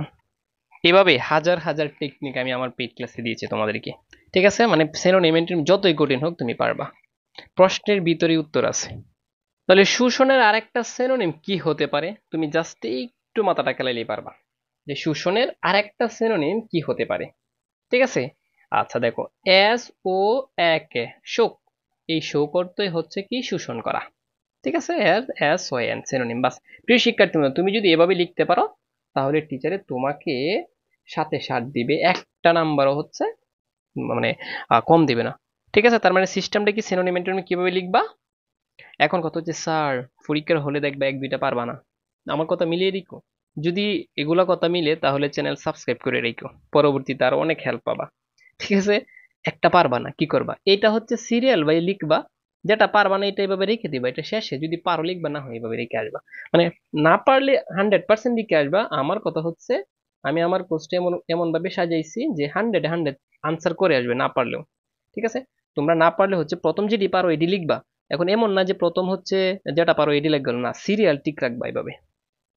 এভাবে হাজার হাজার টেকনিক আমি আমার পেইড ক্লাসে দিয়েছি তোমাদেরকে। ঠিক আছে, মানে সিনোনিম অ্যান্টোনিম যতই কঠিন হোক তুমি পারবা, প্রশ্নের ভিতরে উত্তর আছে। তাহলে শোষণের আরেকটা সিনোনিম কি হতে পারে? তুমি জাস্ট একটু মাথাটা খেলাইলেই পারবা যে শোষণের আরেকটা সিনোনিম কি হতে পারে। ঠিক আছে, আচ্ছা দেখো, এস ও একে শোক, এই শোক অর্থই হচ্ছে কি? শোষণ করা। ঠিক আছে, SON সিনোনিম বাস। প্রিয় শিক্ষার্থী বন্ধু, তুমি যদি এভাবে লিখতে পারো তাহলে টিচারে তোমাকে 7-এ 7 দিবে, একটা নাম্বারও হচ্ছে মানে কম দিবে না। ঠিক আছে, তার মানে সিস্টেমটা কি? সিনোনিম অ্যান্টোনিম কিভাবে লিখবা। এখন কথা হচ্ছে স্যার পরীক্ষার হলে দেখবা 1-2টা পারবা না, আমার কথা মিলিয়ে রেখো। যদি এগুলা কথা মিলে তাহলে চ্যানেল সাবস্ক্রাইব করে রেখো, পরবর্তীতে আরো অনেক হেল্প পাবা। ঠিক আছে, একটা পারবা না কি করবা? এটা হচ্ছে সিরিয়াল বাই লিখবা, যেটা পারবা না এটা এভাবে রেখে দিবা, এটা শেষে যদি পারো লিখবা, না হয় এভাবে রেখে আসবা। মানে না পারলে 100% লিখে আসবা। আমার কথা হচ্ছে আমি আমার কোর্সটা এমন এমন ভাবে সাজাইছি যে 100-100 আনসার করে আসবে না পারলেও। ঠিক আছে, তোমরা না পারলে হচ্ছে প্রথম যেটি পারো এটি লিখবা। এখন এমন না যে প্রথম হচ্ছে যেটা পারো এটি লিখবে না, সিরিয়াল ঠিক রাখবা এভাবে।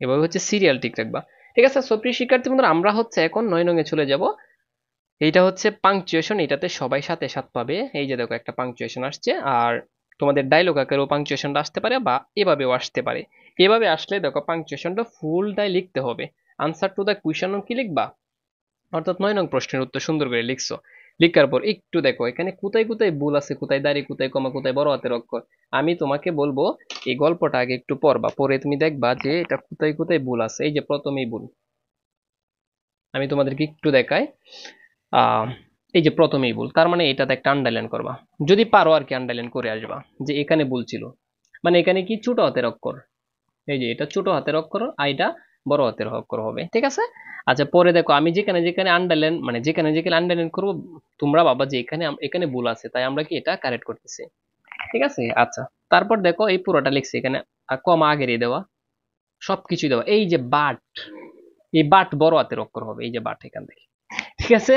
এভাবে হচ্ছে সিরিয়াল ঠিক রাখবা। ঠিক আছে, সো প্রিয় শিক্ষার্থী বন্ধুরা, আমরা হচ্ছে এখন 9 নং-এ চলে যাব। এইটা হচ্ছে পাংচুয়েশন, এটাতে সবাই 7-এ 7 পাবে। এই যে দেখো একটা পাংচুয়েশন আসছে, আর তোমাদের ডায়লগ আকারেও পাংচুয়েশনটা আসতে পারে বা এভাবেও আসতে পারে। এভাবে আসলে দেখো পাংচুয়েশনটা ফুলটাই লিখতে হবে। আনসার টু দ্য কোয়েশ্চন কি লিখবা, অর্থাৎ 9 নং প্রশ্নের উত্তর সুন্দর করে লিখছো। লিখার পর একটু দেখো এখানে কোথায় কোথায় ভুল আছে, কোথায় দাঁড়িয়ে, কোথায় কমা, কোথায় বড় হাতের অক্ষর। আমি তোমাকে বলবো এই গল্পটা আগে একটু পড়বা, পরে তুমি দেখবা যে এটা কোথায় কোথায় ভুল আছে। এই যে প্রথমেই ভুল, আমি তোমাদেরকে একটু দেখাই। আহ এই যে প্রথমেই ভুল, তার মানে এটাতে একটা আন্ডারলাইন করবা, যদি পারো আর কি আন্ডারলাইন করে আসবা যে এখানে ভুল ছিল। মানে এখানে কি ছোট হাতের অক্ষর, এই যে এটা ছোট হাতের অক্ষর, আইটা বড় হাতের অক্ষর হবে। ঠিক আছে, আচ্ছা পরে দেখো আমি যেখানে যেখানে আন্ডারলাইন, মানে যেখানে যেখানে আন্ডারলাইন করবো, তোমরা বাবা যে এখানে এখানে ভুল আছে তাই আমরা কি এটা কারেক্ট করতেছি। ঠিক আছে, আচ্ছা তারপর দেখো এই পুরোটা লিখছি এখানে, কমা আগেরই দেওয়া, সবকিছু দেওয়া। এই যে বাট, এই বাট বড় হাতের অক্ষর হবে, এই যে বাট এখান থেকে। ঠিক আছে,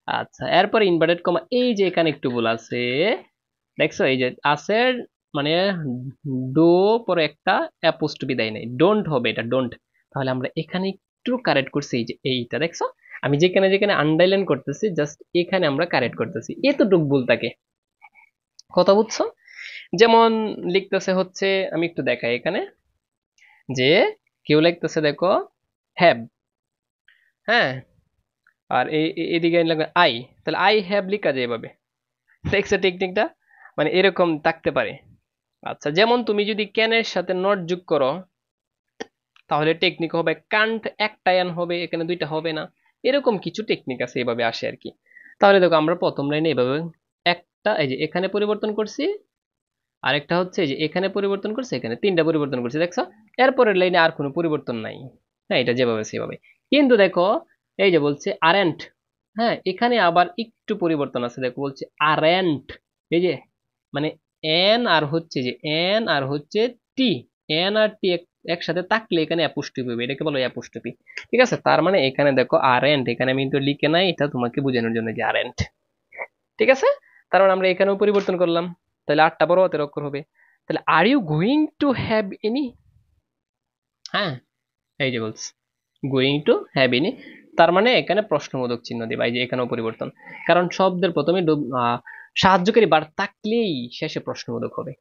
আচ্ছা এরপরে ইনভার্টেড কমা, এই যে এখানে একটু ভুল আছে, দেখছো এই যে আছে, মানে ডো পরে একটা অ্যাপোস্ট্রফি দেয় নাই, ডোন্ট হবে, এটা ডোন্ট। তাহলে আমরা এখানে একটু কারেক্ট করছি, এই যে এইটা দেখছো, আমি যেখানে যেখানে আন্ডারলাইন করতেছি জাস্ট এখানে আমরা কারেক্ট করতেছি, এতটুক ভুল থাকে। কথা বুঝছো? যেমন লিখতেছে হচ্ছে, আমি একটু দেখাই এখানে, যে কেউ লিখতেছে দেখো হ্যাভ, হ্যাঁ, আর এদিকে লাগবে আই, তাহলে আই হ্যাভ লেখা যায় এভাবে। দেখছো টেকনিকটা, মানে এরকম থাকতে পারে। আচ্ছা, যেমন তুমি যদি ক্যানের সাথে নট যোগ করো তাহলে টেকনিক হবে কান্ট, একটা অ্যান হবে এখানে, দুইটা হবে না। এরকম কিছু টেকনিক আছে, এভাবে আসে আর কি। তাহলে দেখো আমরা প্রথম লাইনে এভাবে একটা, এই যে এখানে পরিবর্তন করছি, আরেকটা হচ্ছে এই যে এখানে পরিবর্তন করছি, এখানে 3টা পরিবর্তন করছি দেখছো। এরপরের লাইনে আর কোনো পরিবর্তন নাই। হ্যাঁ, এটা যেভাবে সেভাবে। কিন্তু দেখো, এই যে বলছে আরেন্ট, হ্যাঁ এখানে আবার একটু পরিবর্তন আছে, দেখো বলছে আরেন্ট। এই যে মানে এন আর হচ্ছে যে এন আর হচ্ছে টি, এন আর টি একসাথে থাকলে এখানে অ্যাপোস্ট্রোফি হবে, এটাকে বলো অ্যাপোস্ট্রোফি। ঠিক আছে, তার মানে এখানে দেখো আরেন্ট, এখানে আমি কিন্তু লিখে নাই, এটা তোমাকে বোঝানোর জন্য যে আরেন্ট। ঠিক আছে, তার মানে আমরা এখানেও পরিবর্তন করলাম, তাহলে 8টা বড় হাতের অক্ষর হবে। তাহলে are you going to have any, হ্যাঁ এই যে বলছে গোয়িং টু হ্যাভ এনি, তার মানে এখানে প্রশ্নবোধক চিহ্ন দিবা, এই যে এখানেও পরিবর্তন, কারণ শব্দের প্রথমে সাহায্যকারী বার থাকলেই শেষে প্রশ্নবোধক হবে।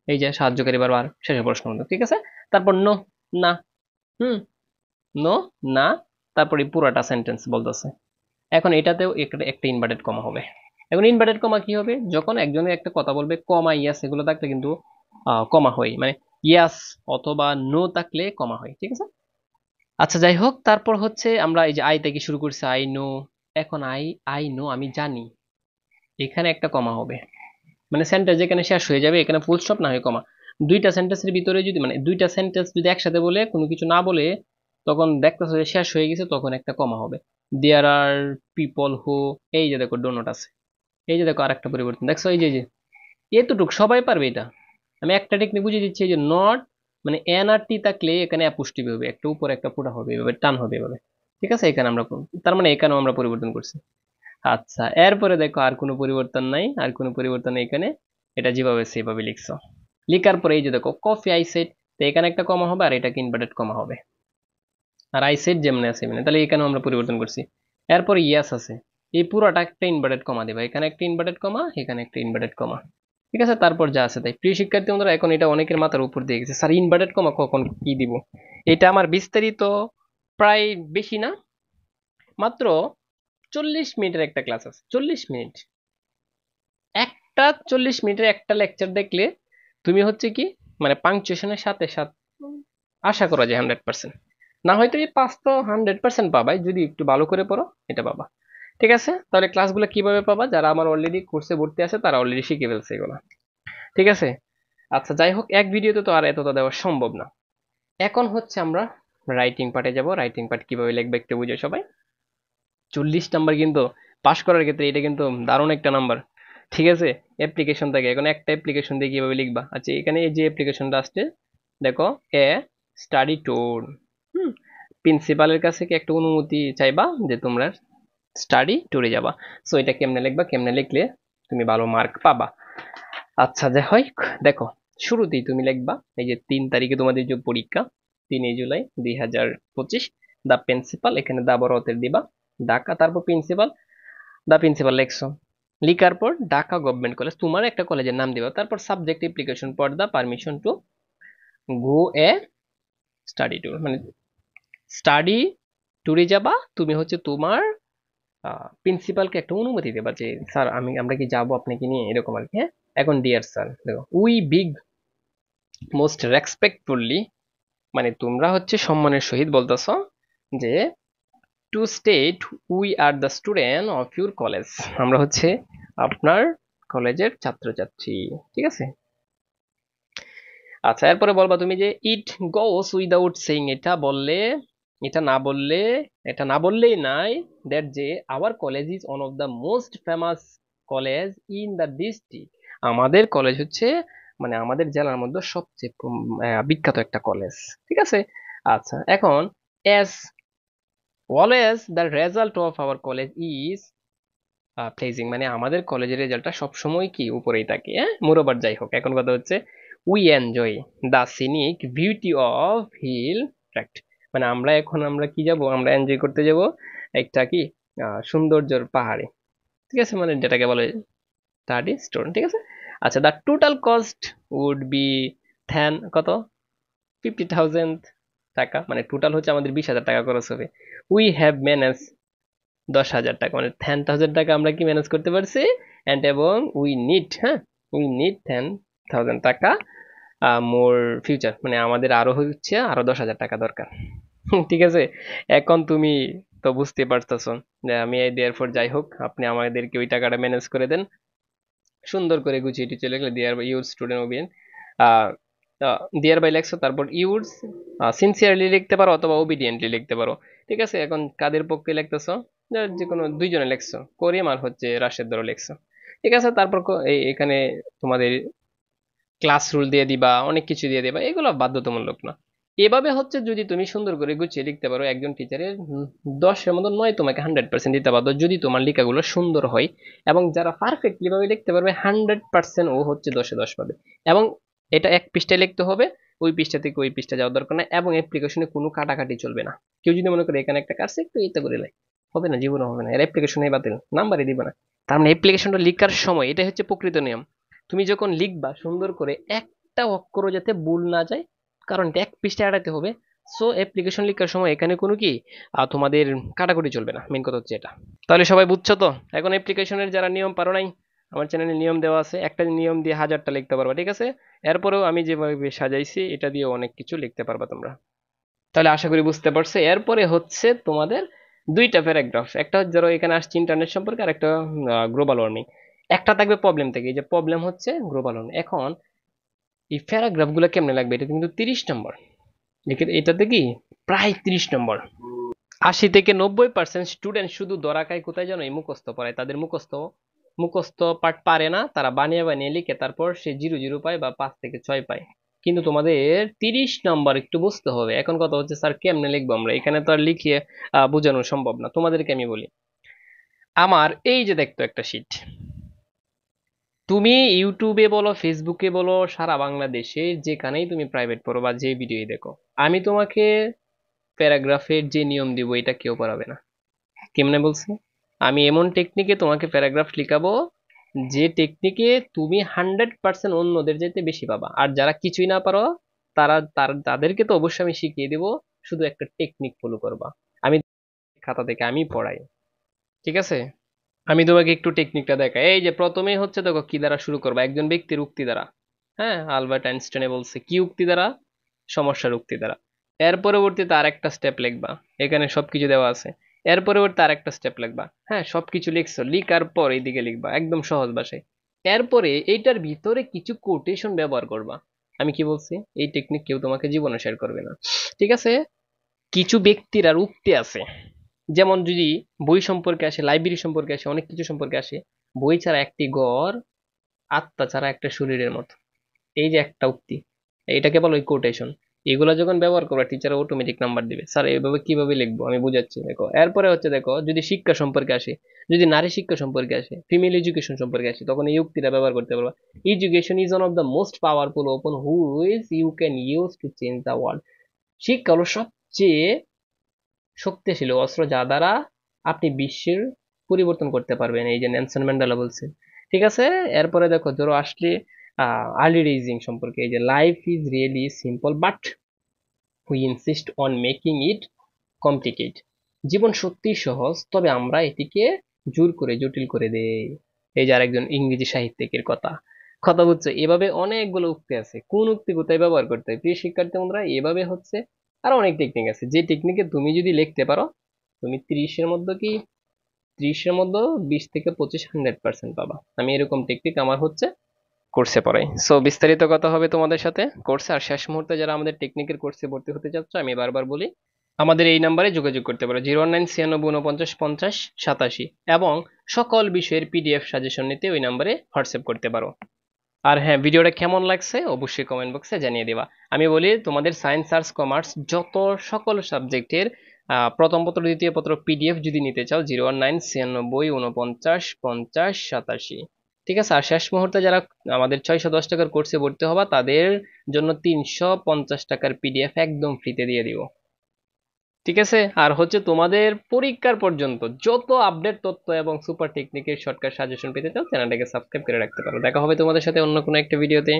এই যে সাহায্যকারী বার শেষে প্রশ্নবোধক, ঠিক আছে। তারপর নো, না, হুম, নো, না, তারপরে পুরাটা সেন্টেন্স বলতেছে। এখন এটাতেও একটা একটা ইনভার্টেড কমা হবে। এখন ইনভার্টেড কমা কি হবে, যখন একজনের একটা কথা বলবে কমা ইয়াস এগুলো থাকলে কিন্তু কমা হয়, মানে ইয়াস অথবা নো থাকলে কমা হয়, ঠিক আছে। আচ্ছা যাই হোক, তারপর হচ্ছে আমরা এই যে আই থেকে শুরু করছি, আই নো। এখন আই আই নো আমি জানি, এখানে একটা কমা হবে, মানে সেন্টেন্স যেখানে শেষ হয়ে যাবে এখানে ফুল স্টপ না হয় কমা। দুইটা সেন্টেন্সের ভিতরে যদি মানে দুইটা সেন্টেন্স যদি একসাথে বলে কোনো কিছু না বলে তখন দেখতেছো যে শেষ হয়ে গেছে, তখন একটা কমা হবে। দেয়ার আর পিপল হু, এই যে দেখো ডো নট আছে, এই যে দেখো আরেকটা পরিবর্তন দেখছো, এই যে এতটুক সবাই পারবে এটা। আমি একটা টেকনিক বুঝিয়ে দিচ্ছি, এই যে নট মানে এন আর টি থাকলে এখানে অ্যাপোস্ট্রোফি হবে, একটা উপরে একটা ফোঁটা হবে, এভাবে টান হবে এভাবে। ঠিক আছে, এখানে আমরা তার মানে এখানেও আমরা পরিবর্তন করছি। আচ্ছা, এরপরে দেখো আর কোনো পরিবর্তন নাই, আর কোনো পরিবর্তন নেই এখানে, এটা যেভাবে সেভাবে লিখছো। লিখার পরে এই যে দেখো কফি আই সেড, তো এখানে একটা কমা হবে আর এটাকে ইনভার্টেড কমা হবে, আর আই সেড যেমন আছে মানে, তাহলে এখানেও আমরা পরিবর্তন করছি। এরপর ইয়াস আছে, এই পুরোটা একটা ইনভার্টেড কমা দেবা, এখানে একটা ইনভার্টেড কমা, এখানে একটা ইনভার্টেড কমা। ঠিক আছে, তারপর যা আছে তাই। প্রিয় শিক্ষার্থী বন্ধুরা, এখন এটা অনেকের মাথার উপর দিয়ে গেছে, স্যার ইনভার্টেড কমা কখন কি দিব। এটা আমার বিস্তারিত প্রায় বেশি না, মাত্র 40 মিনিটের একটা ক্লাস আছে, 40 মিনিট। একটা 40 মিনিটের একটা লেকচার দেখলে তুমি হচ্ছে কি মানে পাংচুয়েশনের সাথে সাথে আশা করা যায় 100%। না হয়তো এই 5 তো 100% পাবাই, যদি একটু ভালো করে পড়ো এটা পাবা। ঠিক আছে, তাহলে ক্লাসগুলো কিভাবে পাবা, যারা আমার অলরেডি কোর্সে ভর্তি আছে তারা অলরেডি শিখে ফেলছে এগুলো। ঠিক আছে, আচ্ছা যাই হোক, এক ভিডিওতে তো আর এতটা দেওয়া সম্ভব না। এখন হচ্ছে আমরা রাইটিং পার্টে যাব। রাইটিং পার্ট কিভাবে লিখবে একটু বুঝে সবাই। 40 নাম্বার কিন্তু পাশ করার ক্ষেত্রে এটা কিন্তু দারুণ একটা নাম্বার। ঠিক আছে, অ্যাপ্লিকেশন থাকে, এখন একটা অ্যাপ্লিকেশন দিয়ে কিভাবে লিখবা। আচ্ছা, এখানে এই যে অ্যাপ্লিকেশনটা আসছে দেখো, এ স্টাডি ট্যুর, হুম, প্রিন্সিপালের কাছে কি একটা অনুমতি চাইবা যে তোমরা স্টাডি ট্যুরে যাবা। সো এটা কেমনে লিখবা, কেমনে লিখলে তুমি ভালো মার্ক পাবা। আচ্ছা যাই হোক, দেখো শুরুতেই তুমি লিখবা এই যে 3 তারিখে তোমাদের যে পরীক্ষা, 3 জুলাই 2025, দা প্রিন্সিপাল, এখানে দা বড় হাতের দিবা, ঢাকা, তারপর প্রিন্সিপাল, দা প্রিন্সিপাল লেখছো। লিখার পর ঢাকা গভর্নমেন্ট কলেজ, তোমার একটা কলেজের নাম দিবা, তারপর subject application for the permission to go a study tour, মানে স্টাডি ট্যুরে যাবা তুমি, হচ্ছে তোমার প্রিন্সিপালকে একটা অনুমতি দেবা যে স্যার আমরা কি যাবো আপনাকে নিয়ে, এরকম আর কি। হ্যাঁ, এখন ডিয়ার স্যার দেখো, উই বিগ মোস্ট রেসপেক্টফুলি, মানে তোমরা হচ্ছে সম্মানের সহিত বলতেছো যে two state we are the student of your college, আমরা হচ্ছে আপনার কলেজের ছাত্রছাত্রী। ঠিক আছে, আচ্ছা এরপরে বলবা তুমি যে ইট গোস উইদাউট সেইং, এটা বললে, এটা না বললে, এটা না বললেই নাই, দ্যাট যে our college is one of the most famous college in the district, আমাদের কলেজ হচ্ছে মানে আমাদের জেলার মধ্যে সবচেয়ে বিখ্যাত একটা কলেজ। ঠিক আছে, আচ্ছা এখন as always the result of our college is pleasing, মানে আমাদের কলেজের রেজাল্টটা সবসময় কি উপরেই থাকে। হ্যাঁ, মোরওভার যাই হোক, এখন কথা হচ্ছে we enjoy the scenic beauty of hill tract, মানে আমরা কি যাব, আমরা এনজয় করতে যাব একটা কি সৌন্দর্যের পাহাড়ে। ঠিক আছে, মানে যেটাকে বলে স্টাডি স্টোর। ঠিক আছে, আচ্ছা the total cost would be than কত, 50,000 টাকা, মানে টোটাল হচ্ছে আমাদের 20,000 টাকা খরচ হবে। উই হ্যাভ ম্যানেজ 10,000 টাকা, মানে 10,000 টাকা আমরা কি ম্যানেজ করতে পারছি। অ্যান্ড এবং উই নিড, হ্যাঁ উই নিড 10,000 টাকা মোর ফিউচার, মানে আমাদের আরো হচ্ছে আরো 10,000 টাকা দরকার। ঠিক আছে, এখন তুমি তো বুঝতে পারতেছো যে আমি এই দেয়ার পর যাই হোক, আপনি আমাদেরকে ওই টাকাটা ম্যানেজ করে দেন সুন্দর করে গুছিয়ে টুচিয়ে লিখলে, দেয়ার ইউর স্টুডেন্ট ওবিএন দেয়ার বাই লেখছো, তারপর ইউড সিনসিয়ারলি লিখতে পারো অথবা ওবিডিয়েন্টলি লিখতে পারো। ঠিক আছে, এখন কাদের পক্ষে লিখতেছো? যে কোনো দুইজনে লেখছো, করিম আর হচ্ছে রাশেদ ধরো লেখছো। ঠিক আছে, তারপর এখানে তোমাদের ক্লাস রুল দিয়ে দিবা, অনেক কিছু দিয়ে দিবা, এগুলো বাধ্যতামূলক না। এভাবে হচ্ছে যদি তুমি সুন্দর করে গুছিয়ে লিখতে পারো, একজন টিচারের 10-এর মধ্যে 9 তোমাকে 100% দিতে পারো যদি তোমার লেখাগুলো সুন্দর হয়। এবং যারা পারফেক্টলি ভাবে লিখতে পারবে 100% ও হচ্ছে 10-এ 10 পাবে। এবং এটা এক পৃষ্ঠায় লিখতে হবে, ওই পৃষ্ঠা থেকে ওই পৃষ্ঠা যাওয়ার দরকার নাই, এবং অ্যাপ্লিকেশনে কোনো কাটাকাটি চলবে না। কেউ যদি মনে করে এখানে একটা কাটছে একটু এটা করে লাই, হবে না, জীবনে হবে না, এর অ্যাপ্লিকেশনে বাতিল, নাম্বারই দিবে না। তার মানে অ্যাপ্লিকেশনটা লেখার সময় এটা হচ্ছে প্রকৃত নিয়ম। তুমি যখন লিখবা সুন্দর করে একটা অক্ষরও যাতে ভুল না যায়, কারণ এটা এক পৃষ্ঠায় এড়াতে হবে। সো অ্যাপ্লিকেশন লেখার সময় এখানে কোনো কি তোমাদের কাটাকুটি চলবে না, মেন কথা হচ্ছে এটা। তাহলে সবাই বুঝছো তো? এখন অ্যাপ্লিকেশনের যারা নিয়ম পারো নাই, আমার চ্যানেলে নিয়ম দেওয়া আছে, একটা নিয়ম দিয়ে 1000টা লিখতে পারবা, ঠিক আছে? এরপরেও আমি যেভাবে সাজাইছি এটা দিয়ে অনেক কিছু লিখতে পারবা তোমরা। তাহলে আশা করি বুঝতে পারছো। এরপরে হচ্ছে তোমাদের দুইটা প্যারাগ্রাফ, একটা হচ্ছে ধরো এখানে আসছে ইন্টারনেট সম্পর্কে, আর একটা গ্লোবাল ওয়ার্মিং। একটা থাকবে প্রবলেম থেকে, এই যে প্রবলেম হচ্ছে গ্লোবাল ওয়ার্মিং। এখন এই প্যারাগ্রাফ গুলো কেমনে লাগবে, এটা কিন্তু 30 নম্বর, এটাতে কি প্রায় 30 নম্বর। 80 থেকে 90% স্টুডেন্ট শুধু ধরা খায় কোথায় জানো, এই মুখস্থ পড়ায়। তাদের মুখস্থ মুখস্থ পাঠ পারে না, তারা বানিয়ে বানিয়ে লিখে, তারপর সে 0-0 পায় বা 5 থেকে 6 পায়। কিন্তু তোমাদের 30 নম্বর একটু বুঝতে হবে। এখন কথা হচ্ছে স্যার কেমনে লিখবো আমরা, এখানে তো আর লিখিয়ে বোঝানো সম্ভব না। তোমাদেরকে আমি বলি, আমার এই যে দেখতো একটা শীট, তুমি ইউটিউবে বলো ফেসবুকে বলো সারা বাংলাদেশে যেখানেই তুমি প্রাইভেট পড়ো বা যে ভিডিও দেখো, আমি তোমাকে প্যারাগ্রাফের যে নিয়ম দিব এটা কেউ পারাবে না। কেমনে বলছি, আমি এমন টেকনিকে তোমাকে প্যারাগ্রাফ লিখাবো যে টেকনিকে তুমি 100% অন্যদের যেতে বেশি পাবা। আর যারা কিছুই না পারো তাদেরকে তো অবশ্যই আমি শিখিয়ে দেবো, শুধু একটা টেকনিক ফলো করবা। আমি খাতা থেকে আমি পড়াই, ঠিক আছে? আমি তোমাকে একটু টেকনিকটা দেখাই। এই যে প্রথমেই হচ্ছে দেখো কি দ্বারা শুরু করবা, একজন ব্যক্তির উক্তি দ্বারা। হ্যাঁ, আলবার্ট আইনস্টাইনে বলছে কি উক্তি দ্বারা, সমস্যার উক্তি দ্বারা। এর পরবর্তীতে আর একটা স্টেপ লিখবা, এখানে সবকিছু দেওয়া আছে। এর পরবর্তী আর একটা স্টেপ লিখবা, হ্যাঁ সবকিছু লিখছো, লিখার পর এইদিকে লিখবা একদম সহজ ভাষায়। এরপরে এইটার ভিতরে কিছু কোটেশন ব্যবহার করবা। আমি কি বলছি, এই টেকনিক কেউ তোমাকে জীবনে শেয়ার করবে না, ঠিক আছে? কিছু ব্যক্তির আর উক্তি আছে, যেমন যদি বই সম্পর্কে আসে, লাইব্রেরি সম্পর্কে আসে, অনেক কিছু সম্পর্কে আসে। বই ছাড়া একটি ঘর, আত্মা ছাড়া একটা শরীরের মতো, এই যে একটা উক্তি, এটাকে বলো কোটেশন। এগুলো যখন ব্যবহার করবে টিচার অটোমেটিক নাম্বার দিবে। স্যার এইভাবে কিভাবে লিখবো, আমি বুঝাচ্ছি দেখো। এরপরে হচ্ছে দেখো যদি শিক্ষা সম্পর্কে আসে, যদি নারী শিক্ষা সম্পর্কে আসে, ফিমেল এডুকেশন সম্পর্কে আসে, তখন এই উক্তিটা ব্যবহার করতে পারবা। Education is one of the most powerful weapon which you can use to change the world. শিক্ষা হলো সবচেয়ে শক্তিশালী অস্ত্র যা দ্বারা আপনি বিশ্বের পরিবর্তন করতে পারবেন, এই যে নেলসন ম্যান্ডেলা বলছে, ঠিক আছে? এরপরে দেখো ধরো আসলে আর্লি রেজিং সম্পর্কে, এই যে life is really simple but we insist on making it complicate. জীবন সত্যিই সহজ, তবে আমরা এটিকে জোর করে জটিল করে দেই। এই যে আরেকজন ইংরেজি সাহিত্যিকের কথা, কথা বুঝছো? এভাবে অনেকগুলো উক্তি আছে, কোন উক্তি কোথায় ব্যবহার করতে হয় প্রিয় শিক্ষার্থী বন্ধুরা, এভাবে হচ্ছে। আর অনেক টেকনিক আছে, যে টেকনিকে তুমি যদি লিখতে পারো, তুমি 30-এর মধ্যে 20 থেকে 25 100% পাবা। আমি এরকম টেকনিক আমার হচ্ছে কোর্সে পড়াই। সো বিস্তারিত কথা হবে তোমাদের সাথে কোর্সে। আর শেষ মুহূর্তে যারা আমাদের টেকনিকের কোর্সে ভর্তি হতে চাচ্ছ, আমি বারবার বলি আমাদের এই নাম্বারে যোগাযোগ করতে পারো, 01996495087, এবং সকল বিষয়ের পিডিএফ সাজেশন নিতে ওই নাম্বারে হোয়াটসঅ্যাপ করতে পারো। আর হ্যাঁ, ভিডিওটা কেমন লাগছে অবশ্যই কমেন্ট বক্সে জানিয়ে দিবা। আমি বলি তোমাদের সায়েন্স আর্টস কমার্স যত সকল সাবজেক্টের প্রথম পত্র দ্বিতীয় পত্র পিডিএফ যদি নিতে চাও, 01996495087। ঠিক আছে? আর শেষ মুহূর্তে যারা আমাদের 610 টাকার কোর্সে ভর্তি হবা, তাদের জন্য 350 টাকার পিডিএফ একদম ফ্রিতে দিয়ে দিব, ঠিক আছে? আর হচ্ছে তোমাদের পরীক্ষার পর্যন্ত যত আপডেট তথ্য এবং সুপার টেকনিকের শর্টকাট সাজেশন পেতে চাও, চ্যানেলটাকে সাবস্ক্রাইব করে রাখতে পারো। দেখা হবে তোমাদের সাথে অন্য কোনো একটা ভিডিওতে।